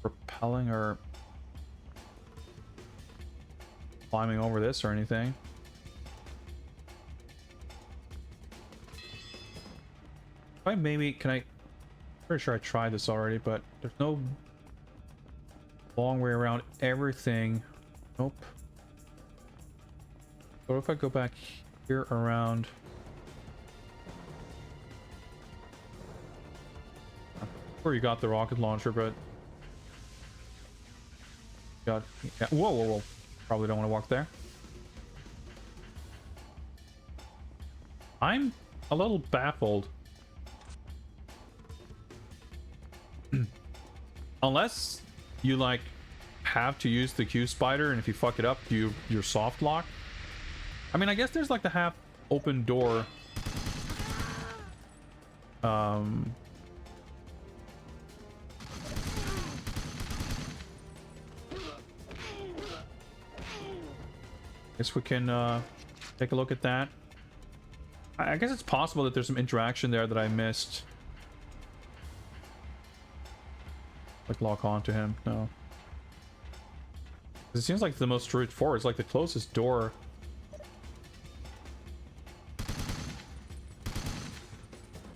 Repelling or... climbing over this or anything. Maybe... Can I... Pretty sure I tried this already, but there's no... long way around everything. Nope. What if I go back here around? Where you got the rocket launcher, but got yeah. Whoa, whoa, whoa! Probably don't want to walk there. I'm a little baffled. Unless you like have to use the Q spider, and if you fuck it up, you're soft lock. I mean, I guess there's like the half open door. Guess we can take a look at that. I guess it's possible that there's some interaction there that I missed. Like lock on to him. No. It seems like the most straightforward. It's like the closest door.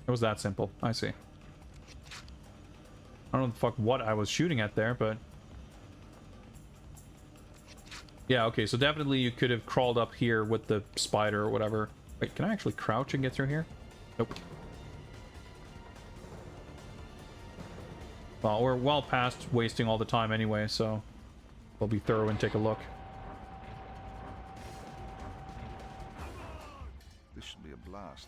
It was that simple. I see. I don't know the fuck what I was shooting at there, but... Yeah, okay, so definitely you could have crawled up here with the spider or whatever. Wait, can I actually crouch and get through here? Nope. Well, we're well past wasting all the time anyway, so... we'll be thorough and take a look. This should be a blast.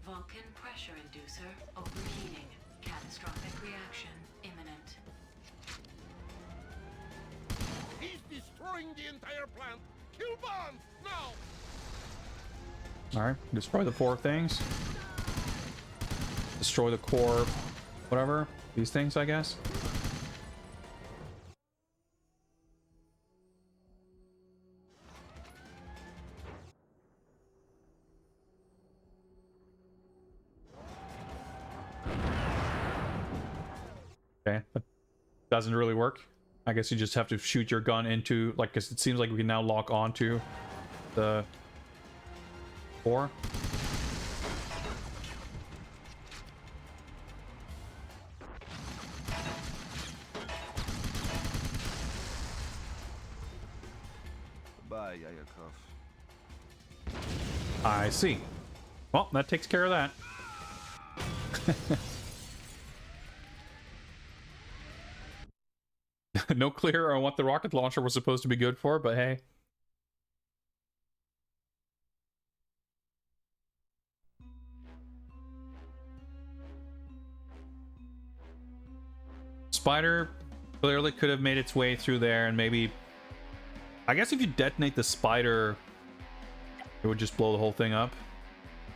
Vulcan pressure inducer overheating. Catastrophic reaction imminent. He's destroying the entire plant. Kill Bond now. Alright, destroy the 4 things. Destroy the core, whatever. These things, I guess. Okay, that doesn't really work. I guess you just have to shoot your gun into, like, 'cause it seems like we can now lock onto the core. Goodbye, Yayakov. I see. Well, that takes care of that. No clear on what the rocket launcher was supposed to be good for, but hey. Spider clearly could have made its way through there, and maybe... I guess if you detonate the spider, it would just blow the whole thing up.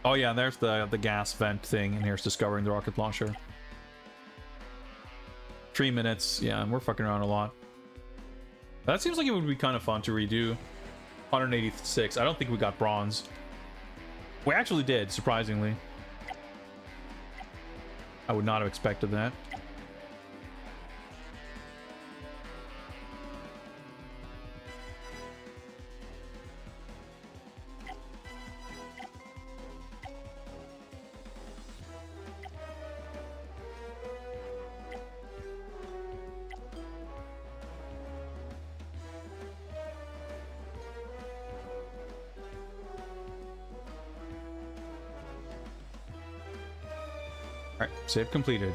Oh yeah, there's the gas vent thing, and here's discovering the rocket launcher. 3 minutes, yeah, and we're fucking around a lot. That seems like it would be kind of fun to redo. 186. I don't think we got bronze. We actually did, surprisingly. I would not have expected that. Alright, save completed.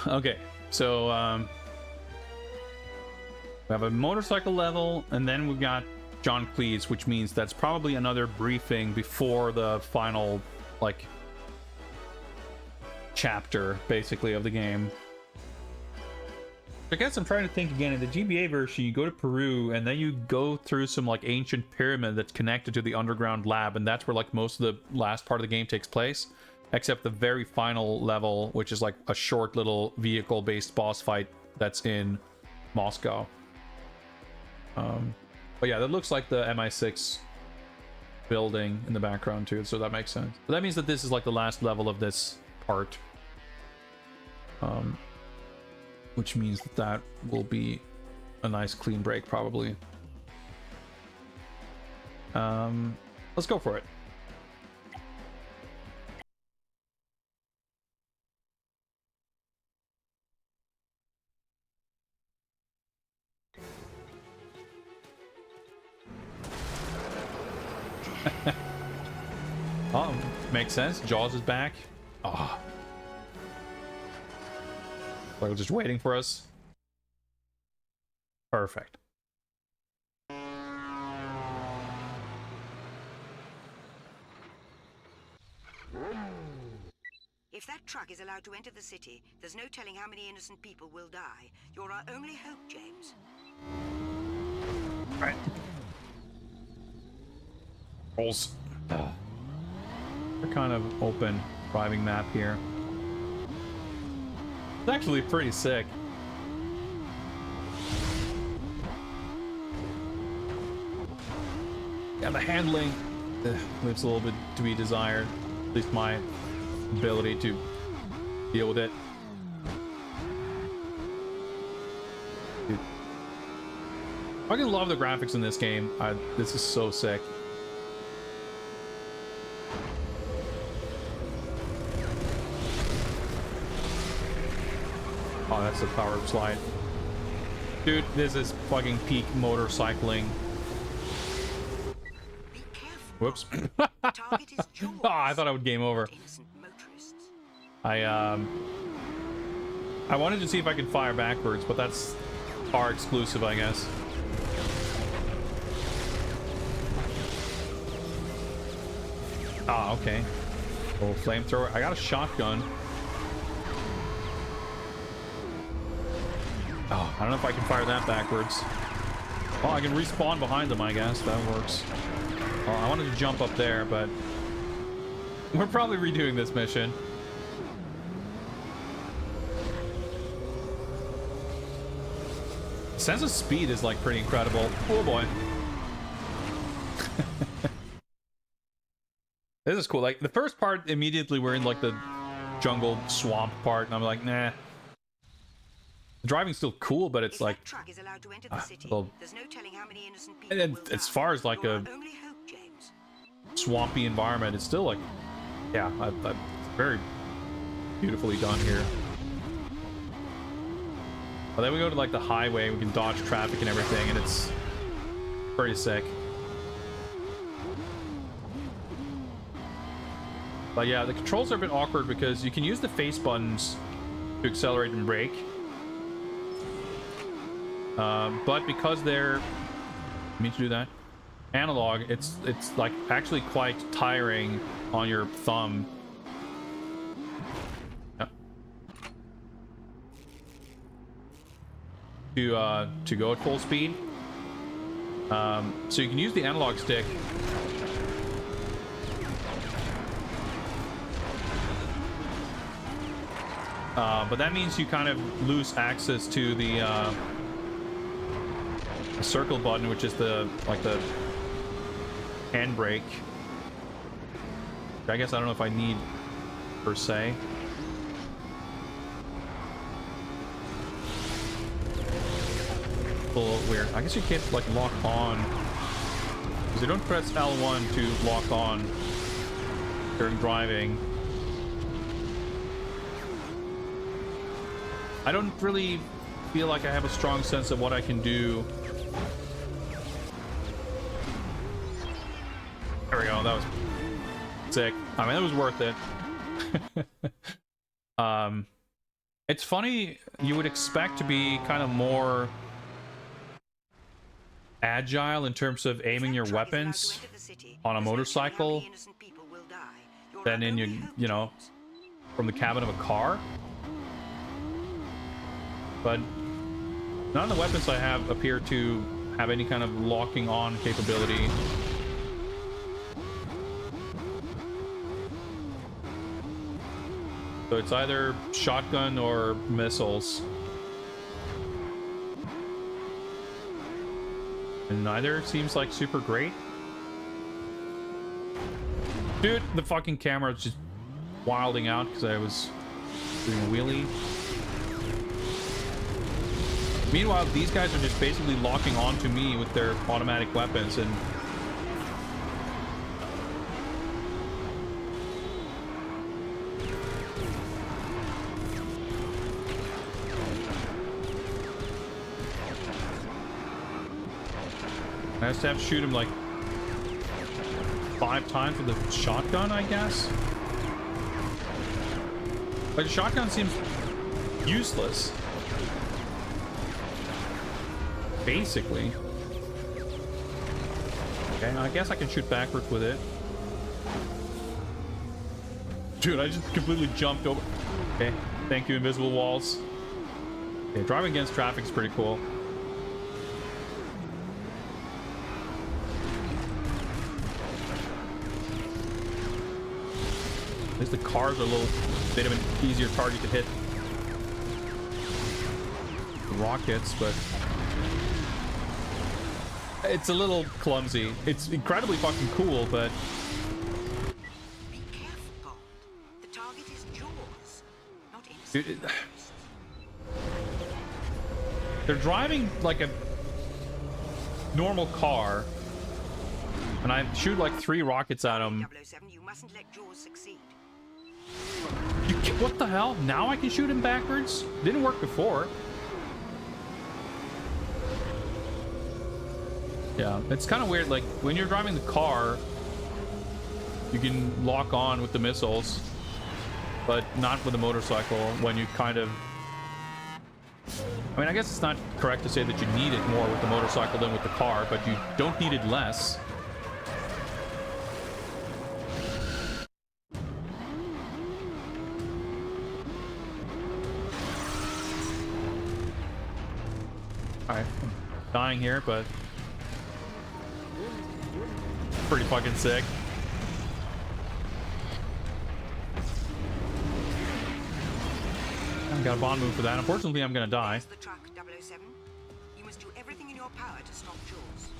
Okay. So, we have a motorcycle level, and then we've got John Cleese, which means that's probably another briefing before the final, like, chapter, basically, of the game. I guess I'm trying to think again. In the GBA version, you go to Peru, and then you go through some, like, ancient pyramid that's connected to the underground lab, and that's where, like, most of the last part of the game takes place. Except the very final level, which is, like, a short little vehicle-based boss fight that's in Moscow. But yeah, that looks like the MI6 building in the background, too, so that makes sense. But that means that this is, like, the last level of this part. Which means that that will be a nice clean break, probably. Let's go for it. Oh, makes sense. Jaws is back. Oh. Like, just waiting for us. Perfect. If that truck is allowed to enter the city, there's no telling how many innocent people will die. You're our only hope, James. All right. Rolls. We're kind of open driving map here. It's actually pretty sick. Yeah, the handling leaves a little bit to be desired. At least my ability to deal with it. Dude. I fucking love the graphics in this game. This is so sick. Oh, that's the power slide. Dude, this is fucking peak motorcycling. Whoops. Oh, I thought I would game over. I wanted to see if I could fire backwards, but that's car exclusive, I guess. Ah, okay. Little flamethrower. I got a shotgun. Oh, I don't know if I can fire that backwards. Oh, I can respawn behind them, I guess. That works. Oh, I wanted to jump up there, but we're probably redoing this mission. Sense of speed is, like, pretty incredible. Oh, boy. This is cool. Like, the first part, immediately we're in, like, the jungle swamp part, and I'm like, nah. The driving's still cool, but it's like... well, and then as far as, like, a swampy environment, it's still, like... Yeah, very beautifully done here. But then we go to, like, the highway, we can dodge traffic and everything, and it's pretty sick. But yeah, the controls are a bit awkward because you can use the face buttons to accelerate and brake. But because they're... I mean to do that. Analog, it's like actually quite tiring on your thumb. Yep. To go at full speed. So you can use the analog stick. But that means you kind of lose access to the circle button, which is the handbrake. I guess I don't know if I need per se. A little weird. I guess you can't like lock on because you don't press L1 to lock on during driving. I don't really feel like I have a strong sense of what I can do. There we go. That was sick. I mean, it was worth it. It's funny. You would expect to be kind of more agile in terms of aiming your weapons on a motorcycle than in your, you know, from the cabin of a car. But none of the weapons I have appear to have any kind of locking on capability. So it's either shotgun or missiles. And neither seems like super great. Dude, the fucking camera is just wilding out because I was doing a wheelie. Meanwhile, these guys are just basically locking onto me with their automatic weapons, and I just have to shoot him like 5 times with a shotgun, I guess. Like, a shotgun seems useless. Basically. Okay, I guess I can shoot backwards with it. Dude, I just completely jumped over. Okay, thank you, invisible walls. Okay, driving against traffic is pretty cool. At least the cars are a little bit of an easier target to hit. The rockets, but it's a little clumsy. It's incredibly fucking cool, but Be careful, Bond. The target is Jaws, not dude, innocent. they're driving like a normal car, and I shoot like 3 rockets at them. 007, you mustn't let Jaws succeed. What the hell? Now I can shoot him backwards? Didn't work before. Yeah, it's kind of weird. Like, when you're driving the car, you can lock on with the missiles, but not with the motorcycle when you kind of... I mean, I guess it's not correct to say that you need it more with the motorcycle than with the car, but you don't need it less. Alright, I'm dying here, but pretty fucking sick. I've got a bond move for that. Unfortunately, I'm gonna die. The truck, 007. You must do everything in your power to stop Jaws.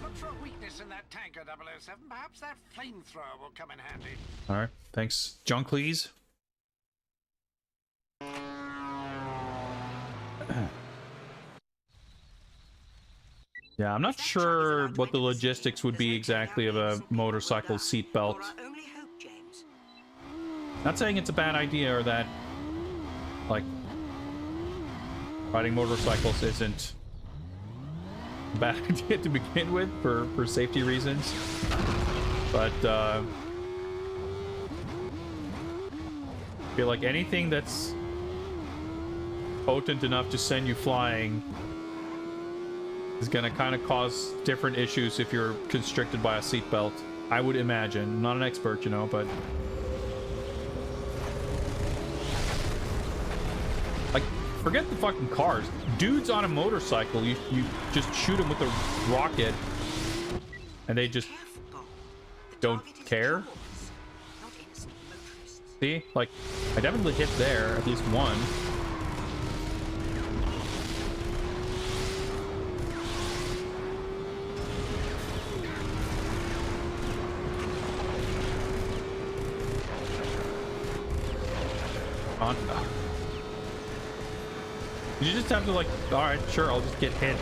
Look for a weakness in that tanker, 007. Perhaps that flamethrower will come in handy. Alright, thanks, John Cleese. Yeah, I'm not sure what the logistics would be exactly of a motorcycle seatbelt. Only hope, James. Not saying it's a bad idea or that, like, riding motorcycles isn't a bad idea to begin with for safety reasons. But, I feel like anything that's potent enough to send you flying is gonna kind of cause different issues if you're constricted by a seatbelt. I would imagine. I'm not an expert, you know, but like forget the fucking cars. Dudes on a motorcycle, you just shoot them with a rocket, and they just don't care. See, like, I definitely hit there, at least one. On. You just have to, like, alright, sure, I'll just get hit.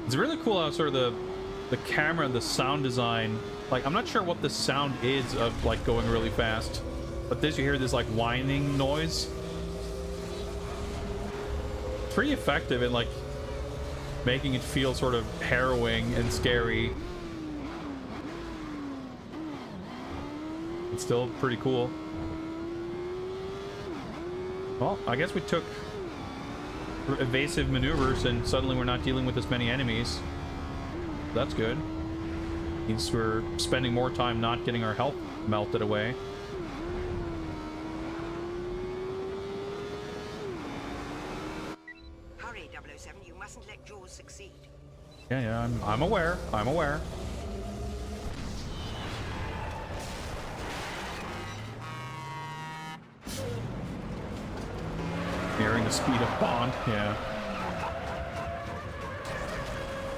It's really cool how sort of the camera and the sound design, like, I'm not sure what the sound is of, like, going really fast, but this, you hear this, like, whining noise. It's pretty effective in, like, making it feel sort of harrowing and scary. It's still pretty cool. Well, I guess we took evasive maneuvers and suddenly we're not dealing with as many enemies. That's good. Means we're spending more time not getting our health melted away. Hurry, 007, you mustn't let Jaws succeed. Yeah, I'm aware. I'm aware. Nearing the speed of Bond, yeah.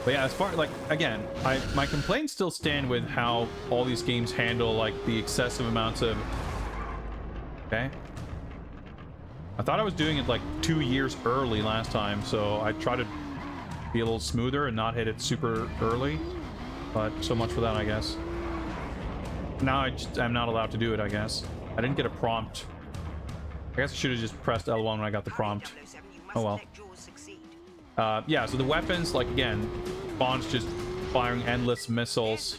But yeah, as far, like, again, my complaints still stand with how all these games handle, like, the excessive amounts of... Okay. I thought I was doing it, like, 2 years early last time, so I tried to be a little smoother and not hit it super early. But so much for that, I guess. Now I'm not allowed to do it, I guess. I didn't get a prompt. I guess I should have just pressed L1 when I got the prompt. Oh well. Yeah, so the weapons, like, again, Bond's just firing endless missiles.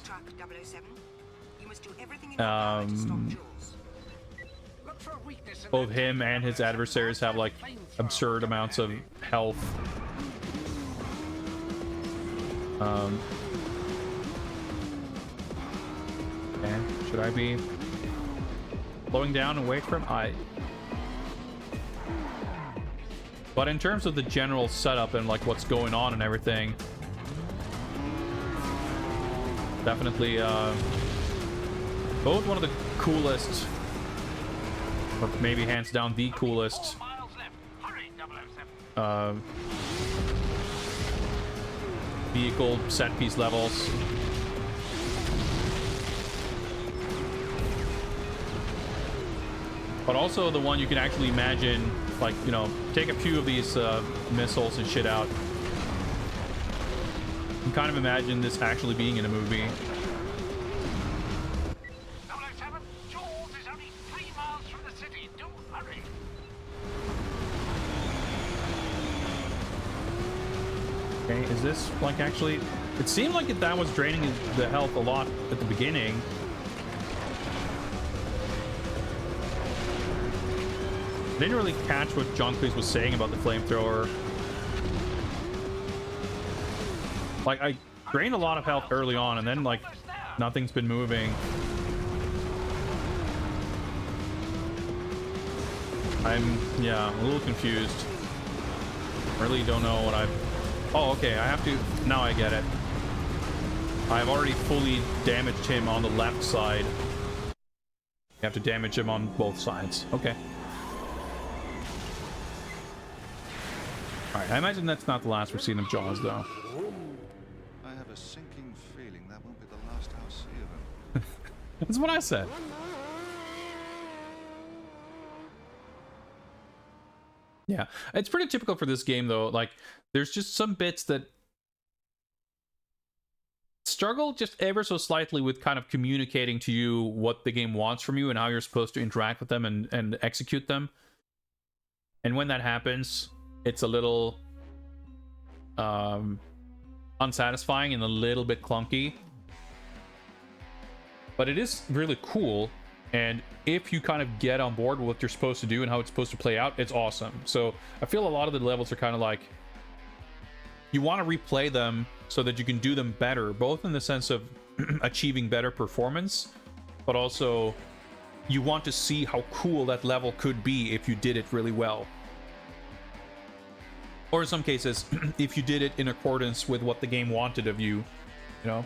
Both him and his adversaries have, like, absurd amounts of health. Okay, should I be slowing down and wait for him? But in terms of the general setup and, like, what's going on and everything, definitely both one of the coolest, or maybe hands down the coolest vehicle set piece levels. But also the one you can actually imagine, like, you know, take a few of these missiles and shit out. You can kind of imagine this actually being in a movie. 007, Jaws is only 3 miles from the city. Do hurry. Okay, is this, like, actually... It seemed like that was draining the health a lot at the beginning. I didn't really catch what John Cleese was saying about the flamethrower. Like, I drained a lot of health early on, and then, like, nothing's been moving. Yeah, a little confused. Really don't know what I've... Oh, okay, I have to... Now I get it. I've already fully damaged him on the left side. You have to damage him on both sides. Okay. Alright, I imagine that's not the last we've seen of Jaws, though. I have a sinking feeling that won't be the last I'll see of him. That's what I said. Yeah, it's pretty typical for this game, though. Like, there's just some bits that struggle just ever so slightly with kind of communicating to you what the game wants from you and how you're supposed to interact with them and execute them. And when that happens, it's a little unsatisfying and a little bit clunky. But it is really cool, and if you kind of get on board with what you're supposed to do and how it's supposed to play out, it's awesome. So I feel a lot of the levels are kind of like, you want to replay them so that you can do them better, both in the sense of achieving better performance, but also you want to see how cool that level could be if you did it really well. Or in some cases, if you did it in accordance with what the game wanted of you, you know?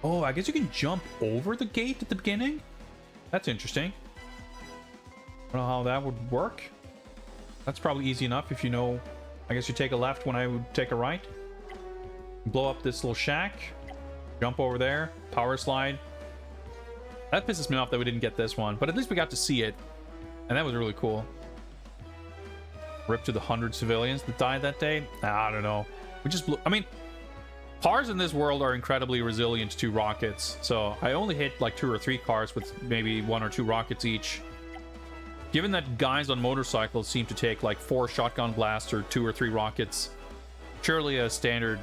Oh, I guess you can jump over the gate at the beginning? That's interesting. I don't know how that would work. That's probably easy enough if you know. I guess you take a left when I would take a right. Blow up this little shack. Jump over there. Power slide. That pisses me off that we didn't get this one, but at least we got to see it. And that was really cool. Rip to the 100 civilians that died that day. I don't know. We just blew. I mean, cars in this world are incredibly resilient to rockets. So I only hit like 2 or 3 cars with maybe 1 or 2 rockets each. Given that guys on motorcycles seem to take like 4 shotgun blasts or 2 or 3 rockets, surely a standard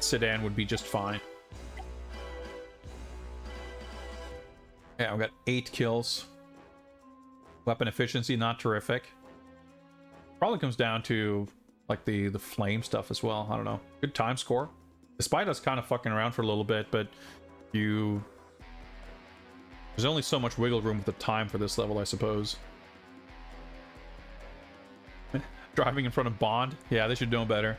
sedan would be just fine. Yeah, we got 8 kills. Weapon efficiency, not terrific. Probably comes down to like the flame stuff as well. I don't know. Good time score. Despite us kind of fucking around for a little bit, but there's only so much wiggle room with the time for this level, I suppose. Driving in front of Bond? Yeah, they should know better.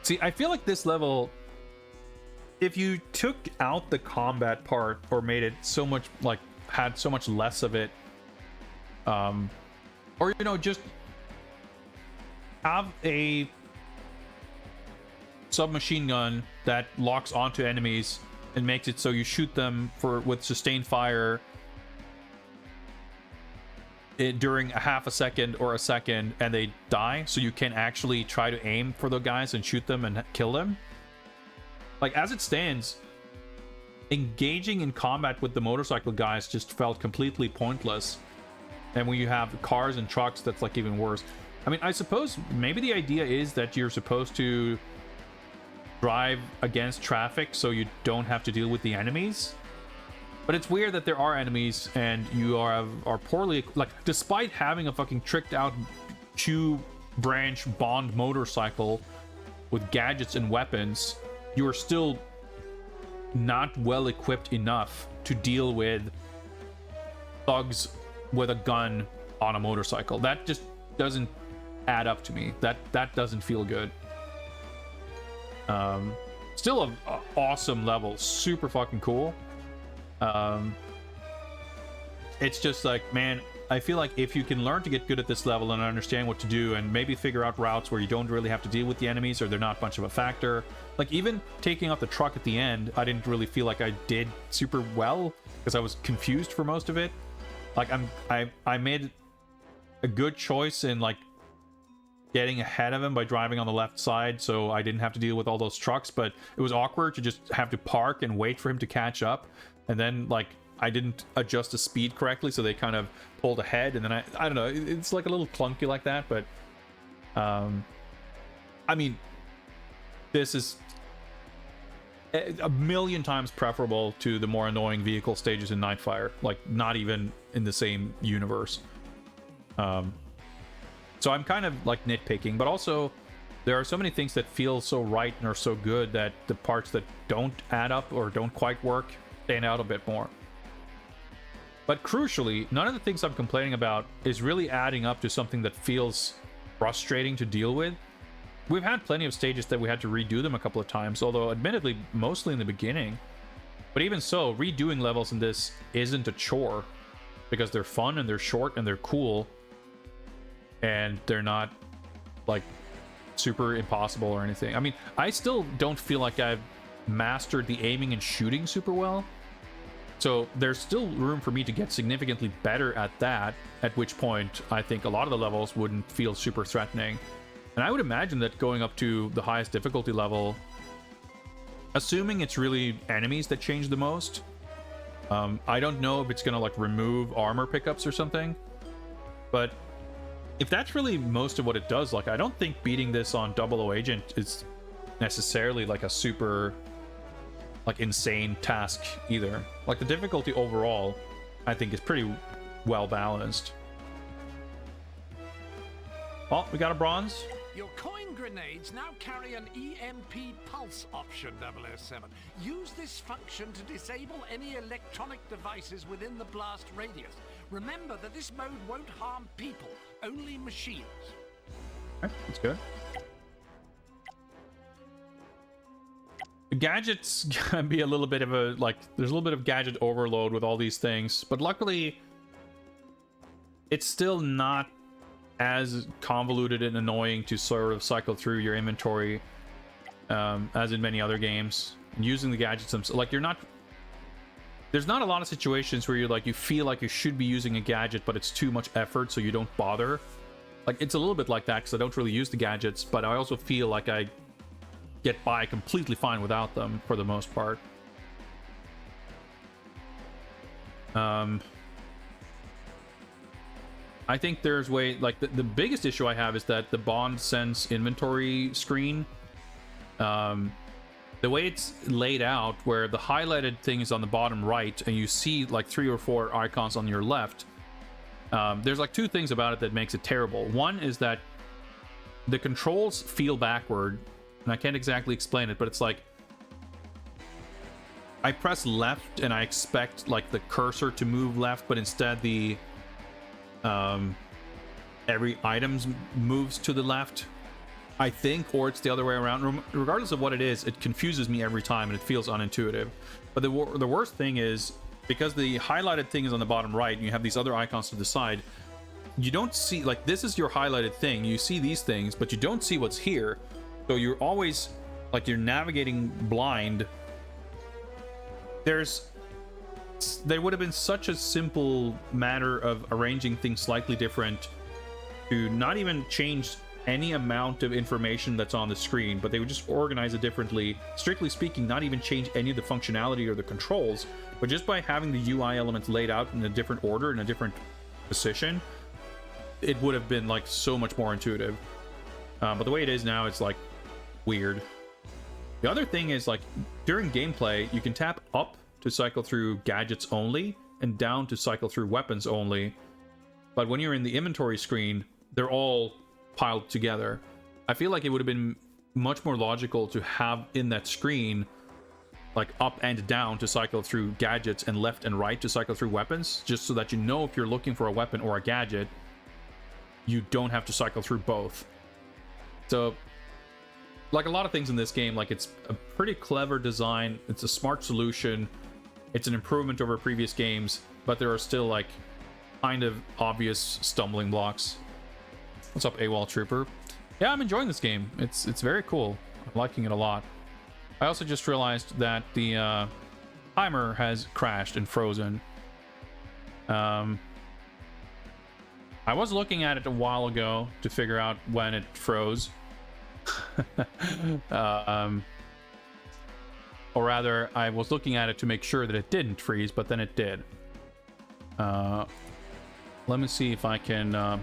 See, I feel like this level, if you took out the combat part or made it so much, like, had so much less of it, or, you know, just have a submachine gun that locks onto enemies and makes it so you shoot them with sustained fire during a half a second or a second and they die, so you can actually try to aim for the guys and shoot them and kill them. Like, as it stands, engaging in combat with the motorcycle guys just felt completely pointless. And when you have cars and trucks, that's like even worse. I mean, I suppose maybe the idea is that you're supposed to drive against traffic so you don't have to deal with the enemies. But it's weird that there are enemies and you are poorly, like, despite having a fucking tricked out 2-branch Bond motorcycle with gadgets and weapons, you are still not well equipped enough to deal with thugs with a gun on a motorcycle. That just doesn't add up to me. That doesn't feel good. Still an awesome level, super fucking cool. It's just like, man, I feel like if you can learn to get good at this level and understand what to do and maybe figure out routes where you don't really have to deal with the enemies or they're not much of a factor. Like, even taking out the truck at the end, I didn't really feel like I did super well because I was confused for most of it. Like, I made a good choice in like getting ahead of him by driving on the left side, so I didn't have to deal with all those trucks, but it was awkward to just have to park and wait for him to catch up. And then, like, I didn't adjust the speed correctly, so they kind of pulled ahead, and then I don't know, it's like a little clunky like that, but I mean, this is a million times preferable to the more annoying vehicle stages in Nightfire, like not even in the same universe. So I'm kind of like nitpicking, but also there are so many things that feel so right and are so good that the parts that don't add up or don't quite work stand out a bit more. But crucially, none of the things I'm complaining about is really adding up to something that feels frustrating to deal with. We've had plenty of stages that we had to redo them a couple of times, although admittedly mostly in the beginning. But even so, redoing levels in this isn't a chore because they're fun and they're short and they're cool. And they're not like super impossible or anything. I mean, I still don't feel like I've mastered the aiming and shooting super well. So there's still room for me to get significantly better at that, at which point I think a lot of the levels wouldn't feel super threatening. And I would imagine that going up to the highest difficulty level, assuming it's really enemies that change the most, I don't know if it's gonna like remove armor pickups or something, but if that's really most of what it does, like, I don't think beating this on 00 Agent is necessarily like a super like insane task either. Like, the difficulty overall I think is pretty well balanced. Oh, we got a bronze. Your coin grenades now carry an EMP pulse option, 007. Use this function to disable any electronic devices within the blast radius. Remember that this mode won't harm people, only machines. Okay, that's good. The gadgets can be a little bit of a, like, there's a little bit of gadget overload with all these things, but luckily it's still not as convoluted and annoying to sort of cycle through your inventory as in many other games. And using the gadgets themselves, like, there's not a lot of situations where you're like, you feel like you should be using a gadget, but it's too much effort, so you don't bother. Like, it's a little bit like that because I don't really use the gadgets, but I also feel like I get by completely fine without them for the most part. I think there's like the biggest issue I have is that the Bond Sense inventory screen, the way it's laid out, where the highlighted thing is on the bottom right and you see like 3 or 4 icons on your left, there's like 2 things about it that makes it terrible. One is that the controls feel backward, and I can't exactly explain it, but it's like I press left and I expect like the cursor to move left, but instead the every item moves to the left, I think, or it's the other way around. Regardless of what it is, it confuses me every time and it feels unintuitive. But the worst thing is, because the highlighted thing is on the bottom right and you have these other icons to the side, you don't see, like, this is your highlighted thing, you see these things, but you don't see what's here. So you're always like, you're navigating blind. There would have been such a simple matter of arranging things slightly different to not even change any amount of information that's on the screen, but they would just organize it differently. Strictly speaking, not even change any of the functionality or the controls, but just by having the UI elements laid out in a different order, in a different position, it would have been like so much more intuitive. But the way it is now, it's like weird. The other thing is, like, during gameplay, you can tap up to cycle through gadgets only and down to cycle through weapons only, but when you're in the inventory screen, they're all piled together. I feel like it would have been much more logical to have in that screen like up and down to cycle through gadgets and left and right to cycle through weapons, just so that you know if you're looking for a weapon or a gadget, you don't have to cycle through both. So, like a lot of things in this game, like, it's a pretty clever design, it's a smart solution, it's an improvement over previous games, but there are still like kind of obvious stumbling blocks. What's up, AWOL Trooper? Yeah, I'm enjoying this game. It's very cool. I'm liking it a lot. I also just realized that the timer has crashed and frozen. I was looking at it a while ago to figure out when it froze. Or rather, I was looking at it to make sure that it didn't freeze, but then it did. Let me see if I can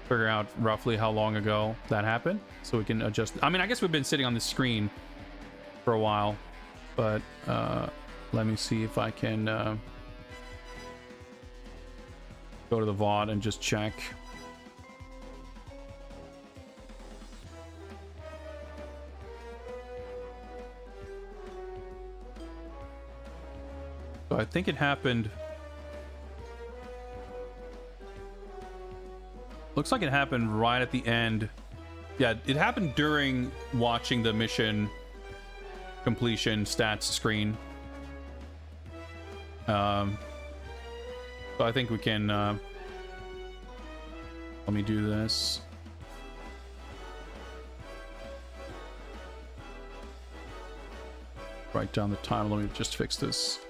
figure out roughly how long ago that happened, so we can adjust. I mean, I guess we've been sitting on this screen for a while, but let me see if I can go to the VOD and just check. So I think it happened. Looks like it happened right at the end. Yeah, it happened during watching the mission completion stats screen. So I think we can let me do this. Write down the time. Let me just fix this.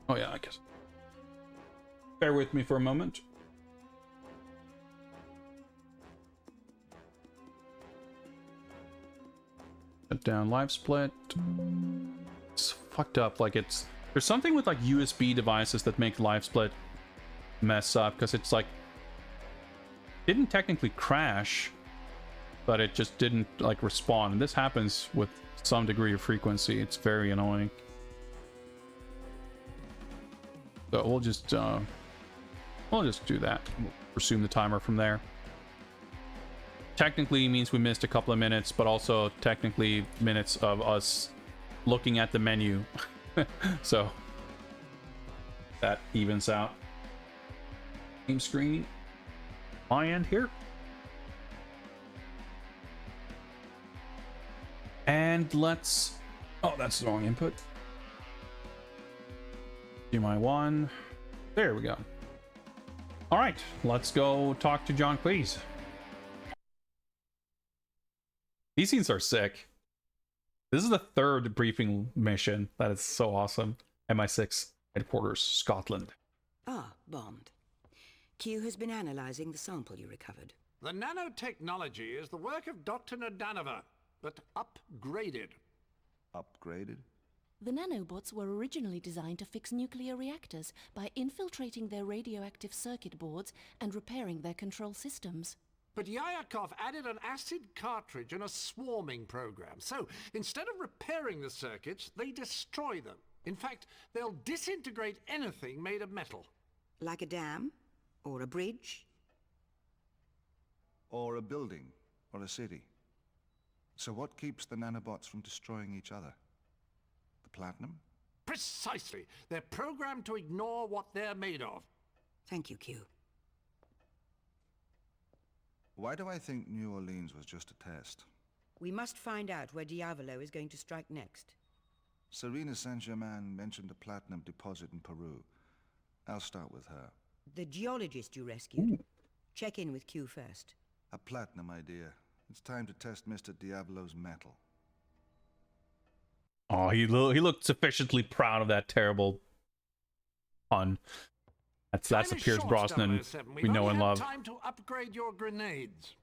Oh yeah, I guess. Bear with me for a moment. Shut down live split. It's fucked up. Like, there's something with like USB devices that make live split mess up, because it's like, didn't technically crash, but it just didn't like respawn. And this happens with some degree of frequency. It's very annoying. So we'll just We'll just do that. We'll resume the timer from there. Technically means we missed a couple of minutes, but also technically minutes of us looking at the menu. So that evens out. Game screen. My end here. And let's... Oh, that's the wrong input. Do my one. There we go. All right, let's go talk to John Cleese. These scenes are sick. This is the third briefing mission. That is so awesome. MI6 headquarters, Scotland. Ah, Bond. Q has been analyzing the sample you recovered. The nanotechnology is the work of Dr. Nadanova, but upgraded. Upgraded? The nanobots were originally designed to fix nuclear reactors by infiltrating their radioactive circuit boards and repairing their control systems. But Yayakov added an acid cartridge and a swarming program. So instead of repairing the circuits, they destroy them. In fact, they'll disintegrate anything made of metal. Like a dam? Or a bridge? Or a building? Or a city? So what keeps the nanobots from destroying each other? The platinum? Precisely. They're programmed to ignore what they're made of. Thank you, Q. Why do I think New Orleans was just a test? We must find out where Diavolo is going to strike next. Serena Saint-Germain mentioned a platinum deposit in Peru. I'll start with her. The geologist you rescued. Check in with Q first. A platinum idea. It's time to test Mr. Diavolo's metal. Oh, he looked sufficiently proud of that terrible pun. That's a Pierce Brosnan we know and love. Time to upgrade your grenades.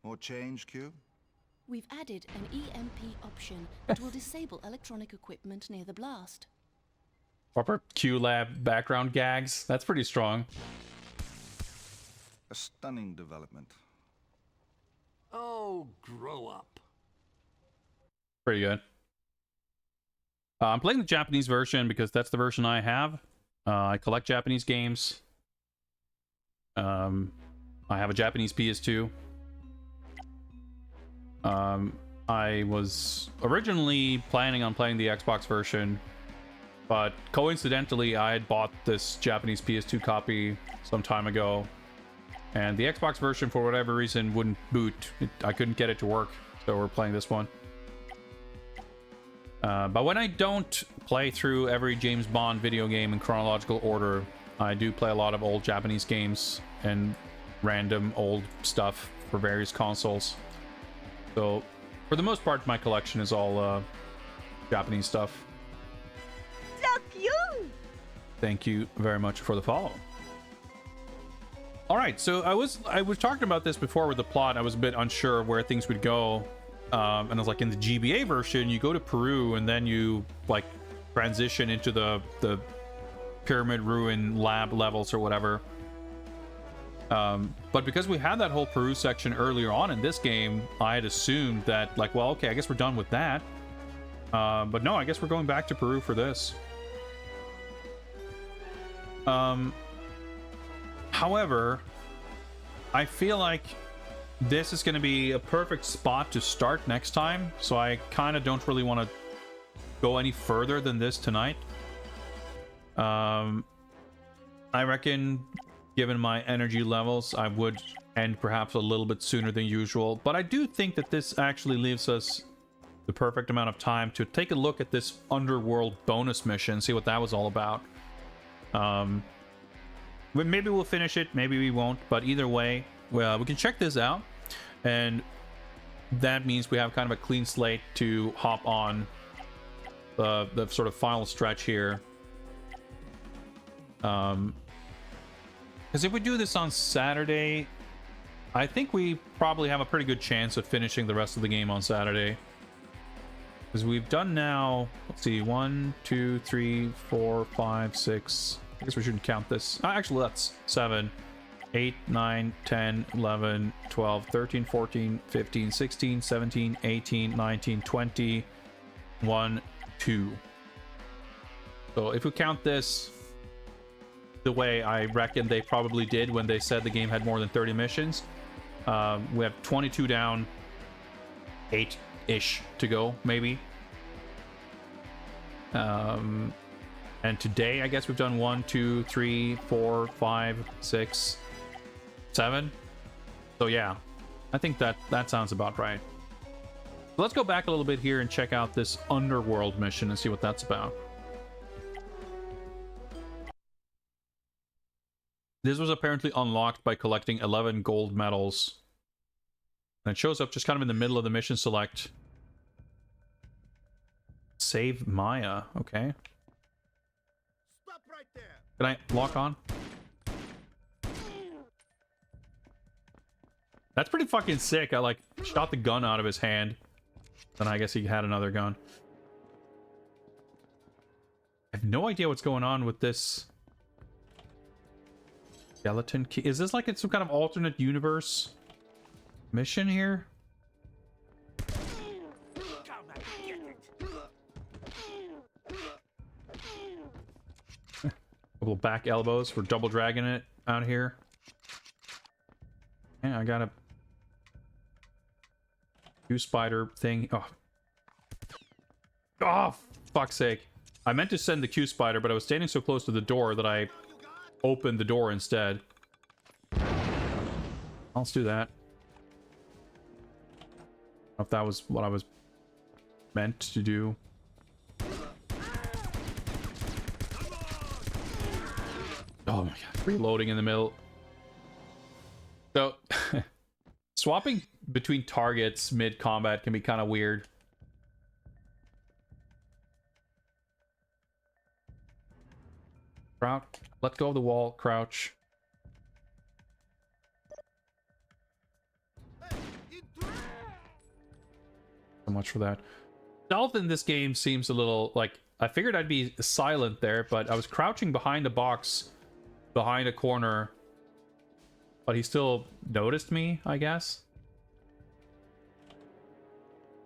More change, Q? We've added an EMP option that will disable electronic equipment near the blast. Proper Q-Lab background gags. That's pretty strong. A stunning development. Oh, grow up. Pretty good. I'm playing the Japanese version because that's the version I have. I collect Japanese games. I have a Japanese PS2. I was originally planning on playing the Xbox version, but coincidentally I had bought this Japanese PS2 copy some time ago, and the Xbox version for whatever reason wouldn't boot. I couldn't get it to work, so we're playing this one. But when I don't play through every James Bond video game in chronological order, I do play a lot of old Japanese games and random old stuff for various consoles. So, for the most part, my collection is all Japanese stuff. So cute! Thank you very much for the follow. All right, so I was talking about this before with the plot. I was a bit unsure of where things would go. And I was like, in the GBA version, you go to Peru and then you like transition into the pyramid ruin lab levels or whatever. But because we had that whole Peru section earlier on in this game, I had assumed that like, well, okay, I guess we're done with that. But no, I guess we're going back to Peru for this. However, I feel like this is going to be a perfect spot to start next time, so I kind of don't really want to go any further than this tonight. I reckon, given my energy levels, I would end perhaps a little bit sooner than usual, but I do think that this actually leaves us the perfect amount of time to take a look at this Underworld bonus mission, see what that was all about. Maybe we'll finish it, maybe we won't, but either way, well, we can check this out, and that means we have kind of a clean slate to hop on the sort of final stretch here. Because if we do this on Saturday, I think we probably have a pretty good chance of finishing the rest of the game on Saturday. Because we've done now, let's see, 1, 2, 3, 4, 5, 6. I guess we shouldn't count this. Actually, that's 7, 8, 9, 10, 11, 12, 13, 14, 15, 16, 17, 18, 19, 20, 1, 2. So if we count this, the way I reckon they probably did when they said the game had more than 30 missions. We have 22 down, 8-ish to go, maybe. And today, I guess we've done 1, 2, 3, 4, 5, 6, 7. So yeah, I think that sounds about right. So let's go back a little bit here and check out this underworld mission and see what that's about. This was apparently unlocked by collecting 11 gold medals. And it shows up just kind of in the middle of the mission select. Save Maya, okay. Stop right there. Can I lock on? That's pretty fucking sick. I like shot the gun out of his hand. Then I guess he had another gun. I have no idea what's going on with this skeleton key. Is this like it's some kind of alternate universe mission here? Couple of back elbows. We're double dragging it out here. Yeah, I got a Q-spider thing. Oh, fuck's sake. I meant to send the Q-spider, but I was standing so close to the door that I opened the door instead. Let's do that. I don't know if that was what I was meant to do. Oh my god, reloading in the middle. So, swapping between targets mid-combat can be kind of weird. Crouch. Let go of the wall. Crouch. So much for that. Stealth in this game seems a little like... I figured I'd be silent there, but I was crouching behind a box, behind a corner, but he still noticed me, I guess.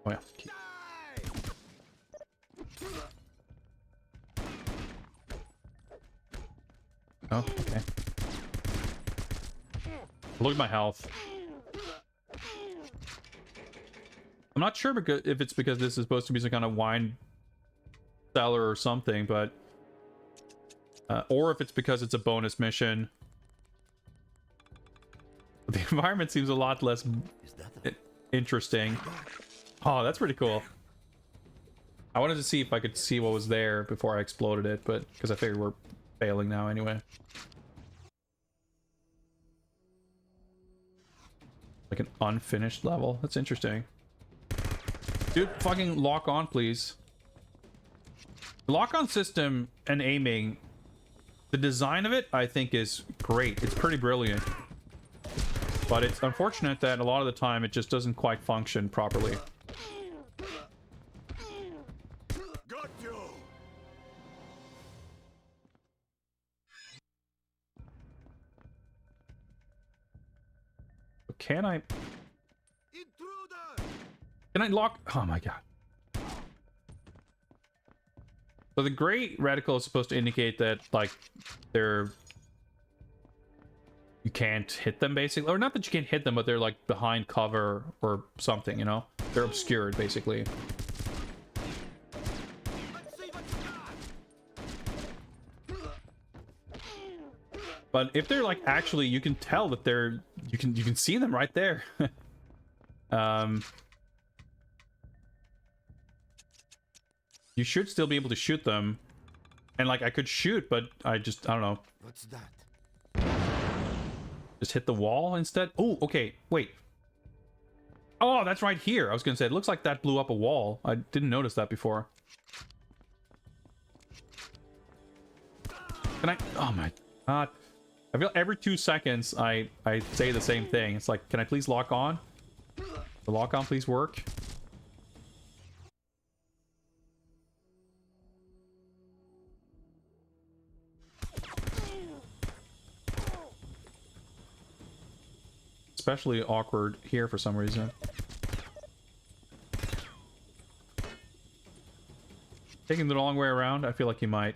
Oh yeah. Oh, okay. Look at my health. I'm not sure if it's because this is supposed to be some kind of wine cellar or something, but or if it's because it's a bonus mission. The environment seems a lot less interesting. Oh, that's pretty cool. I wanted to see if I could see what was there before I exploded it, but because I figured we're failing now anyway. Like an unfinished level. That's interesting. Dude, fucking lock on, please. The lock-on system and aiming, the design of it, I think, is great. It's pretty brilliant. But it's unfortunate that a lot of the time it just doesn't quite function properly. Got you. Can I... Intruder. Can I lock... Oh my god. So the gray reticle is supposed to indicate that, like, they're... You can't hit them, basically. Or not that you can't hit them, but they're, like, behind cover or something, you know? They're obscured, basically. But if they're, like, actually... You can tell that they're... You can see them right there. You should still be able to shoot them. And, like, I could shoot, but I don't know. What's that? Just hit the wall instead? Oh, okay, wait. Oh, that's right here. I was gonna say, it looks like that blew up a wall. I didn't notice that before. Can I... Oh my god. I feel every 2 seconds I say the same thing. It's like, can I please lock on? The lock on please work? Especially awkward here for some reason. Taking the long way around? I feel like he might.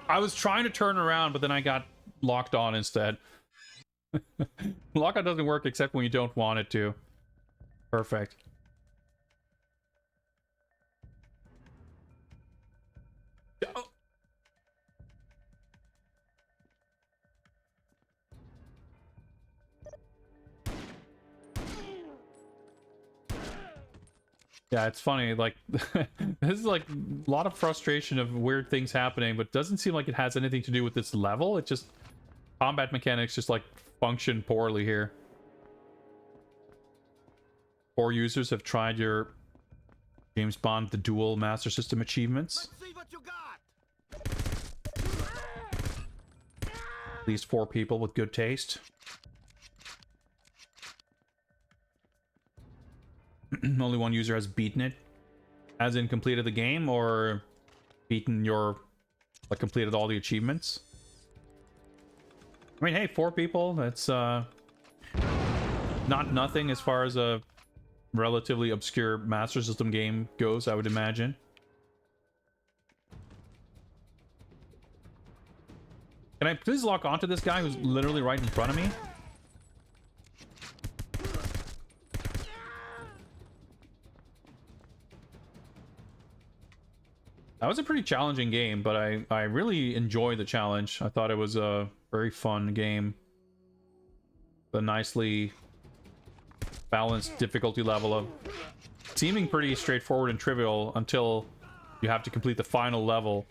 I was trying to turn around, but then I got locked on instead. Lockout doesn't work except when you don't want it to. Perfect. Oh. Yeah, it's funny, like, this is like a lot of frustration of weird things happening, but doesn't seem like it has anything to do with this level. It just, combat mechanics just like function poorly here. 4 users have tried your James Bond the Dual Master System achievements. Let's see what you got. At least 4 people with good taste. Only 1 user has beaten it, as in completed the game, or beaten your, like, completed all the achievements. I mean, hey, 4 people, that's not nothing as far as a relatively obscure Master System game goes, I would imagine. Can I please lock onto this guy who's literally right in front of me? That was a pretty challenging game, but I really enjoyed the challenge. I thought it was a very fun game. The nicely balanced difficulty level of seeming pretty straightforward and trivial until you have to complete the final level.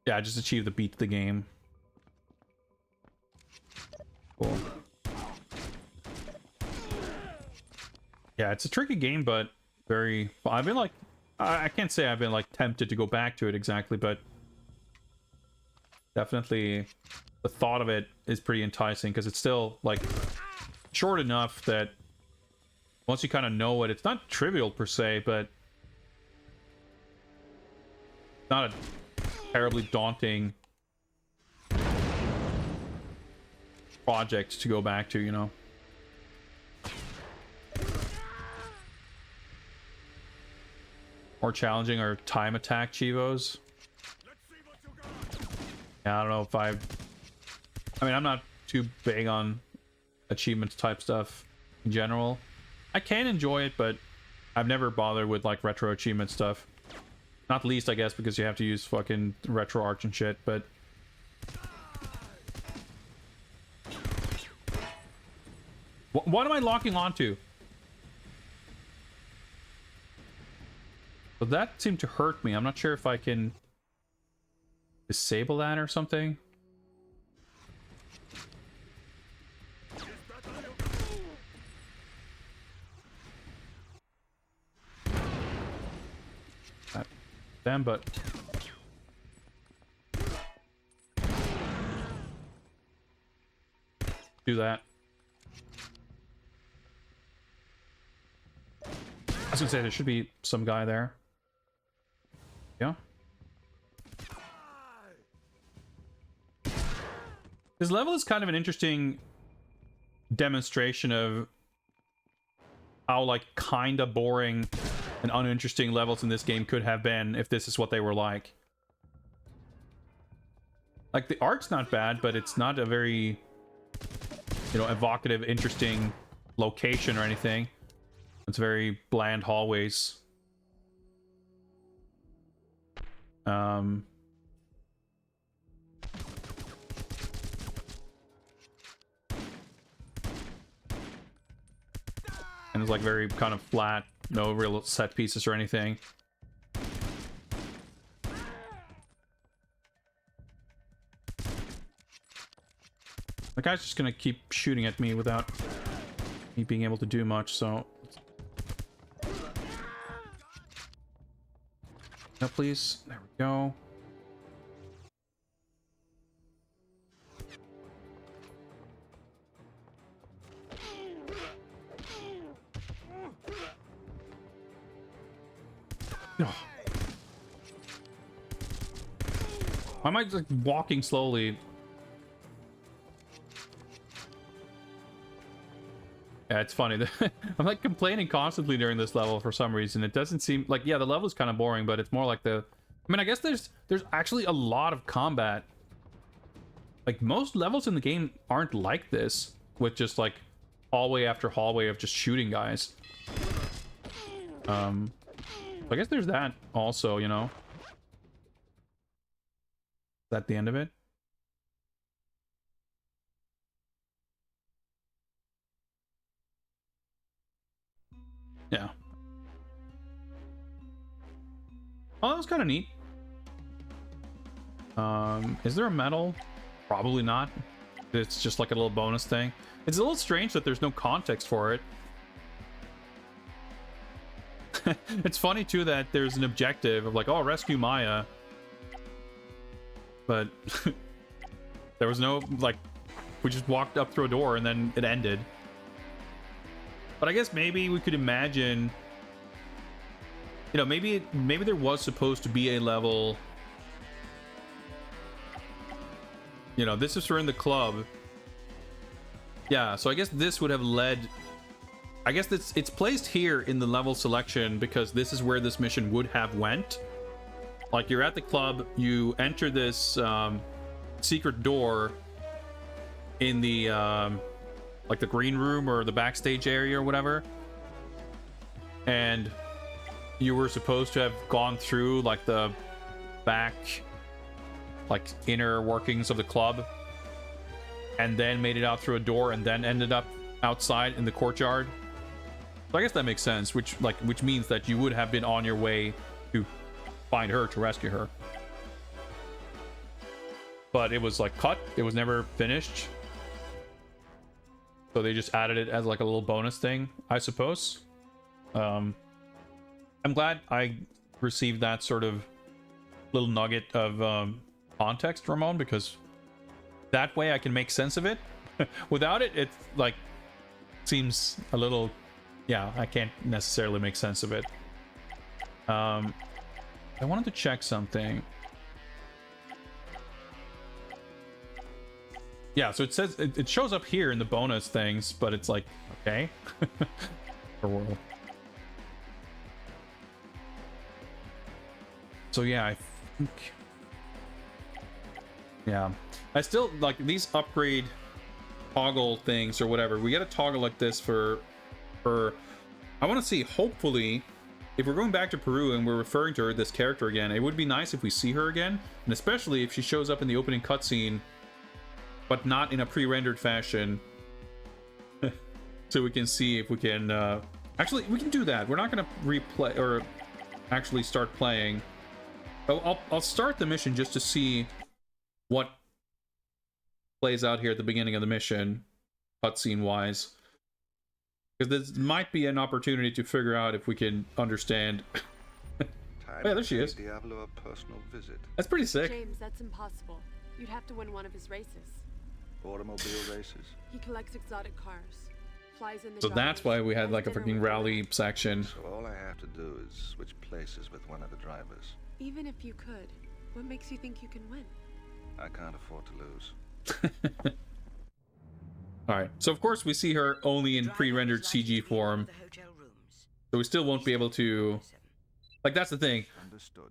Yeah, I just achieved the beat the game. Cool. Yeah, it's a tricky game, but very... I've been like... I can't say I've been like tempted to go back to it exactly, but definitely the thought of it is pretty enticing because it's still like short enough that once you kind of know it, it's not trivial per se, but not a terribly daunting project to go back to, you know. More challenging are time attack chivos. Yeah, I don't know if I mean, I'm not too big on achievements type stuff in general. I can enjoy it, but I've never bothered with like retro achievement stuff. Not least, I guess, because you have to use fucking retro arch and shit, but what am I locking onto? Well, that seemed to hurt me. I'm not sure if I can disable that or something. Damn, but do that. I was gonna say there should be some guy there. Yeah. This level is kind of an interesting demonstration of how like kind of boring and uninteresting levels in this game could have been if this is what they were like. Like the art's not bad, but it's not a very, you know, evocative, interesting location or anything. It's very bland hallways. And it's like very kind of flat, no real set pieces or anything. The guy's just gonna keep shooting at me without me being able to do much, so... No, please. There we go. Oh. Why am I like walking slowly? Yeah, it's funny. I'm like complaining constantly during this level for some reason. It doesn't seem like, yeah, the level is kind of boring, but it's more like the, I mean, I guess there's actually a lot of combat. Like most levels in the game aren't like this, with just like hallway after hallway of just shooting guys. I guess there's that also, you know. Is that the end of it? Yeah. Oh, that was kind of neat. Is there a medal? Probably not. It's just like a little bonus thing. It's a little strange that there's no context for it. It's funny too that there's an objective of like, oh, rescue Maya. But there was no, like, we just walked up through a door and then it ended. But I guess maybe we could imagine, you know, maybe there was supposed to be a level. You know, this is for in the club. Yeah, so I guess this would have led, I guess it's placed here in the level selection because this is where this mission would have went. Like, you're at the club, you enter this secret door in the like the green room or the backstage area or whatever, and you were supposed to have gone through like the back, like inner workings of the club, and then made it out through a door and then ended up outside in the courtyard. So I guess that makes sense, which means that you would have been on your way to find her, to rescue her. But it was like cut, it was never finished. So they just added it as like a little bonus thing, I suppose. I'm glad I received that sort of little nugget of context, Ramon, because that way I can make sense of it. Without it, it like seems a little, yeah, I can't necessarily make sense of it. I wanted to check something. Yeah, so it says it shows up here in the bonus things, but it's like, okay. For world. So yeah, I think, yeah, I still like these upgrade toggle things or whatever. We got a toggle like this for I want to see, hopefully, if we're going back to Peru and we're referring to her, this character again, it would be nice if we see her again, and especially if she shows up in the opening cutscene, but not in a pre-rendered fashion. So we can see if we can actually, we can do that. We're not going to replay or actually start playing. I'll start the mission just to see what plays out here at the beginning of the mission, cutscene wise, because this might be an opportunity to figure out if we can understand. Oh, yeah, there she is. Diablo a personal visit. That's pretty sick. James, that's impossible. You'd have to win one of his races. Automobile races. He collects exotic cars. Flies in the So that's why we had like a freaking rally section. So all I have to do is switch places with one of the drivers. Even if you could, what makes you think you can win? I can't afford to lose. All right, so of course we see her only in pre-rendered CG form, so we still won't be able to, like, that's the thing. Understood.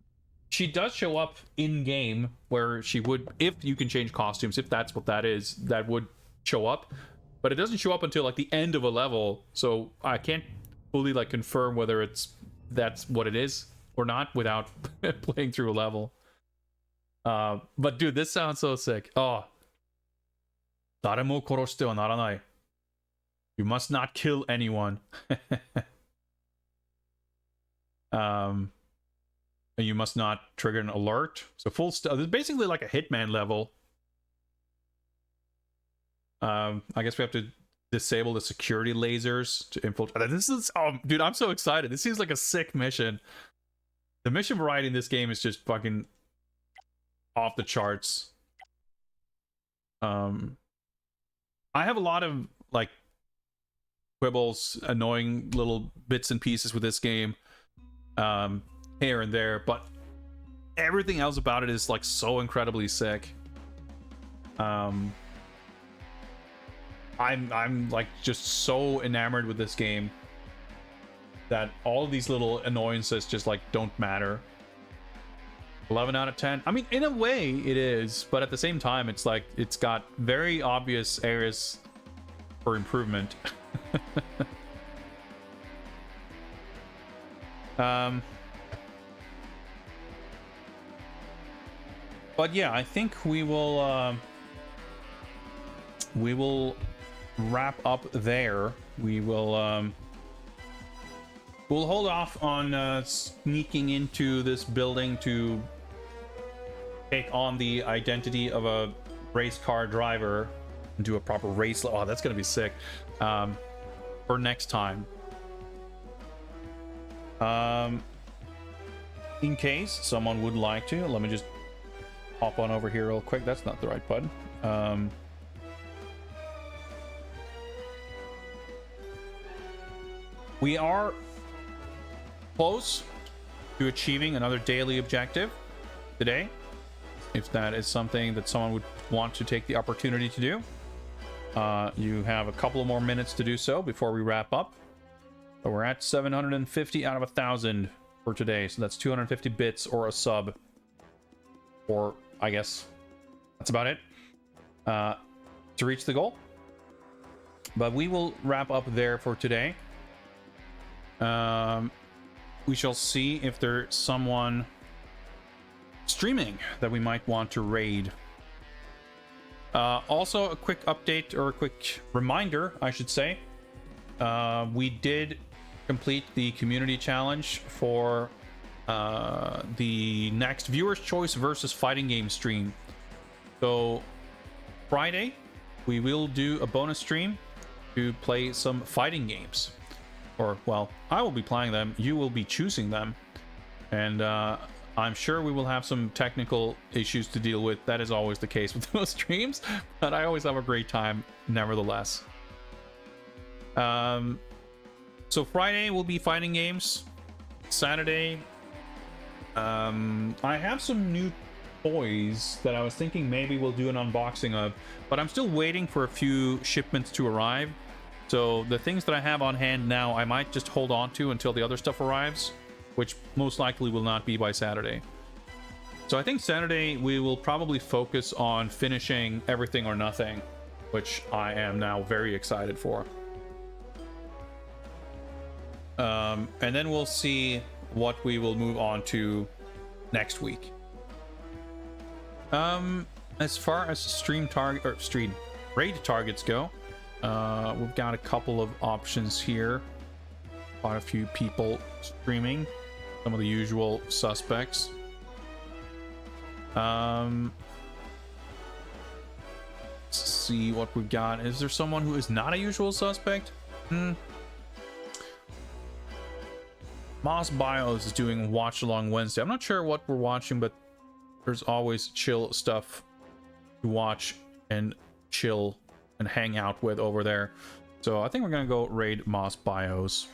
She does show up in game where she would, if you can change costumes, if that's what that is, that would show up, but it doesn't show up until like the end of a level, so I can't fully like confirm whether that's what it is or not without playing through a level. But dude, this sounds so sick. Oh, 誰も殺してはならない. You must not kill anyone. And you must not trigger an alert. So full stuff. It's basically like a Hitman level. I guess we have to disable the security lasers to infiltrate. This is, oh, dude, I'm so excited. This seems like a sick mission. The mission variety in this game is just fucking off the charts. I have a lot of like quibbles, annoying little bits and pieces with this game, here and there, but everything else about it is like so incredibly sick. I'm like just so enamored with this game that all of these little annoyances just like don't matter. 11 out of 10. I mean, in a way it is, but at the same time it's like it's got very obvious areas for improvement. But yeah, I think we will wrap up there. We will we'll hold off on sneaking into this building to take on the identity of a race car driver and do a proper race. Oh, that's gonna be sick. For next time. In case someone would like to, let me just hop on over here real quick. That's not the right button. We are close to achieving another daily objective today, if that is something that someone would want to take the opportunity to do. You have a couple of more minutes to do so before we wrap up. But we're at 750 out of 1,000 for today, so that's 250 bits or a sub, or I guess that's about it to reach the goal. But we will wrap up there for today. We shall see if there's someone streaming that we might want to raid. Also, a quick update, or a quick reminder, I should say. We did complete the community challenge for the next Viewer's Choice versus Fighting Game stream. So Friday, we will do a bonus stream to play some fighting games. Or, well, I will be playing them, you will be choosing them. And I'm sure we will have some technical issues to deal with. That is always the case with those streams, but I always have a great time nevertheless. So Friday will be fighting games. Saturday, I have some new toys that I was thinking maybe we'll do an unboxing of, but I'm still waiting for a few shipments to arrive. So the things that I have on hand now, I might just hold on to until the other stuff arrives, which most likely will not be by Saturday. So I think Saturday we will probably focus on finishing Everything or Nothing, which I am now very excited for. And then we'll see what we will move on to next week. As far as stream target or stream raid targets go, we've got a couple of options here. Quite a few people streaming, some of the usual suspects. Let's see what we've got. Is there someone who is not a usual suspect? Moss Bios is doing Watch Along Wednesday. I'm not sure what we're watching, but there's always chill stuff to watch and chill and hang out with over there. So I think we're gonna go raid Moss Bios.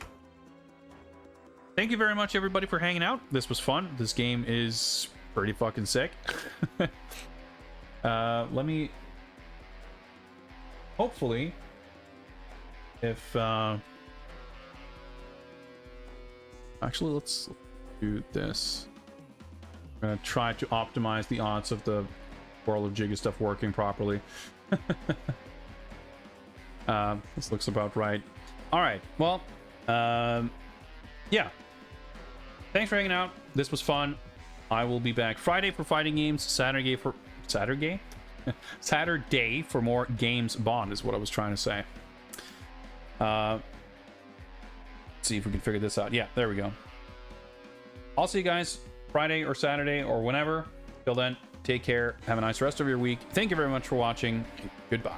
Thank you very much, everybody, for hanging out. This was fun. This game is pretty fucking sick. Let me... Hopefully, if... Actually, let's do this. I'm gonna try to optimize the odds of the World of Jigga stuff working properly. This looks about right. All right, well, yeah. Thanks for hanging out. This was fun. I will be back Friday for fighting games, Saturday for Saturday for more Games Bond is what I was trying to say. Let's see if we can figure this out. Yeah, there we go. I'll see you guys Friday or Saturday or whenever. Till then, take care. Have a nice rest of your week. Thank you very much for watching. Goodbye.